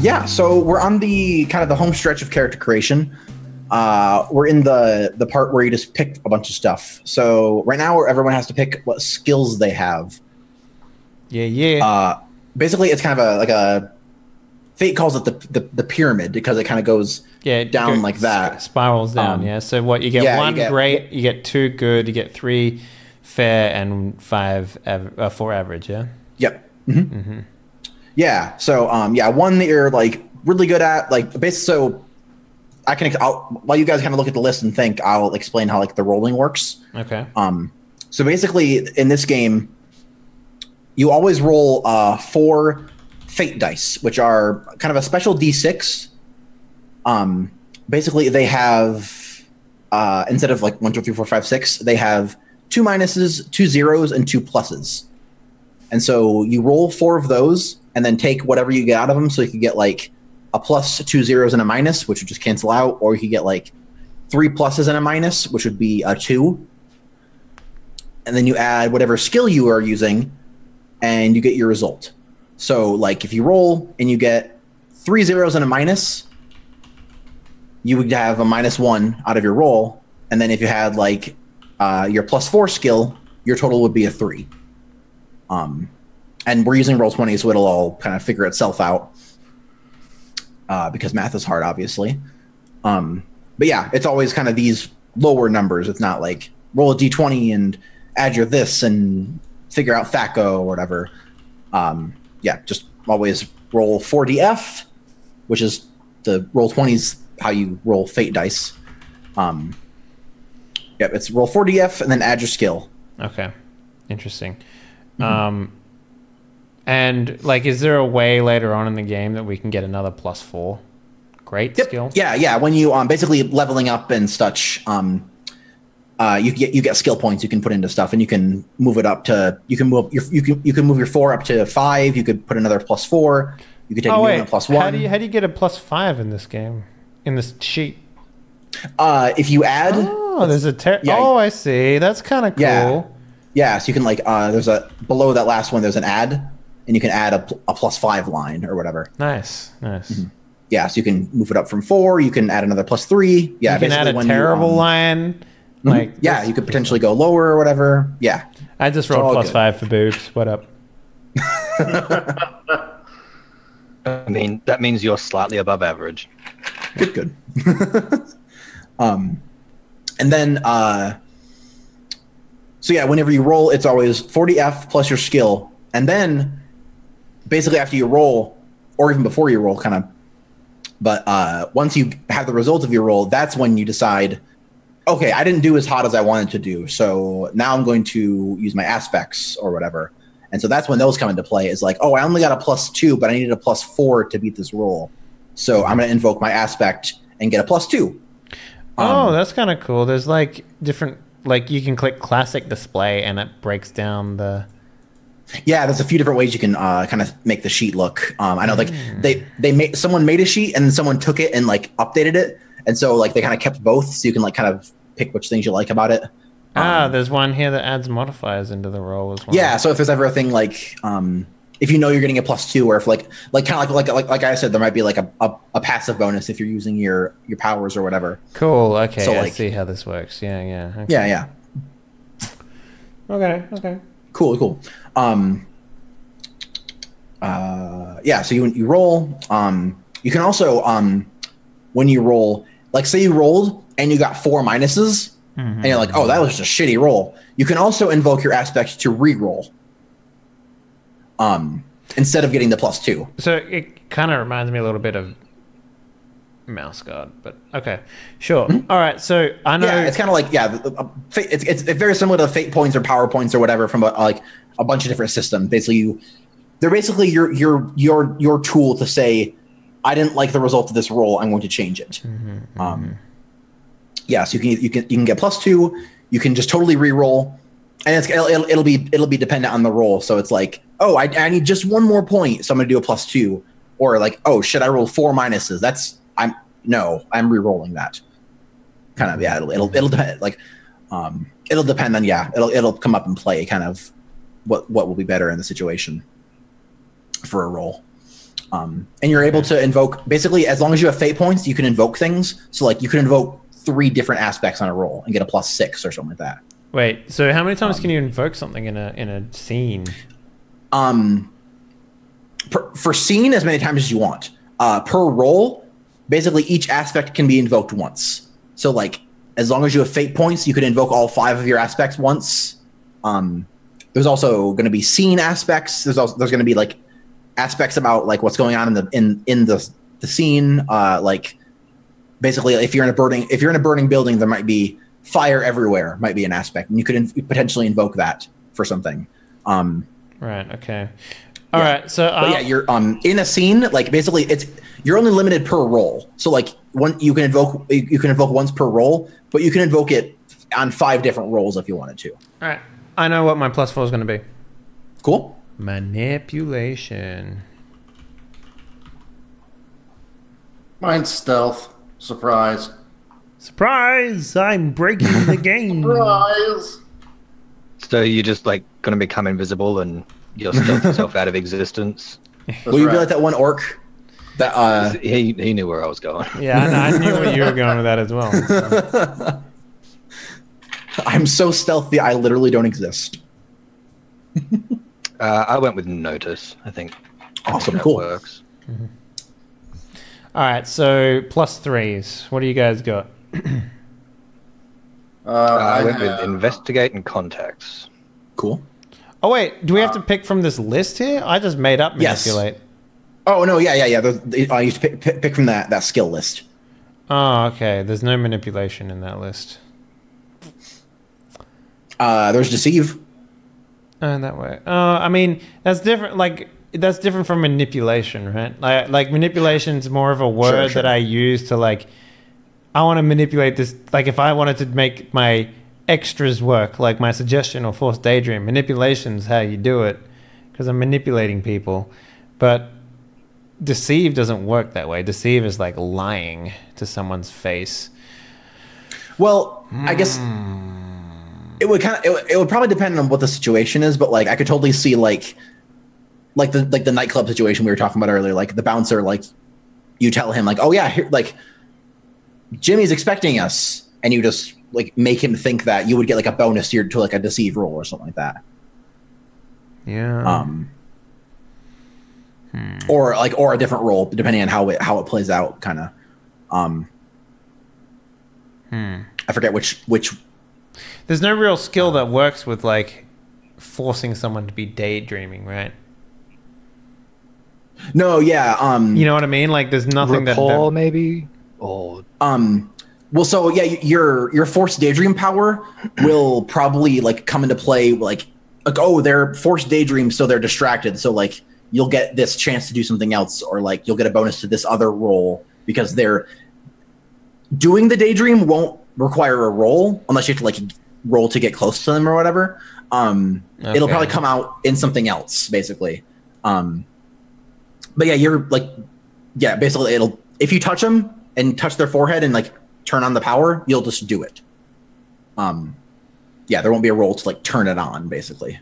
Yeah, so we're on the kind of the home stretch of character creation. We're in the part where you just pick a bunch of stuff. So right now, everyone has to pick what skills they have. Yeah. Basically, it's kind of like a Fate calls it the pyramid because it kind of goes down like that, spirals down. Yeah. So what you get? One great, you get two good, you get three fair, and four average. Yeah. Yep. Mm-hmm. Mm-hmm. Yeah. So one that you're like really good at, like basically. So while you guys kind of look at the list and think, I'll explain how like the rolling works. Okay. So basically, in this game, you always roll 4 fate dice, which are kind of a special D6. Basically, they have instead of like 1, 2, 3, 4, 5, 6, they have 2 minuses, 2 zeros, and 2 pluses. And so you roll 4 of those, and then take whatever you get out of them. So you could get like a plus, 2 zeros, and a minus, which would just cancel out, or you could get like 3 pluses and a minus, which would be a 2. And then you add whatever skill you are using, and you get your result. So like if you roll and you get 3 zeros and a minus, you would have a -1 out of your roll. And then if you had like your +4 skill, your total would be a 3. And we're using Roll20, so it'll all kind of figure itself out because math is hard, obviously. But yeah, it's always kind of these lower numbers. It's not like roll a d20 and add your this and figure out THACO or whatever. Yeah, just always roll 4df, which is the Roll20's how you roll fate dice. Yep, it's roll 4df and then add your skill. Okay, interesting. Mm-hmm. And like, is there a way later on in the game that we can get another +4 skill? Yeah. When you basically leveling up and such, you get skill points you can put into stuff, and you can move it up to you can move your 4 up to 5. You could put another +4. You could take a +1. How do you get a +5 in this game, in this sheet? If you add, there's a I see. That's kind of cool. Yeah. So you can like there's a below that last one. There's an add, and you can add a +5 line or whatever. Nice. Mm-hmm. Yeah, so you can move it up from 4. You can add another +3. Yeah, you can add a terrible line. Like you could potentially go lower or whatever. Yeah, I just rolled +5 for boobs. What up? I mean, that means you're slightly above average. Good. And then so yeah, whenever you roll, it's always 40F plus your skill, and then basically after you roll, or even before you roll, kind of. But once you have the result of your roll, that's when you decide, okay, I didn't do as hot as I wanted to do, so now I'm going to use my aspects or whatever. And so that's when those come into play. Is like, oh, I only got a +2, but I needed a +4 to beat this roll. So I'm going to invoke my aspect and get a +2. That's kind of cool. There's like different, like you can click classic display and it breaks down the... Yeah, there's a few different ways you can kind of make the sheet look. I know like someone made a sheet and someone took it and like updated it. And so like they kind of kept both, so you can like kind of pick which things you like about it. There's one here that adds modifiers into the roll as well. Yeah, so if there's ever a thing like if you know you're getting a +2, or if like kind of like I said, there might be like a passive bonus if you're using your powers or whatever. Cool. Okay, so I see how this works. Yeah. Okay. Yeah. Okay. Cool. Yeah. So you roll. You can also when you roll, like say you rolled and you got 4 minuses, and you're like, oh, that was just a shitty roll. You can also invoke your aspect to re-roll. Instead of getting the +2. So it kind of reminds me a little bit of Mouse Guard, but okay, sure. All right, so I know it's kind of like it's very similar to fate points or power points or whatever from like a bunch of different systems. Basically, they're basically your tool to say, I didn't like the result of this roll, I'm going to change it. Yeah, so you can get +2. You can just totally re-roll. And it'll be dependent on the roll. So it's like, oh, I need just 1 more point, so I'm gonna do a +2. Or like, oh shit, I rolled 4 minuses. I'm re-rolling that. Kind of, yeah. It'll depend. Like, it'll depend on it'll come up and play kind of what will be better in the situation for a roll. And you're able to invoke, basically, as long as you have fate points, you can invoke things. So, like, you can invoke 3 different aspects on a roll and get a +6 or something like that. Wait, so how many times can you invoke something in a scene? For scene, as many times as you want. Per roll, basically each aspect can be invoked once. So like, as long as you have fate points, you can invoke all 5 of your aspects once. There's also going to be scene aspects. There's going to be like aspects about like what's going on in the scene. Like basically, if you're in a burning building, there might be fire everywhere. Might be an aspect, and you could potentially invoke that for something. Right. Okay. All right. So, but yeah, you're in a scene. Like basically, you're only limited per roll. So like you can invoke once per roll, but you can invoke it on 5 different rolls if you wanted to. All right. I know what my +4 is going to be. Cool. Manipulation. Mine's stealth. Surprise. Surprise! I'm breaking the game. Surprise. So you're just like going to become invisible and you'll stealth yourself out of existence. Will you be like that one orc? That he knew where I was going. Yeah, I knew where you were going with that as well. So. I'm so stealthy, I literally don't exist. I went with notice. I think. Awesome, that cool. Works. Mm-hmm. All right, so +3s. What do you guys got? I went with investigate and contacts. Cool. Oh wait, do we have to pick from this list here? I just made up manipulate. Yes. Oh no, yeah. I used to pick from that skill list. Oh, okay. There's no manipulation in that list. There's deceive. That way. I mean, that's different. Like that's different from manipulation, right? Like manipulation's more of a word that I use to like. I want to manipulate this. Like if I wanted to make my extras work, like my suggestion or forced daydream, manipulation's how you do it, because I'm manipulating people. But deceive doesn't work that way. Deceive is like lying to someone's face. Well, I guess it would probably depend on what the situation is, but like I could totally see like the nightclub situation we were talking about earlier, like the bouncer, like you tell him like, oh yeah, here, like Jimmy's expecting us, and you just like make him think that you would get like a bonus to like a deceive roll or something like that. Yeah. Or a different roll depending on how it plays out, kind of. I forget which. There's no real skill that works with like forcing someone to be daydreaming, right? No, yeah. You know what I mean? Like, there's nothing Rapport, maybe, or well, so yeah, your forced daydream power will probably like come into play, like oh, they're forced daydream, so they're distracted, so like you'll get this chance to do something else, or like you'll get a bonus to this other roll because they're doing the daydream won't require a roll unless you have to like roll to get close to them or whatever. It'll probably come out in something else, basically. But yeah, you're like, yeah, basically it'll, if you touch them and touch their forehead and like turn on the power, you'll just do it. Yeah, there won't be a roll to like turn it on, basically.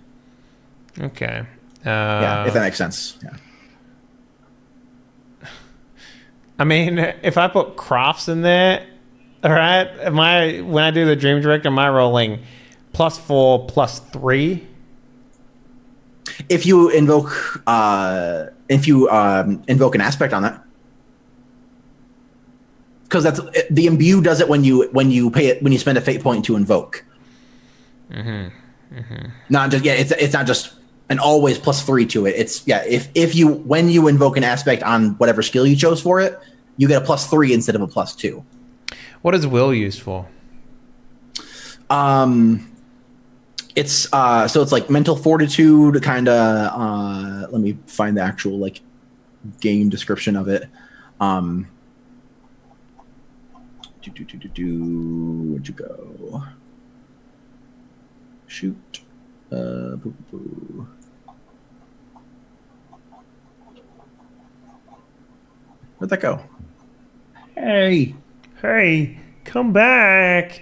Okay. Yeah, if that makes sense. Yeah. I mean, if I put crafts in there, all right, when I do the Dream Director, am I rolling +4, +3? If you invoke invoke an aspect on that, because that's the imbue does it when you pay it, when you spend a fate point to invoke. Not just it's not just an always +3 to it. It's when you invoke an aspect on whatever skill you chose for it, you get a +3 instead of a +2. What is will used for? It's so it's like mental fortitude, kind of. Let me find the actual like game description of it. Where'd you go? Shoot. Boo. Where'd that go? Hey, come back.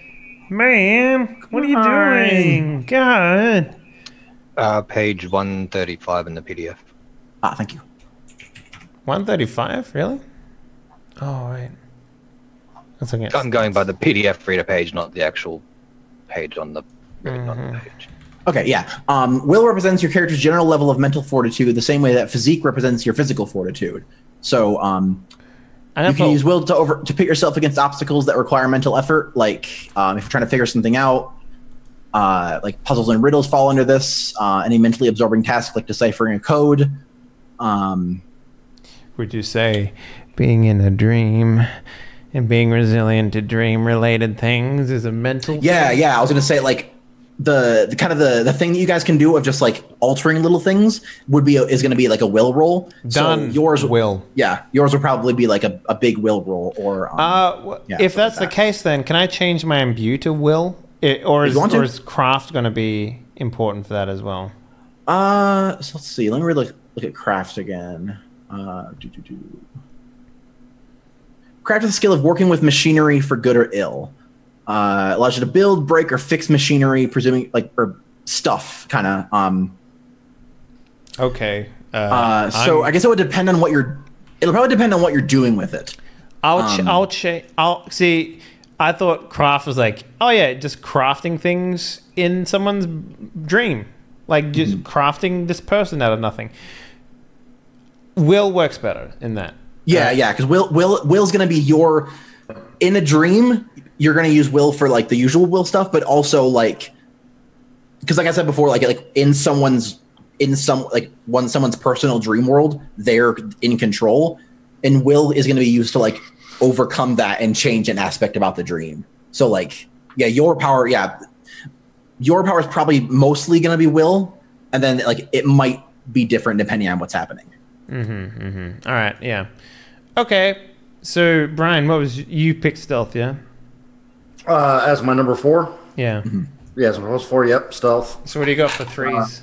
Man, what are you doing? God. Page 135 in the PDF. Thank you. 135, really? Oh, right. That's okay. I'm going by the PDF reader page, not the actual page on the written on the page. Okay, yeah. Will represents your character's general level of mental fortitude the same way that physique represents your physical fortitude. So you can use will to pit yourself against obstacles that require mental effort, like if you're trying to figure something out, like puzzles and riddles fall under this. Any mentally absorbing task like deciphering a code. Would you say being in a dream and being resilient to dream-related things is a mental thing? Yeah. I was gonna say like the kind of the thing that you guys can do of just like altering little things is gonna be like a will roll. Done. So yours will. Yeah, yours will probably be like a big will roll or. If that's the case, then can I change my imbue to will, or is craft gonna be important for that as well? So let's see. Let me really look at craft again. Craft is the skill of working with machinery for good or ill. Allows you to build, break, or fix machinery, presuming or stuff, kind of. Okay. So I guess it would depend on what it'll probably depend on what you're doing with it. I'll see. I thought craft was like, oh yeah, just crafting things in someone's dream, like just crafting this person out of nothing. Will works better in that. Yeah, because will's gonna be in a dream. You're gonna use will for like the usual will stuff, but also like, because like I said before, like in someone's personal dream world, they're in control, and will is gonna be used to like overcome that and change an aspect about the dream. So like, your power is probably mostly gonna be will, and then like it might be different depending on what's happening. All right, yeah. Okay, so Brian, you picked stealth, yeah? As my number 4? Yeah. Yeah, so I was 4, yep, stealth. So what do you got for 3s?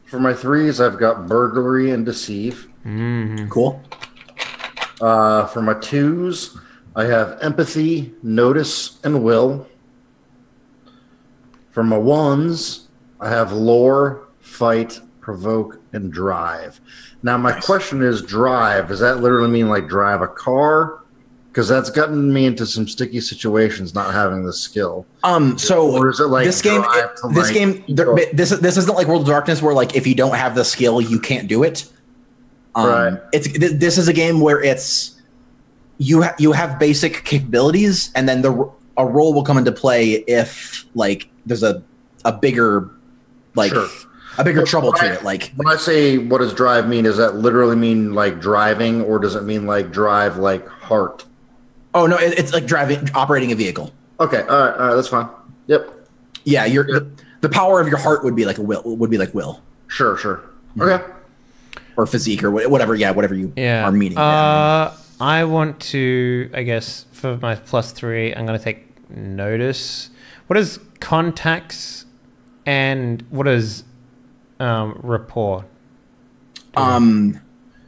For my 3s, I've got burglary and deceive. Cool. For my 2s, I have empathy, notice, and will. For my 1s, I have lore, fight, provoke, and drive. Now, my question is drive. Does that literally mean like drive a car? Because that's gotten me into some sticky situations not having the skill. So or is it like this game isn't like World of Darkness where like if you don't have the skill you can't do it. Right. This is a game where it's you have basic capabilities and then a role will come into play if like there's a bigger like. Sure. A bigger trouble to it. Like when I say what does drive mean, does that literally mean like driving, or does it mean like drive like heart? Oh no, it's like operating a vehicle. Okay, all right, that's fine. Yep. Yeah, the power of your heart would be like will. Sure. Okay. Or physique or whatever. Yeah, whatever you are meaning. I want to, I guess, for my +3, I'm going to take notice. What is contacts and what is rapport?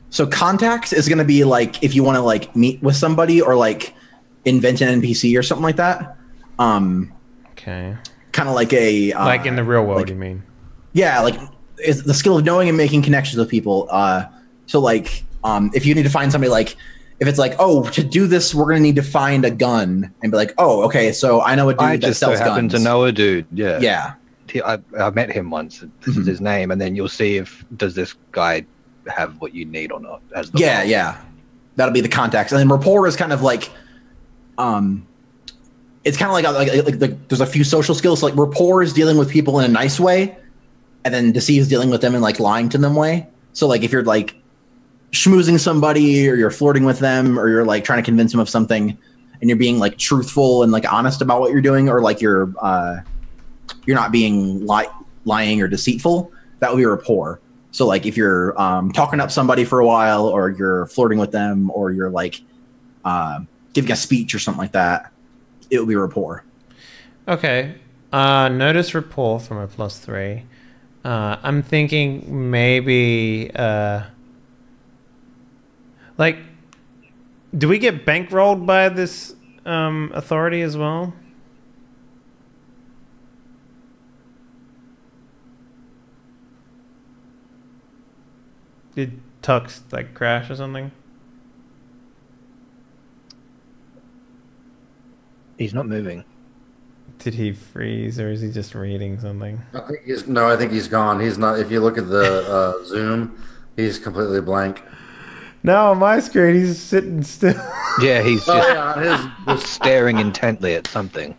So contacts is going to be like if you want to like meet with somebody or like invent an NPC or something like that. Okay. Kind of like a like in the real world, like, you mean? Yeah, like it's the skill of knowing and making connections with people. So like if you need to find somebody, like if it's like, oh, to do this we're going to need to find a gun, and be like, oh, okay, so I know a dude that sells guns. I just happen to know a dude. Yeah. I met him once. This is his name, and then you'll see if does this guy have what you need or not. As the yeah, that'll be the contacts, and then rapport is kind of like, it's kind of like there's a few social skills. So like rapport is dealing with people in a nice way, and then deceive is dealing with them in like lying to them way. So like if you're like schmoozing somebody, or you're flirting with them, or you're like trying to convince them of something, and you're being like truthful and like honest about what you're doing, or like you're not being lying or deceitful, that would be rapport. So like if you're talking up somebody for a while, or you're flirting with them, or you're like giving a speech or something like that, it would be rapport. Okay. Notice rapport for my +3. I'm thinking maybe like, do we get bankrolled by this authority as well? Did Tux like crash or something? He's not moving. Did he freeze, or is he just reading something? I think he's gone. He's not. If you look at the Zoom, he's completely blank. No, on my screen, he's sitting still. Yeah, he's just His, staring intently at something.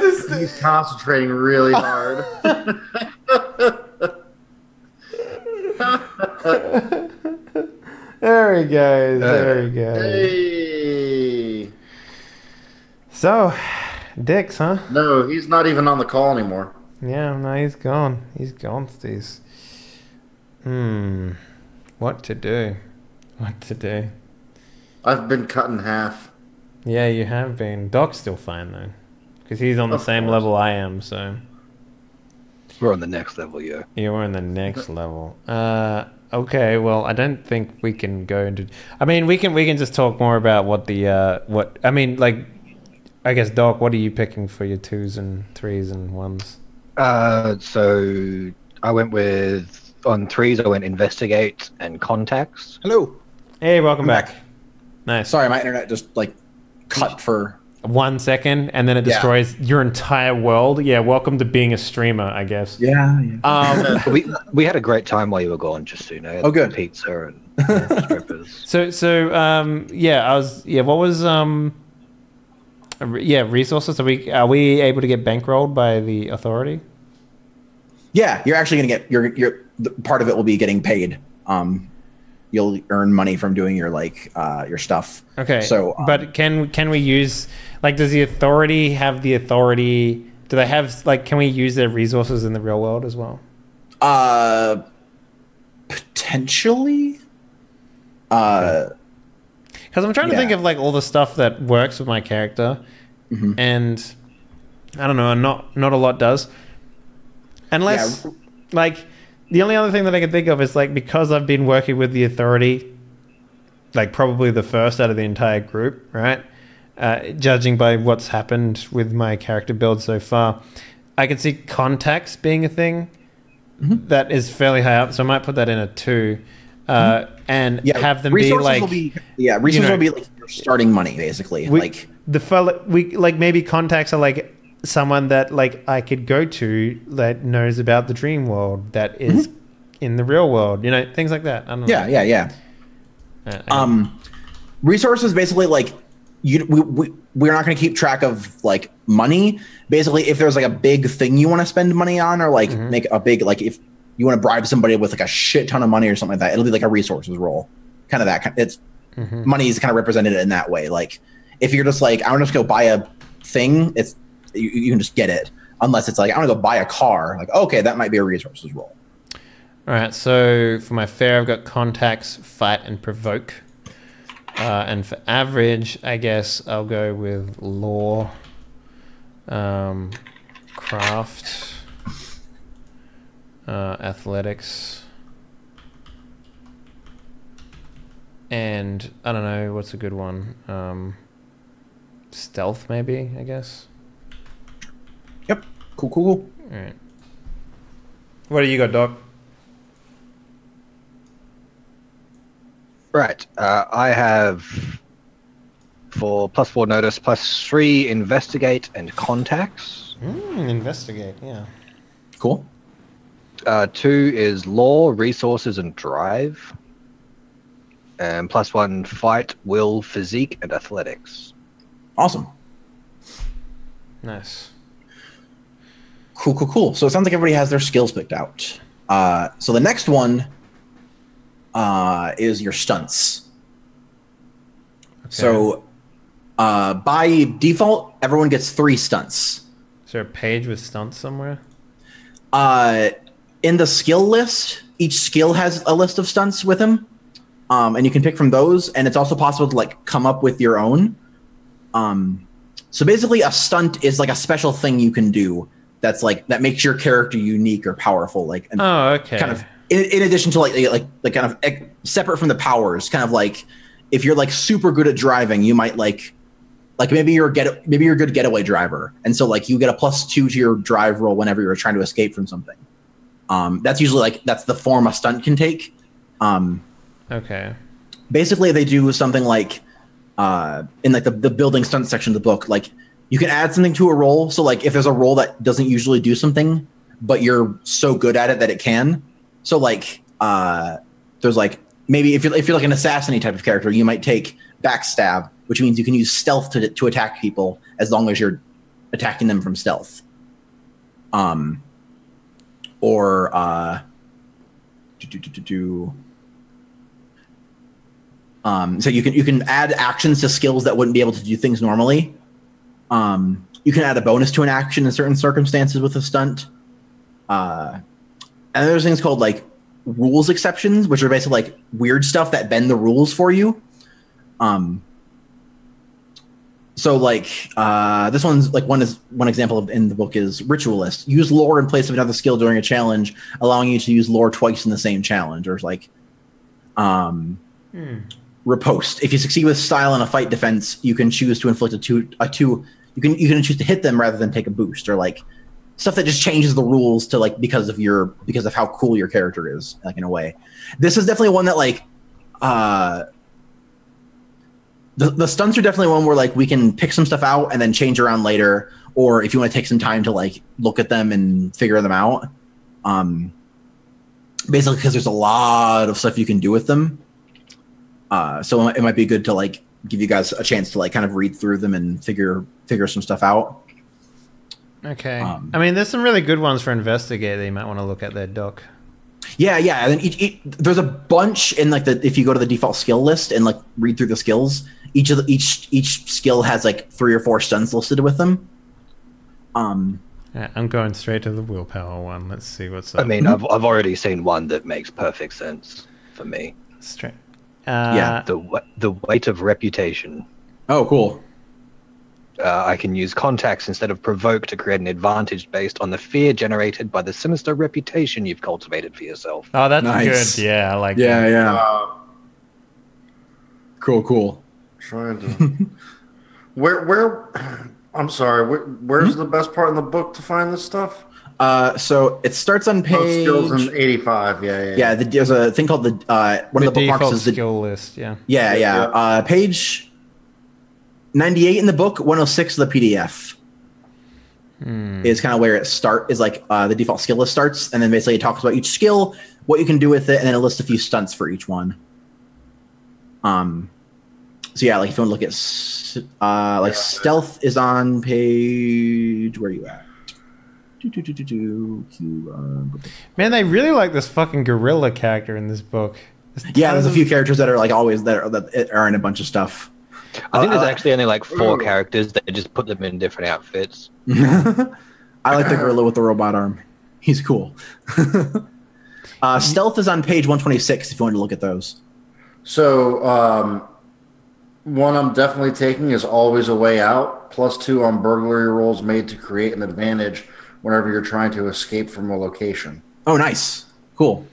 he's concentrating really hard. There he goes. There he goes. Hey. So, Dix, huh? No, he's not even on the call anymore. Yeah, no, he's gone. He's gone, Steve. What to do? What to do? I've been cut in half. Yeah, you have been. Doc's still fine, though. Because he's on the same level I am, so... We're on the next level, yeah. Yeah, we're on the next level. Okay, well, I don't think we can go into... I mean, we can just talk more about what the... I mean, like... I guess, Doc, what are you picking for your 2s and 3s and 1s? So I went with... On 3s, I went investigate and contacts. Hello. Hey, welcome back. Nice. Sorry, my internet just like cut for 1 second, and then it destroys your entire world. Yeah, welcome to being a streamer, I guess. Yeah. We had a great time while you were gone, just so you know. Oh, good. Pizza and strippers. What was resources? Are we able to get bankrolled by the authority? Yeah, you're actually gonna get your part of it will be getting paid. You'll earn money from doing your your stuff. Okay. So, but can we use, like, does the authority have the authority? Do they have, like, can we use their resources in the real world as well? Potentially. Because I'm trying to think of, like, all the stuff that works with my character, and I don't know, not a lot does. Unless, like, the only other thing that I can think of is, like, because I've been working with the authority, like, probably the first out of the entire group, right? Judging by what's happened with my character build so far, I can see contacts being a thing that is fairly high up, so I might put that in a 2. And have them be like... resources will be like your starting money, basically. Maybe contacts are like someone that, like, I could go to that knows about the dream world that is in the real world, you know, things like that. I don't know. Resources basically, like, we're not going to keep track of, like, money. Basically, if there's like a big thing you want to spend money on, or like make a big, like, if you want to bribe somebody with like a shit ton of money or something like that, it'll be like a resources roll, kind of that. It's money is kind of represented in that way. Like, if you're just like, I want to just go buy a thing, it's you can just get it. Unless it's like, I want to go buy a car, like, okay, that might be a resources roll. All right, so for my fair, I've got contacts, fight, and provoke. And for average, I guess I'll go with law, craft, athletics, and I don't know, what's a good one? Stealth, maybe, I guess. Yep. Cool. All right. What do you got, Doc? Right. I have for +4 notice, +3 investigate and contacts. Investigate, yeah. Cool. 2 is law, resources, and drive. And +1 fight, will, physique, and athletics. Awesome. Nice. Cool. So it sounds like everybody has their skills picked out. So the next one is your stunts. Okay. So by default, everyone gets 3 stunts. Is there a page with stunts somewhere? In the skill list, each skill has a list of stunts with them. And you can pick from those, and it's also possible to, like, come up with your own. So basically a stunt is like a special thing you can do that's like, that makes your character unique or powerful. Like, and kind of in addition to like kind of separate from the powers, kind of like if you're like super good at driving, you might like maybe you're a good getaway driver. And so like you get a +2 to your drive roll whenever you're trying to escape from something. That's usually like, that's the form a stunt can take. Okay. Basically they do something like, in like the building stunt section of the book, like you can add something to a roll. So like if there's a roll that doesn't usually do something, but you're so good at it that it can. So like there's like maybe if you're like an assassin type of character, you might take backstab, which means you can use stealth to attack people as long as you're attacking them from stealth. So you can add actions to skills that wouldn't be able to do things normally. You can add a bonus to an action in certain circumstances with a stunt. And there's things called like rules exceptions, which are basically like weird stuff that bend the rules for you. So like this one's like one example in the book is ritualist. Use lore in place of another skill during a challenge, allowing you to use lore twice in the same challenge. Or like riposte. If you succeed with style in a fight defense, you can choose to inflict a two. You can choose to hit them rather than take a boost, or like stuff that just changes the rules to like because of how cool your character is, like in a way. This is definitely one that like the stunts are definitely one where like we can pick some stuff out and then change around later, or if you want to take some time to like look at them and figure them out. Basically because there's a lot of stuff you can do with them. So it might be good to like give you guys a chance to like kind of read through them and figure some stuff out. Okay. I mean, there's some really good ones for Investigate that you might want to look at their doc. Yeah. And then there's a bunch in like if you go to the default skill list and like read through the skills, each skill has like 3 or 4 stunts listed with them. Yeah, I'm going straight to the willpower one. Let's see what's up. I mean, I've already seen one that makes perfect sense for me. Straight. The weight of reputation. Oh, cool. I can use contacts instead of provoke to create an advantage based on the fear generated by the sinister reputation you've cultivated for yourself. Oh, that's nice. good. Yeah, I like that. Yeah. Cool. Trying to. Where? I'm sorry. Where's the best part in the book to find this stuff? So it starts on page skills in 85. Yeah. There's a thing called one of the bookmarks is the skill list. Yeah. Yeah. Page 98 in the book, 106 of the PDF is kind of where it is like the default skill list starts, and then basically it talks about each skill, what you can do with it, and then it lists a few stunts for each one. So yeah, like if you want to look at stealth is on page, where are you at? Man, they really like this fucking gorilla character in this book. There's a few characters that are like always that are in a bunch of stuff. I think there's actually only like 4 characters. They just put them in different outfits. I like the gorilla with the robot arm. He's cool. Stealth is on page 126 if you want to look at those. So one I'm definitely taking is Always a Way Out, +2 on burglary rolls made to create an advantage whenever you're trying to escape from a location. Oh, nice. Cool.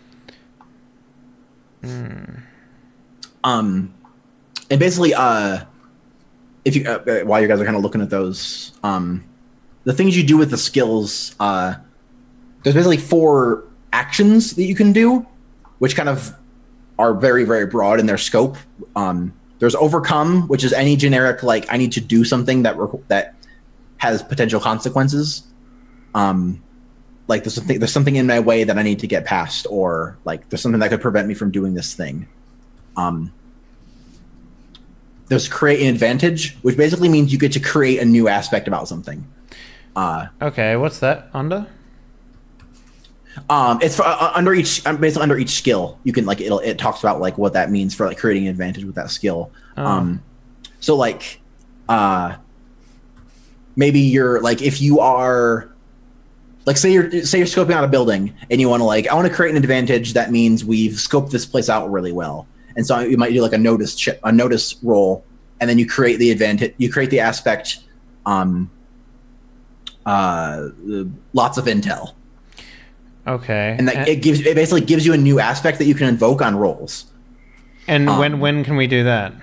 And basically, if you while you guys are kind of looking at those, the things you do with the skills, there's basically 4 actions that you can do, which kind of are very, very broad in their scope. There's Overcome, which is any generic like I need to do something that has potential consequences. Like there's something in my way that I need to get past, or like there's something that could prevent me from doing this thing. There's Create an Advantage, which basically means you get to create a new aspect about something. Okay, what's that under? It's for, basically under each skill. You can like it talks about like what that means for like creating an advantage with that skill. So like maybe you're like if you are like say you're scoping out a building and you want to like I want to create an advantage that means we've scoped this place out really well. And so you might do like a notice roll, and then you create the advantage. You create the aspect, lots of intel. Okay. And that it basically gives you a new aspect that you can invoke on rolls. And when can we do that?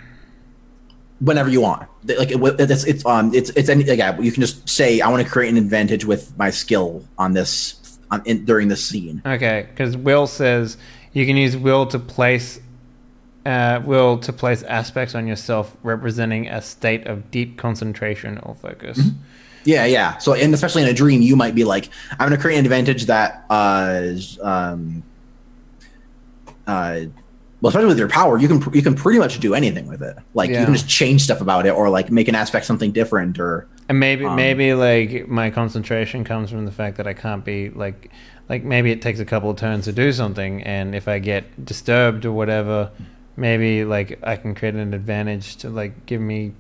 Whenever you want. Like it's any you can just say I want to create an advantage with my skill on this during this scene. Okay, because Will says you can use Will to place will to place aspects on yourself representing a state of deep concentration or focus. Yeah. So, and especially in a dream, you might be like, I'm going to create an advantage that, well, especially with your power, you can pretty much do anything with it. Like you can just change stuff about it, or like make an aspect something different, or and maybe like my concentration comes from the fact that I can't be like maybe it takes a couple of turns to do something, and if I get disturbed or whatever, maybe like I can create an advantage to like give me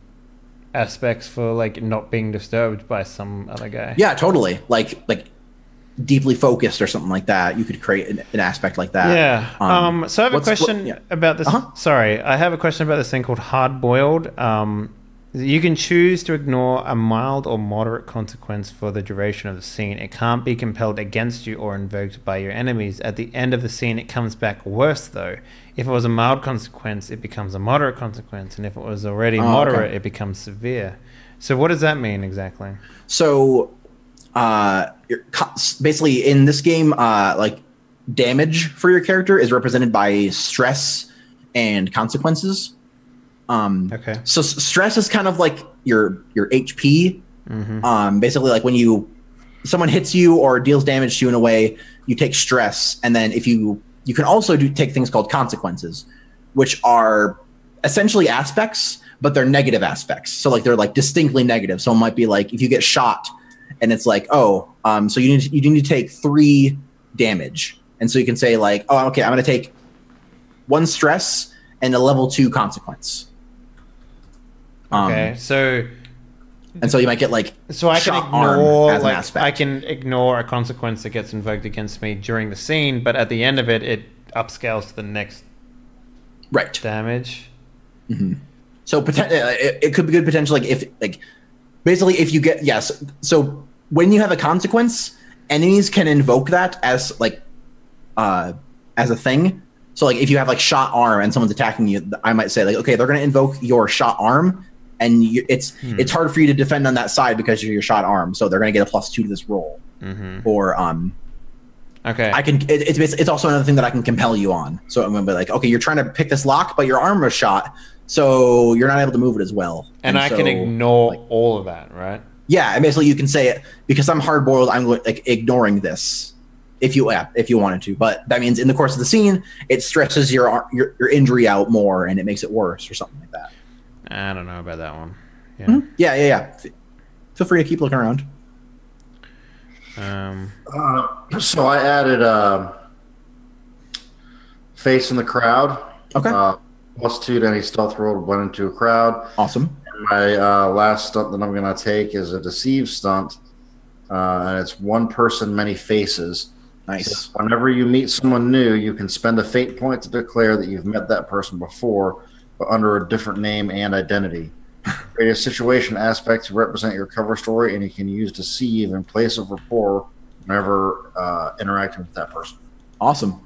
aspects for like not being disturbed by some other guy. Yeah, totally. Like deeply focused or something like that. You could create an aspect like that. Yeah. So I have a question about this. Sorry, I have a question about this thing called hard boiled. You can choose to ignore a mild or moderate consequence for the duration of the scene. It can't be compelled against you or invoked by your enemies. At the end of the scene, it comes back worse, though. If it was a mild consequence, it becomes a moderate consequence. And if it was already moderate, it becomes severe. So what does that mean exactly? So basically in this game, like damage for your character is represented by stress and consequences. Okay. So stress is kind of like your HP. Basically, like when someone hits you or deals damage to you in a way, you take stress, and then if you can also take things called consequences, which are essentially aspects, but they're negative aspects. So like they're like distinctly negative. So it might be like if you get shot, and it's like, so you need to take 3 damage, and so you can say like, okay, I'm going to take 1 stress and a level 2 consequence. Okay, so you might get like I can ignore a consequence that gets invoked against me during the scene, but at the end of it, it upscales to the next damage. So it could be good potential, like if like basically if you get so when you have a consequence, enemies can invoke that as like as a thing. So like if you have like shot arm and someone's attacking you, I might say like, okay, they're going to invoke your shot arm, and it's hard for you to defend on that side because you're your shot arm. So they're going to get a +2 to this roll. Or okay, I can. It's also another thing that I can compel you on. So I'm going to be like, okay, you're trying to pick this lock, but your arm was shot, so you're not able to move it as well. And I can ignore all of that, right? Yeah, and basically you can say it because I'm hard boiled. I'm like ignoring this. If you wanted to, but that means in the course of the scene, it stresses your injury out more and it makes it worse or something like that. I don't know about that one. Yeah. Feel free to keep looking around. So I added face in the crowd. Okay. +2 to any stealth roll when into a crowd. Awesome. And my last stunt that I'm going to take is a deceive stunt, and it's 1 person, many faces. Nice. So whenever you meet someone new, you can spend a fate point to declare that you've met that person before, but under a different name and identity. Create a situation aspect to represent your cover story, and you can use deceive in place of rapport whenever interacting with that person. Awesome.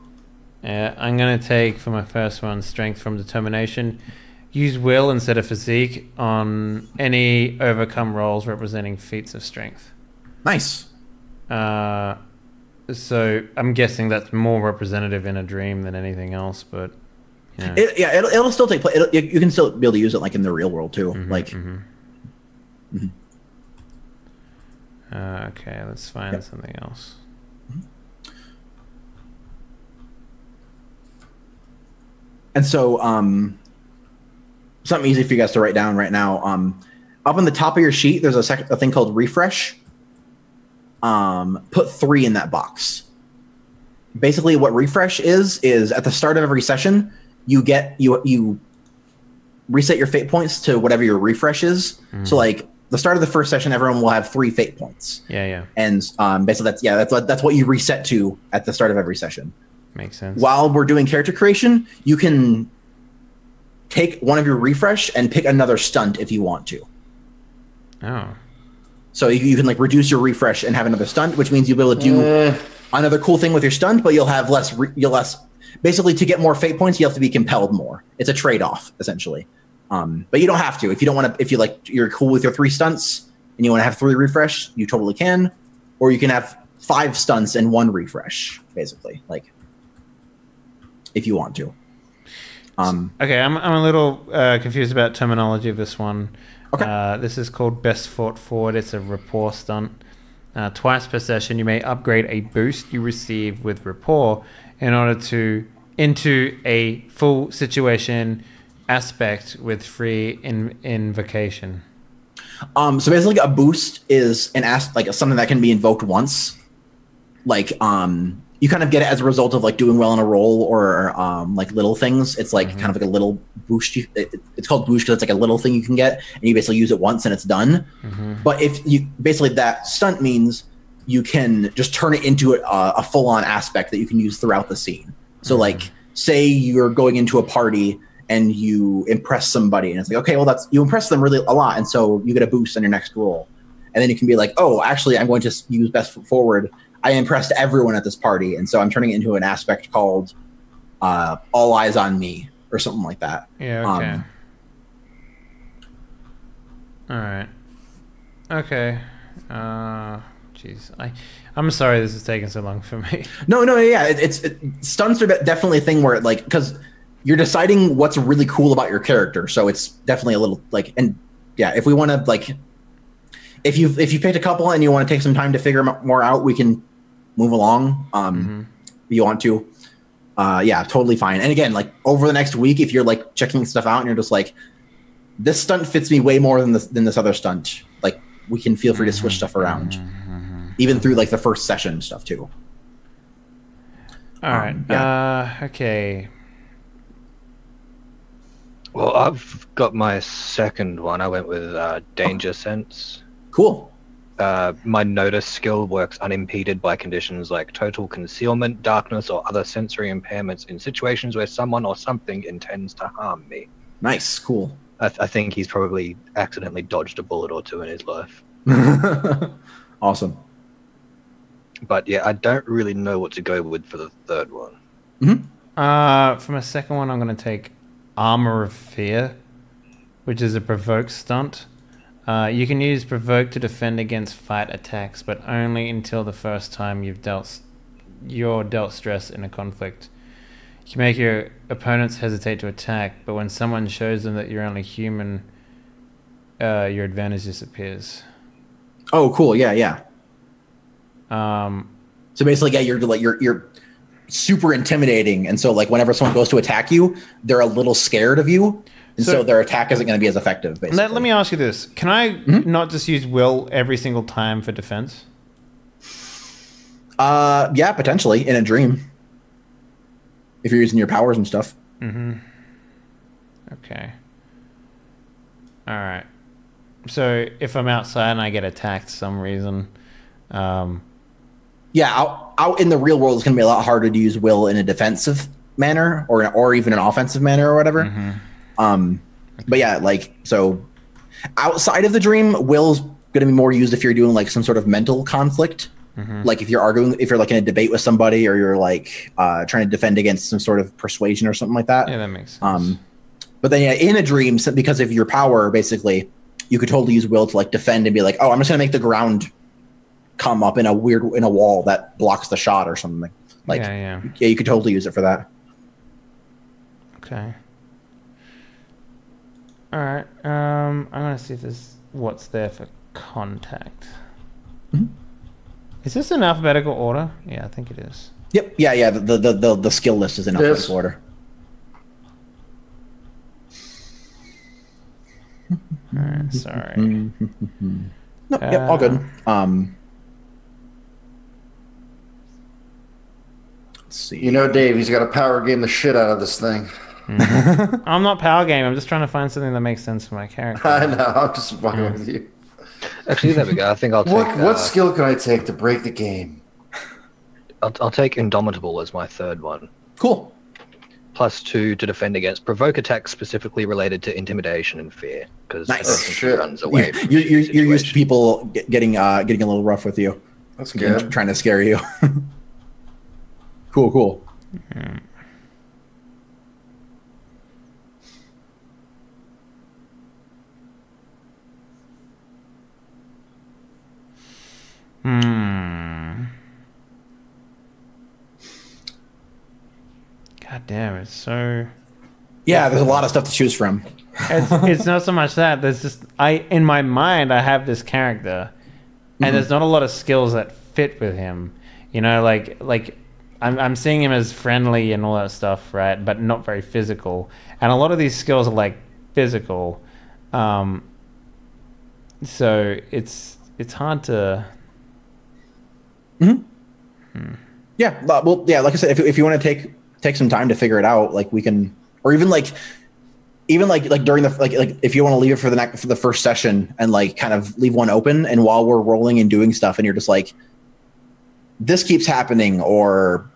Yeah, I'm going to take for my first one strength from determination. Use will instead of physique on any overcome rolls representing feats of strength. Nice. So I'm guessing that's more representative in a dream than anything else, but yeah. It'll still take place. You can still be able to use it like in the real world too. Okay, let's find something else. And so, something easy for you guys to write down right now. Up on the top of your sheet, there's a thing called refresh. Put 3 in that box. Basically, what refresh is at the start of every session, you reset your fate points to whatever your refresh is. So, like the start of the first session, everyone will have 3 fate points. Yeah. And basically, that's what you reset to at the start of every session. Makes sense. While we're doing character creation, you can take one of your refresh and pick another stunt if you want to. Oh. So you can like reduce your refresh and have another stunt, which means you'll be able to do another cool thing with your stunt, but you'll have less. Basically, to get more fate points, you have to be compelled more. It's a trade-off essentially, but you don't have to. If you don't want to, if you're cool with your 3 stunts and you want to have 3 refresh, you totally can, or you can have 5 stunts and 1 refresh, basically, like if you want to. Okay, I'm a little confused about terminology of this one. Okay. This is called Best Foot Forward. It's a rapport stunt. Twice per session, you may upgrade a boost you receive with rapport in order to into a full situation aspect with free invocation. So basically, a boost is like something that can be invoked once. Like you kind of get it as a result of like doing well in a roll or like little things. It's like kind of like a little boost. It's called boost because it's like a little thing you can get, and you basically use it once and it's done. But if you basically that stunt means you can just turn it into a full-on aspect that you can use throughout the scene. So like, say you're going into a party and you impress somebody, and it's like, okay, well you impress them really a lot, and so you get a boost on your next roll, and then you can be like, oh, actually, I'm going to use Best Foot Forward. I impressed everyone at this party, and so I'm turning it into an aspect called All Eyes on Me or something like that. Yeah. Okay. All right. Okay. Jeez, I'm sorry this is taking so long for me. No, yeah. Stunts are definitely a thing where like because you're deciding what's really cool about your character, so it's definitely a little like and yeah. If we want to like, if you picked a couple and you want to take some time to figure more out, we can move along. If you want to, yeah, totally fine. And again, like over the next week, if you're like checking stuff out and you're just like, this stunt fits me way more than this other stunt, like we can feel free to switch stuff around, even through like the first session stuff too. All right. Yeah. Okay. Well, I've got my second one. I went with Danger Sense. Cool. My notice skill works unimpeded by conditions like total concealment, darkness, or other sensory impairments in situations where someone or something intends to harm me. Nice. Cool. I think he's probably accidentally dodged a bullet or two in his life. Awesome. But yeah, I don't really know what to go with for the third one. For my second one, I'm going to take Armor of Fear, which is a provoke stunt. You can use provoke to defend against fight attacks, but only until the first time you're dealt stress in a conflict. You can make your opponents hesitate to attack, but when someone shows them that you're only human, your advantage disappears. Oh, cool. Yeah. So basically, yeah, you're super intimidating, and so like whenever someone goes to attack you, they're a little scared of you, and so their attack isn't going to be as effective. Basically, let me ask you this: can I not just use will every single time for defense? Yeah, potentially in a dream, if you're using your powers and stuff. Okay. All right. So if I'm outside and I get attacked for some reason, yeah, out in the real world, it's going to be a lot harder to use will in a defensive manner or even an offensive manner or whatever. But yeah, like, so outside of the dream, will's going to be more used if you're doing like some sort of mental conflict. Like if you're like in a debate with somebody, or you're like trying to defend against some sort of persuasion or something like that. Yeah, that makes sense. But then yeah, in a dream, because of your power, basically, you could totally use will to like defend and be like, oh, I'm just going to make the ground come up in a wall that blocks the shot or something. Like, yeah, you could totally use it for that. Okay. All right. I'm gonna see if there's what's there for contact. Is this in alphabetical order? Yeah, I think it is. Yep. Yeah. The skill list is in alphabetical order. All right. Sorry. No. Yep. All good. Let's see. You know, Dave, he's got to power game the shit out of this thing. I'm not power game. I'm just trying to find something that makes sense for my character. I know. I'm just fucking with you. Actually, there we go. I think I'll take... What skill can I take to break the game? I'll take Indomitable as my third one. Cool. +2 to defend against provoke attacks specifically related to intimidation and fear. Because nice. Runs away. You're used to people getting a little rough with you. That's good. Trying to scare you. Cool. God damn, it's so Yeah, there's a lot of stuff to choose from. It's not so much that. There's just in my mind I have this character, and there's not a lot of skills that fit with him. You know, like I'm seeing him as friendly and all that stuff, right? But not very physical. And a lot of these skills are like physical. So it's hard to. Yeah, well, yeah. Like I said, if you want to take some time to figure it out, like we can, or even like during the like if you want to leave it for the first session and like kind of leave one open, and while we're rolling and doing stuff, and you're just like, this keeps happening, or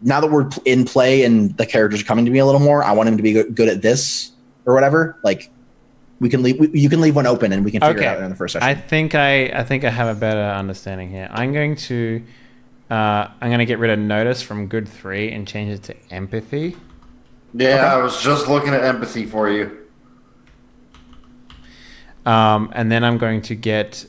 now that we're in play and the characters are coming to me a little more, I want him to be good at this or whatever. Like, you can leave one open and we can figure it out in the first session. I think I have a better understanding here. I'm going to get rid of notice from good 3 and change it to empathy. Yeah, okay. I was just looking at empathy for you. And then I'm going to get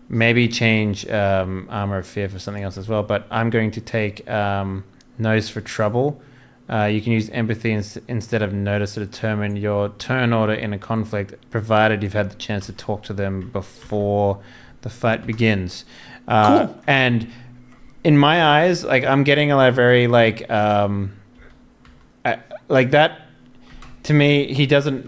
maybe change armor of fear for something else as well. But I'm going to take nose for trouble. You can use empathy instead of notice to determine your turn order in a conflict, provided you've had the chance to talk to them before the fight begins. Cool. And in my eyes, like, I'm getting a very like that. To me, he doesn't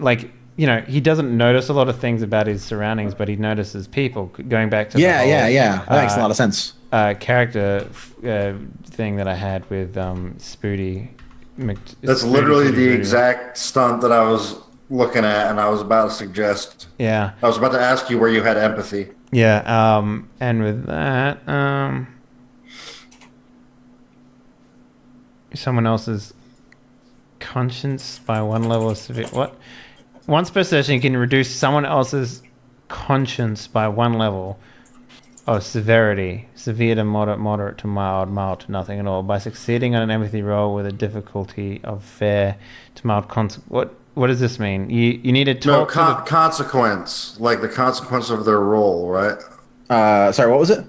he doesn't notice a lot of things about his surroundings, but he notices people. Going back to yeah. That makes a lot of sense. Character thing that I had with Spooty. That's literally the exact stunt that I was looking at, and I was about to suggest. Yeah. I was about to ask you where you had empathy. Yeah. And with that, someone else's conscience by 1 level of severe. What? Once per session, you can reduce someone else's conscience by 1 level of severity, severe to moderate, moderate to mild, mild to nothing at all, by succeeding on an empathy roll with a difficulty of fair to mild. What does this mean? You need to talk. No, consequence, like the consequence of their roll, right? Sorry, what was it?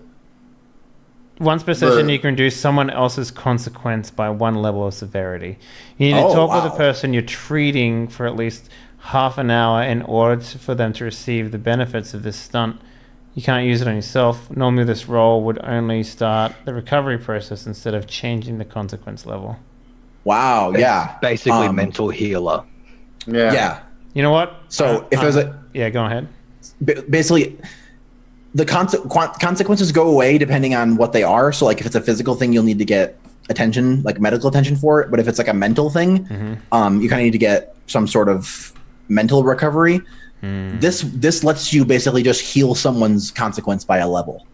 Once per session, you can reduce someone else's consequence by 1 level of severity. You need to talk with the person you're treating for at least half an hour in order for them to receive the benefits of this stunt. You can't use it on yourself. Normally, this roll would only start the recovery process instead of changing the consequence level. Wow, yeah. Basically, mental healer. Yeah. You know what? So if there's yeah, go ahead. Basically, the consequences go away depending on what they are. So, like, if it's a physical thing, you'll need to get attention, like medical attention for it. But if it's like a mental thing, you kind of need to get some sort of mental recovery. This lets you basically just heal someone's consequence by a level.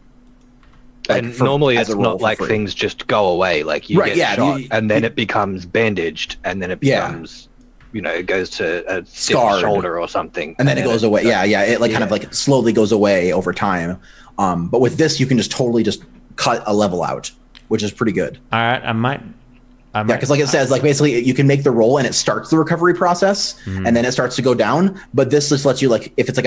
Like, and normally it's not like free. Things just go away. Like, you get shot, and then it becomes bandaged, and then it becomes, it goes to a stiff shoulder or something. And then it goes away. It kind of like slowly goes away over time. But with this, you can just totally just cut a level out, which is pretty good. All right, I might. Yeah, because like it says, like basically you can make the roll and it starts the recovery process, and then it starts to go down. But this just lets you, like, if it's a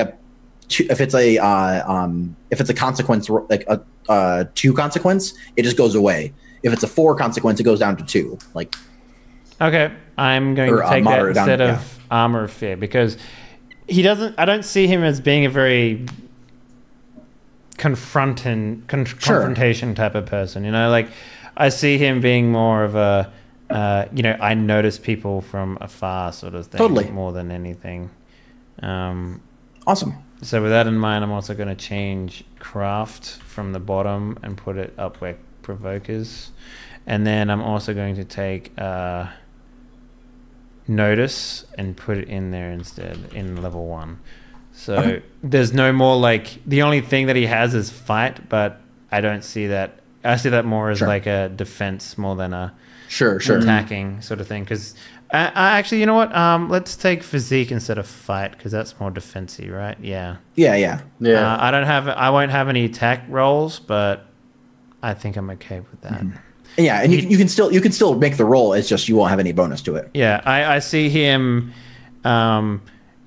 consequence, like a 2 consequence, it just goes away. If it's a 4 consequence, it goes down to 2. Like, okay, I'm going to take that instead of armor of fear, because he doesn't. I don't see him as being a very confrontation type of person. You know, like, I see him being more of a, I notice people from afar sort of thing. Totally. More than anything. Awesome. So with that in mind, I'm also going to change craft from the bottom and put it up where provoke is. And then I'm also going to take notice and put it in there instead, in level 1. So there's no more, like, the only thing that he has is fight, but I don't see that. I see that more as like a defense more than a attacking sort of thing. Because I actually, you know what? Let's take physique instead of fight, because that's more defensive, right? Yeah. Yeah. I won't have any attack rolls, but I think I'm okay with that. Yeah, and you can still make the roll. It's just you won't have any bonus to it. Yeah, I see him.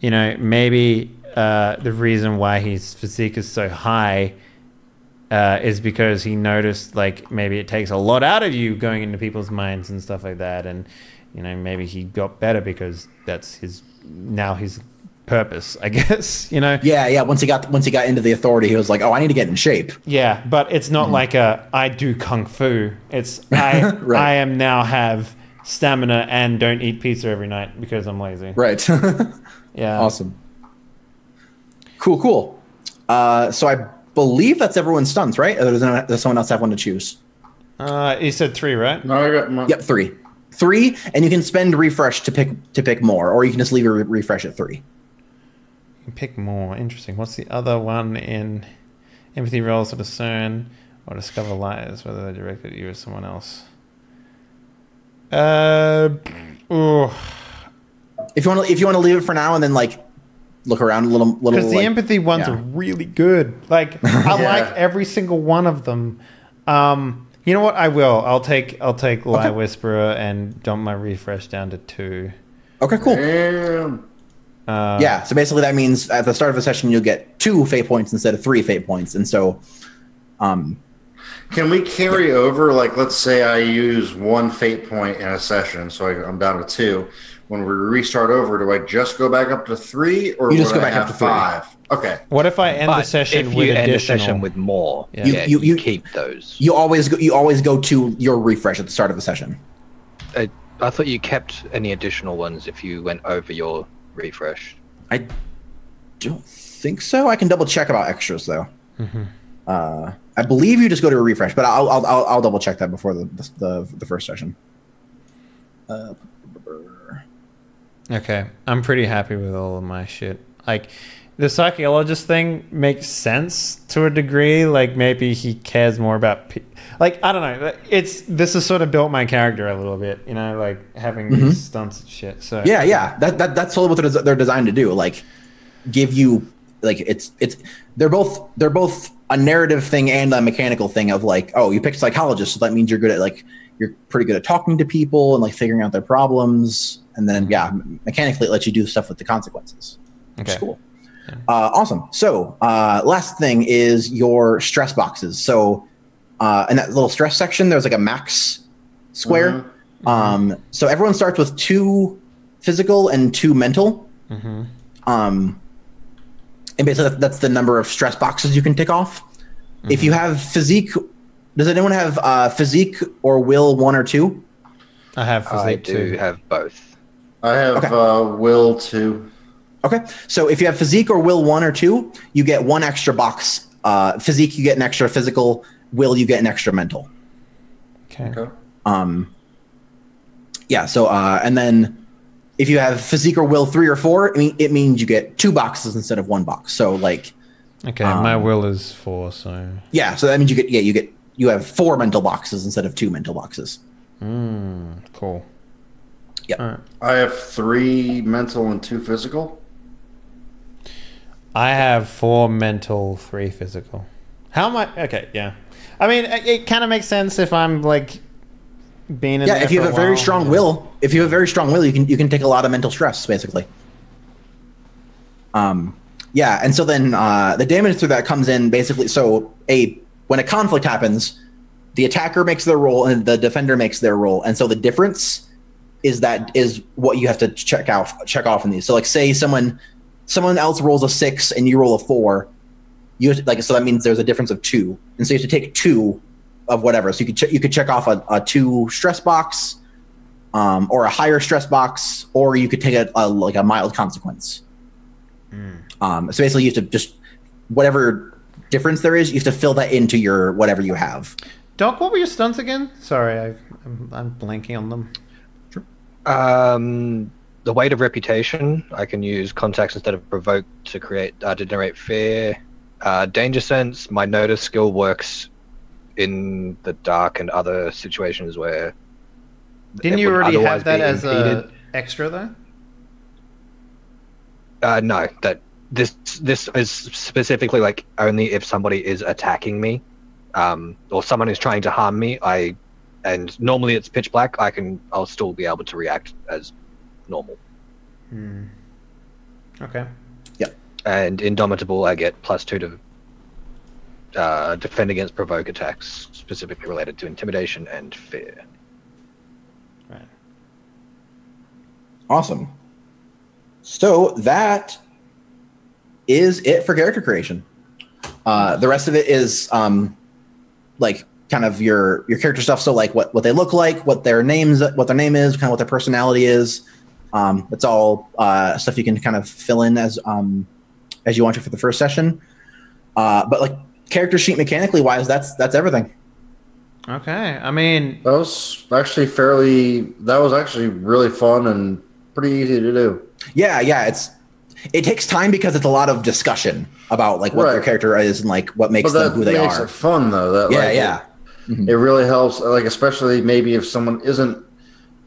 Maybe the reason why his physique is so high is because he noticed, like, maybe it takes a lot out of you going into people's minds and stuff like that, and you know, maybe he got better because that's his purpose, I guess, you know. Yeah. Once he got into the authority, he was like, oh, I need to get in shape. Yeah, but it's not like I do kung fu. It's I Right. I am now have stamina and don't eat pizza every night because I'm lazy. Right. Yeah. Awesome. Cool. So I believe that's everyone's stunts, right? Or does someone else have one to choose? You said 3, right? No, I got my, Yep, 3, and you can spend refresh to pick more, or you can just leave your refresh at 3. You can pick more. Interesting. What's the other one in empathy rolls to discern or discover lies, whether they're directed at you or someone else? Ooh. If you want to leave it for now and then like look around a little Because the like, empathy ones yeah. are really good. Like I Yeah. like every single one of them. You know what? I will. I'll take Lie Whisperer and dump my refresh down to 2. Okay, cool. damn. Yeah, so basically that means at the start of a session you'll get 2 fate points instead of 3 fate points, and so Can we carry over, like, let's say I use 1 fate point in a session, so I'm down to 2. When we restart over, do I just go back up to 3, or You just would go I back up have to 3. 5? Okay. What if I end the But session if with you end a additional? session with more, Yeah. you keep those. you always go to your refresh at the start of the session. I thought you kept any additional ones if you went over your refresh. I don't think so. I can double check about extras though. Mm-hmm. I believe you just go to a refresh, but I'll double check that before the first session. Okay, I'm pretty happy with all of my shit. Like, the psychologist thing makes sense to a degree. Like, maybe he cares more about... like, I don't know. This has sort of built my character a little bit, you know, like, having these stunts and shit. So Yeah. That's totally what they're designed to do. Like, give you... Like, they're both a narrative thing and a mechanical thing of, like, oh, you picked psychologist, so that means you're good at, like... You're pretty good at talking to people and, like, figuring out their problems. And then, mechanically it lets you do stuff with the consequences. Which is cool. Yeah. Awesome. So, last thing is your stress boxes. So, in that little stress section, there's like a max square. So everyone starts with 2 physical and 2 mental. And basically that's the number of stress boxes you can tick off. If you have physique, does anyone have physique or will 1 or 2? I have I physique do too. have both. I have will 2. Okay. So if you have physique or will 1 or 2, you get 1 extra box. Physique, you get an extra physical. Will, you get an extra mental. Okay. Yeah. So, and then if you have physique or will 3 or 4, it means you get 2 boxes instead of 1 box. So, like, Okay, my will is 4, so... yeah. So that means you have 4 mental boxes instead of 2 mental boxes. Cool. Yep. All right. I have 3 mental and 2 physical. I have 4 mental, 3 physical. How am I... Okay, yeah. I mean, it kind of makes sense if I'm, like, being in there If you for have a while. very strong will, you can take a lot of mental stress, basically. Yeah, and so then the damage through that comes in basically. So when a conflict happens, the attacker makes their roll and the defender makes their roll, and so the difference is what you have to check off in these. So, like, say someone else rolls a 6 and you roll a 4, you have to, so that means there's a difference of 2, and so you have to take 2 of whatever. So you could check off a 2 stress box, or a higher stress box, or you could take a mild consequence. So basically, you have to just whatever difference there is, you have to fill that into your whatever you have. Doc, what were your stunts again? Sorry, I'm blanking on them. The weight of reputation, I can use contacts instead of provoke to generate fear. Danger sense, my notice skill works in the dark and other situations where. Didn't you already have that as a extra though? No, that this is specifically like only if somebody is attacking me, or someone is trying to harm me. And normally it's pitch black. I'll still be able to react as normal. Okay. Yep. And indomitable, I get +2 to defend against provoke attacks, specifically related to intimidation and fear. Right. Awesome. So that is it for character creation. The rest of it is like kind of your character stuff. So like what they look like, what their name is, kind of what their personality is. It's all stuff you can kind of fill in as you want to for the first session. But like character sheet mechanically wise, that's everything. Okay, I mean That was actually really fun and pretty easy to do. Yeah, it takes time because it's a lot of discussion about like what their character is and like what makes them who they are. Makes it fun though. It really helps. Like especially maybe if someone isn't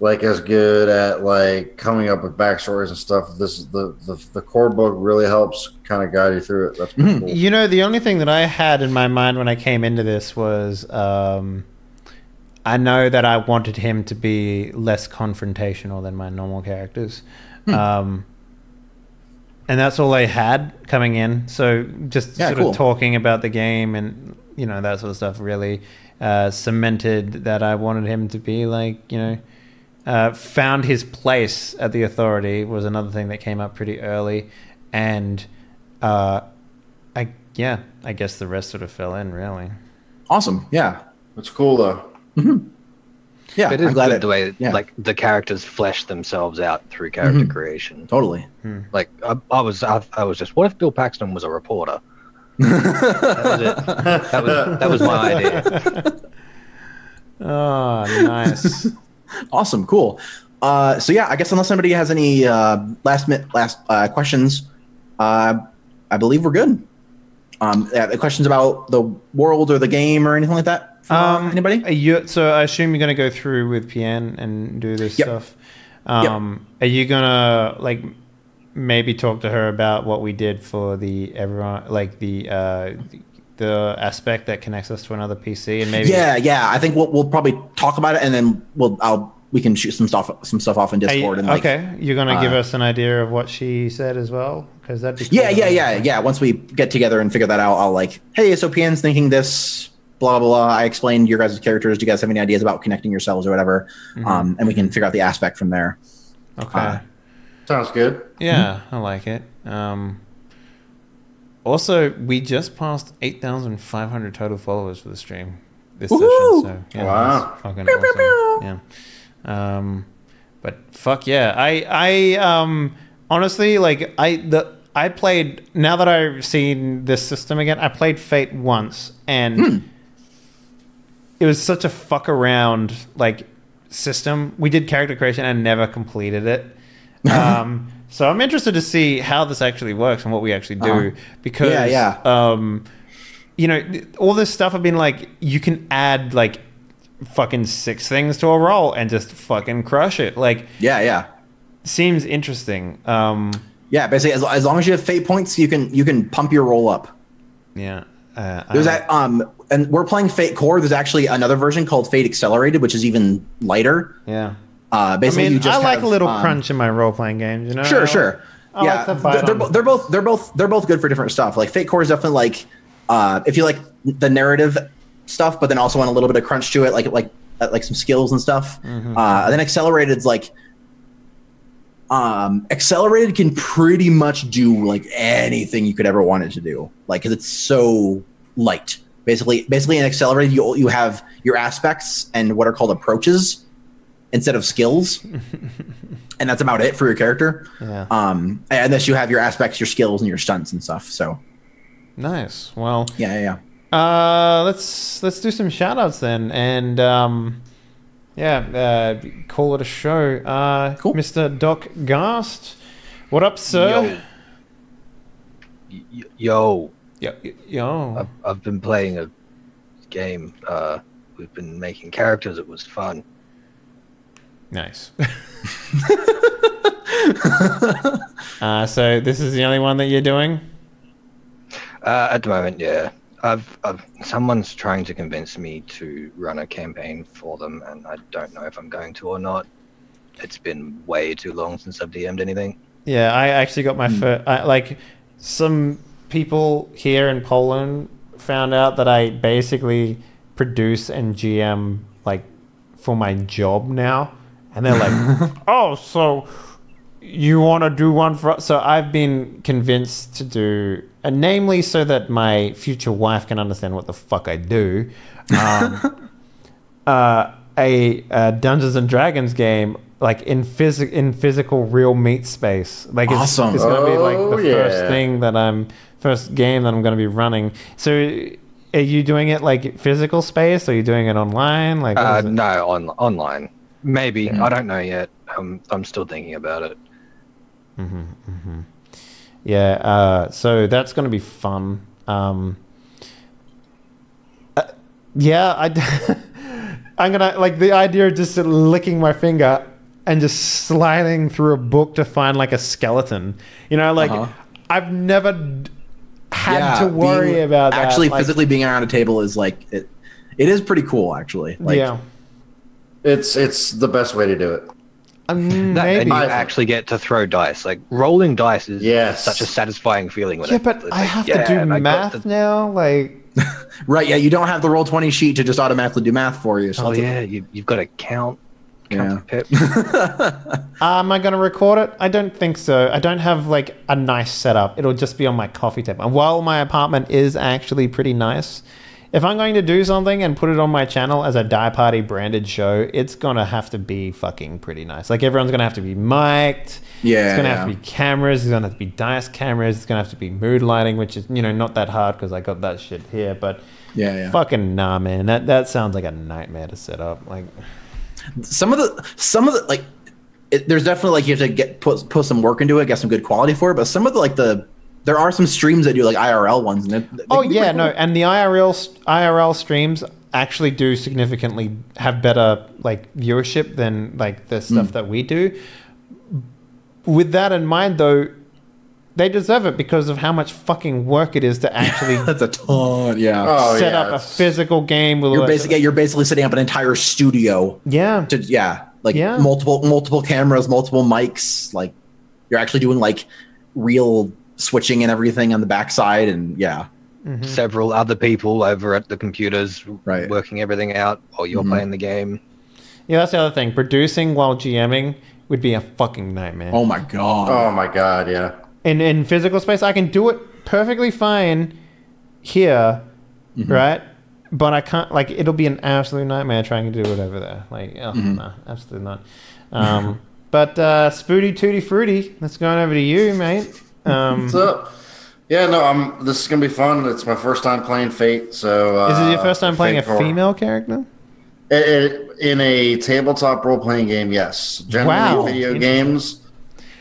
like as good at like coming up with backstories and stuff. The core book really helps kind of guide you through it. That's pretty cool. You know, the only thing that I had in my mind when I came into this was I know that I wanted him to be less confrontational than my normal characters. And that's all I had coming in. So just sort of talking about the game and, you know, that sort of stuff really cemented that I wanted him to be like, you know, found his place at the Authority was another thing that came up pretty early. And I guess the rest sort of fell in really. Awesome. Yeah. It's cool though. Yeah, it is I'm glad good the way like the characters flesh themselves out through character creation. Totally. Like I was just, what if Bill Paxton was a reporter? That was it. That was my idea. Oh, nice. Awesome, cool. So yeah, I guess unless somebody has any last questions, I believe we're good. Questions about the world or the game or anything like that? Anybody? So I assume you're going to go through with Pian and do this stuff. Are you going to like maybe talk to her about what we did for the aspect that connects us to another PC and maybe? I think we'll probably talk about it and then we can shoot some stuff off in Discord. You're going to give us an idea of what she said as well? Because that'd be cool. Yeah. Once we get together and figure that out, I'll like, hey, so Pian's thinking this, blah, blah, blah. I explained your guys' characters. Do you guys have any ideas about connecting yourselves or whatever? And we can figure out the aspect from there. Okay. Sounds good. Yeah, I like it. Also, we just passed 8,500 total followers for the stream this session. So, yeah, wow. Fucking awesome. Yeah. But fuck yeah. I honestly, like, I played, now that I've seen this system again, I played Fate once, and it was such a fuck around, like, system. We did character creation and never completed it. So I'm interested to see how this actually works and what we actually do. Because, you know, all this stuff I've been like, you can add, like, fucking 6 things to a roll and just fucking crush it. Like, seems interesting. Basically, as long as you have fate points, you can pump your roll up. Yeah. There's that, and we're playing Fate Core. There's actually another version called Fate Accelerated, which is even lighter. Yeah. Basically, I mean, you just I like have, a little crunch in my role playing games. You know. Sure. I like they're both good for different stuff. Like Fate Core is definitely like if you like the narrative stuff, but then also want a little bit of crunch to it, like some skills and stuff. And then Accelerated's like. Accelerated can pretty much do like anything you could ever want it to do, like because it's so light. Basically in Accelerated you have your aspects and what are called approaches instead of skills, and that's about it for your character. Unless you have your aspects, your skills, and your stunts and stuff. So nice. Well, let's do some shout outs then, and call it a show. Cool. Mr. Doc Gast, what up, sir? Yo. I've been playing a game. We've been making characters. It was fun. Nice. So this is the only one that you're doing? At the moment, yeah. Someone's trying to convince me to run a campaign for them, and I don't know if I'm going to or not. It's been way too long since I've DM'd anything. Yeah, I actually got my first... like, some people here in Poland found out that I basically produce and GM, like, for my job now. And they're like, oh, so you want to do one for? So I've been convinced to do, namely, so that my future wife can understand what the fuck I do. A Dungeons and Dragons game, like in physical real meat space. Like Awesome. It's gonna be like the yeah. first game that I'm gonna be running. So are you doing it like physical space? Or are you doing it online? Like what is it? No, online. Maybe. I don't know yet. I'm still thinking about it. Yeah. So that's gonna be fun. Yeah, I'm gonna like the idea of just licking my finger and just sliding through a book to find like a skeleton. You know, like I've never had to worry about that. Actually, physically being around a table is like it is pretty cool. Actually, like, yeah, it's the best way to do it. And maybe. you actually get to throw dice. Like rolling dice is Yes. such a satisfying feeling. When Yeah, but I have to do math now. Like, right? Yeah, you don't have the Roll20 sheet to just automatically do math for you. So Oh yeah, you've got to count. Yeah. Pip. am I going to record it? I don't think so. I don't have like a nice setup. It'll just be on my coffee table. And while my apartment is actually pretty nice, if I'm going to do something and put it on my channel as a Die Party branded show, it's going to have to be fucking pretty nice. Like everyone's going to have to be mic'd. Yeah. It's going to have to be cameras. There's going to have to be dice cameras. It's going to have to be mood lighting, which is, not that hard because I got that shit here. But fucking nah, man. That sounds like a nightmare to set up. Like some of the like, there's definitely like you have to put some work into it, get some good quality for it. But some of the there are some streams that do like IRL ones. And and the IRL streams actually do significantly have better like viewership than like the stuff that we do. With that in mind, though, they deserve it because of how much fucking work it is to actually that's a ton, set up a physical game. With you're basically setting up an entire studio. Yeah. Multiple cameras, multiple mics. Like you're actually doing like real switching and everything on the backside, and several other people over at the computers working everything out while you're playing the game. Yeah, that's the other thing. Producing while GMing would be a fucking nightmare. Oh my god, yeah. In physical space, I can do it perfectly fine here, right? But I can't, like, it'll be an absolute nightmare trying to do it over there. Like, no, absolutely not. But Spooty Tooty Fruity, let's go on over to you, mate. What's up? Yeah, no, this is gonna be fun. It's my first time playing Fate, so is it your first time playing a female character? In a tabletop role playing game? Yes. Generally, video games.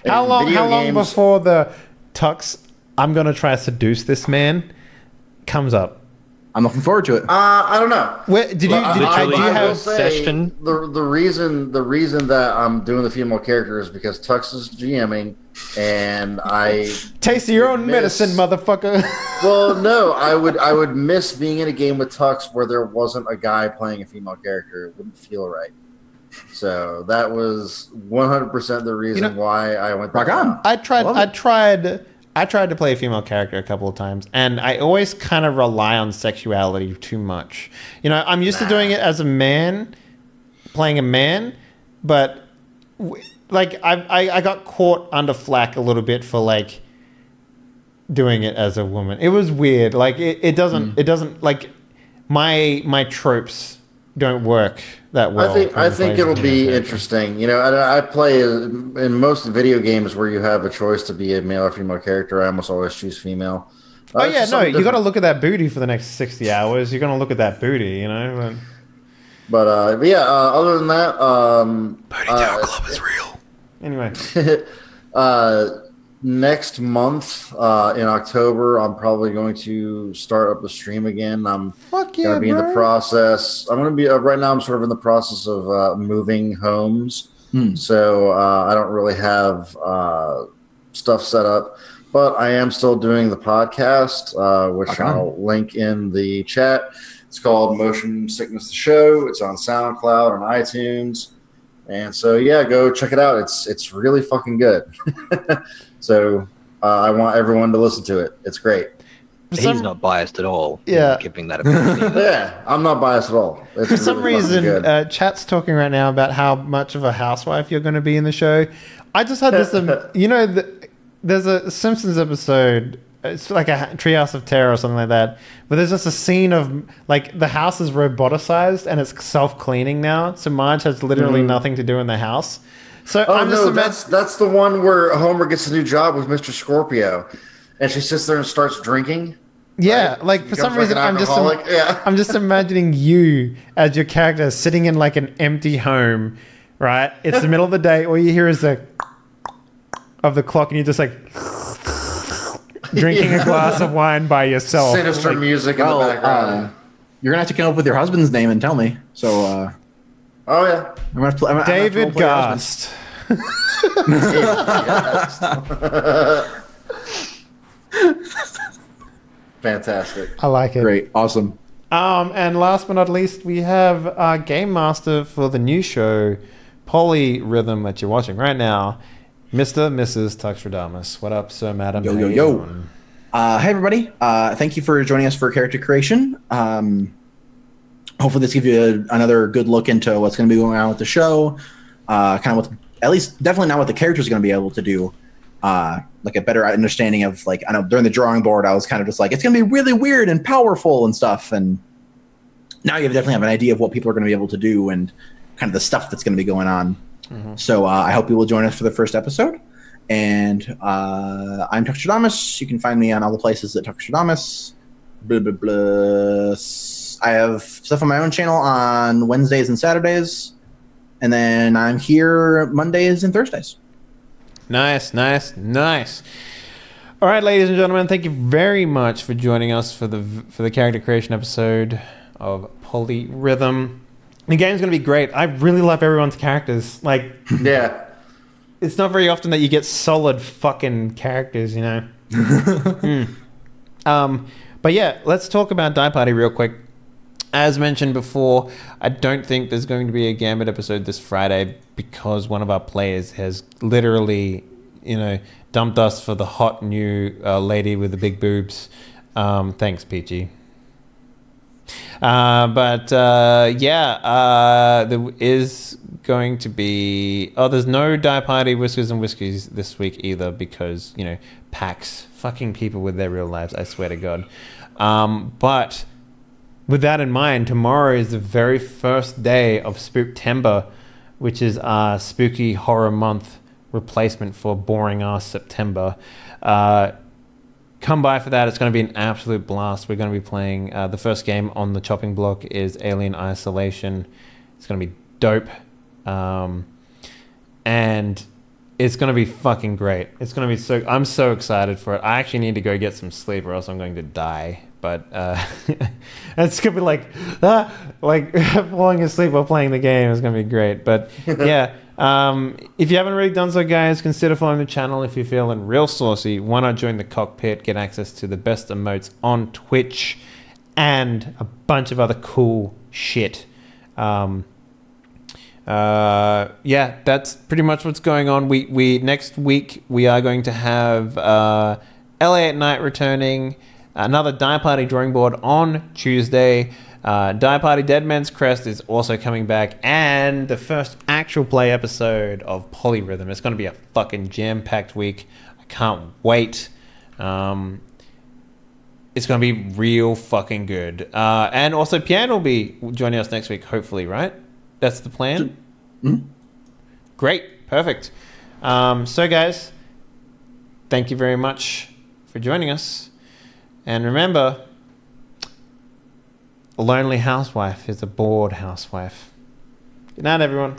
How long before the Tux, I'm gonna try to seduce this man, comes up? I'm looking forward to it. I don't know. Do you have session? The reason that I'm doing the female character is because Tux is GMing, and I taste your own medicine, motherfucker. Well, no, I would miss being in a game with Tux where there wasn't a guy playing a female character. It wouldn't feel right. So that was 100% the reason why I went. Rock on. I tried to play a female character a couple of times, and I always kind of rely on sexuality too much. I'm used to doing it as a man, playing a man, but like I got caught under flack a little bit for like doing it as a woman. It was weird. Like it doesn't like my tropes don't work that well. I think it'll be interesting. I play in most video games where you have a choice to be a male or female character. I almost always choose female. You got to look at that booty for the next 60 hours. You're going to look at that booty, But other than that, Booty Town Club is real. Anyway, next month in October, I'm probably going to start up the stream again. I'm going to be in the process. I'm going to be right now. I'm sort of in the process of moving homes, so I don't really have stuff set up. But I am still doing the podcast, which I'll link in the chat. It's called Motion Sickness the Show. It's on SoundCloud and iTunes. And so, go check it out. It's really fucking good. So I want everyone to listen to it. It's great. He's not biased at all. Yeah. Giving that opinion. Yeah, I'm not biased at all. It's For some reason, chat's talking right now about how much of a housewife you're going to be in the show. I just had this, you know, there's a Simpsons episode, it's like a Treehouse of Terror or something like that, but there's just a scene of, like, the house is roboticized and it's self-cleaning now, so Marge has literally nothing to do in the house. So that's the one where Homer gets a new job with Mr. Scorpio, and she sits there and starts drinking. Yeah, right? like, for some reason, I'm just imagining you as your character sitting in, like, an empty home, right? It's the middle of the day, all you hear is the of the clock, and you're just like drinking a glass of wine by yourself. Sinister music in the background. You're gonna have to come up with your husband's name and tell me. So, oh yeah, David Gast. Fantastic. I like it. Great, awesome. And last but not least, we have our game master for the new show, Polyrhythm, that you're watching right now, Mr. Mrs. Tuxtradamus. What up, sir, madam? Yo. Hey, everybody. Thank you for joining us for character creation. Hopefully this gives you another good look into what's going to be going on with the show. Kind of what, at least definitely not what the characters are going to be able to do. Like a better understanding of, like, I know during the drawing board, I was kind of just like, it's going to be really weird and powerful and stuff. And now you definitely have an idea of what people are going to be able to do and kind of the stuff that's going to be going on. So I hope you will join us for the first episode. And I'm Tuxtradamus. You can find me on all the places at Tuxtradamus. Blah, blah, blah. I have stuff on my own channel on Wednesdays and Saturdays. And then I'm here Mondays and Thursdays. Nice. All right, ladies and gentlemen, thank you very much for joining us for the character creation episode of Polyrhythm. The game's going to be great. I really love everyone's characters. Like, yeah. It's not very often that you get solid fucking characters, you know? But yeah, let's talk about Die Party real quick. As mentioned before, I don't think there's going to be a Gambit episode this Friday because one of our players has literally, you know, dumped us for the hot new lady with the big boobs. Thanks, Peachy. There is going to be... Oh, there's no Die Party Whiskers and Whiskies this week either because, you know, PAX. Fucking people with their real lives, I swear to God. But with that in mind, tomorrow is the very first day of Spooktember, which is our spooky horror month replacement for boring-ass September. Come by for that. It's going to be an absolute blast. We're going to be playing... the first game on the chopping block is Alien Isolation. It's going to be dope. And it's going to be fucking great. It's going to be so... I'm so excited for it. I actually need to go get some sleep or else I'm going to die. But it's going to be like falling asleep while playing the game. It's going to be great. But yeah... if you haven't already done so, guys, consider following the channel. If you're feeling real saucy, why not join the cockpit, get access to the best emotes on Twitch, and a bunch of other cool shit. Yeah, that's pretty much what's going on. We next week we are going to have LA at Night returning, another Die Party drawing board on Tuesday. Die Party Dead Man's Crest is also coming back, and the first actual play episode of Polyrhythm. It's going to be a fucking jam-packed week. I can't wait. It's going to be real fucking good. And also Pian will be joining us next week, hopefully, right? That's the plan? Mm-hmm. Great. Perfect. So, guys, thank you very much for joining us. And remember... A lonely housewife is a bored housewife. Good night, everyone.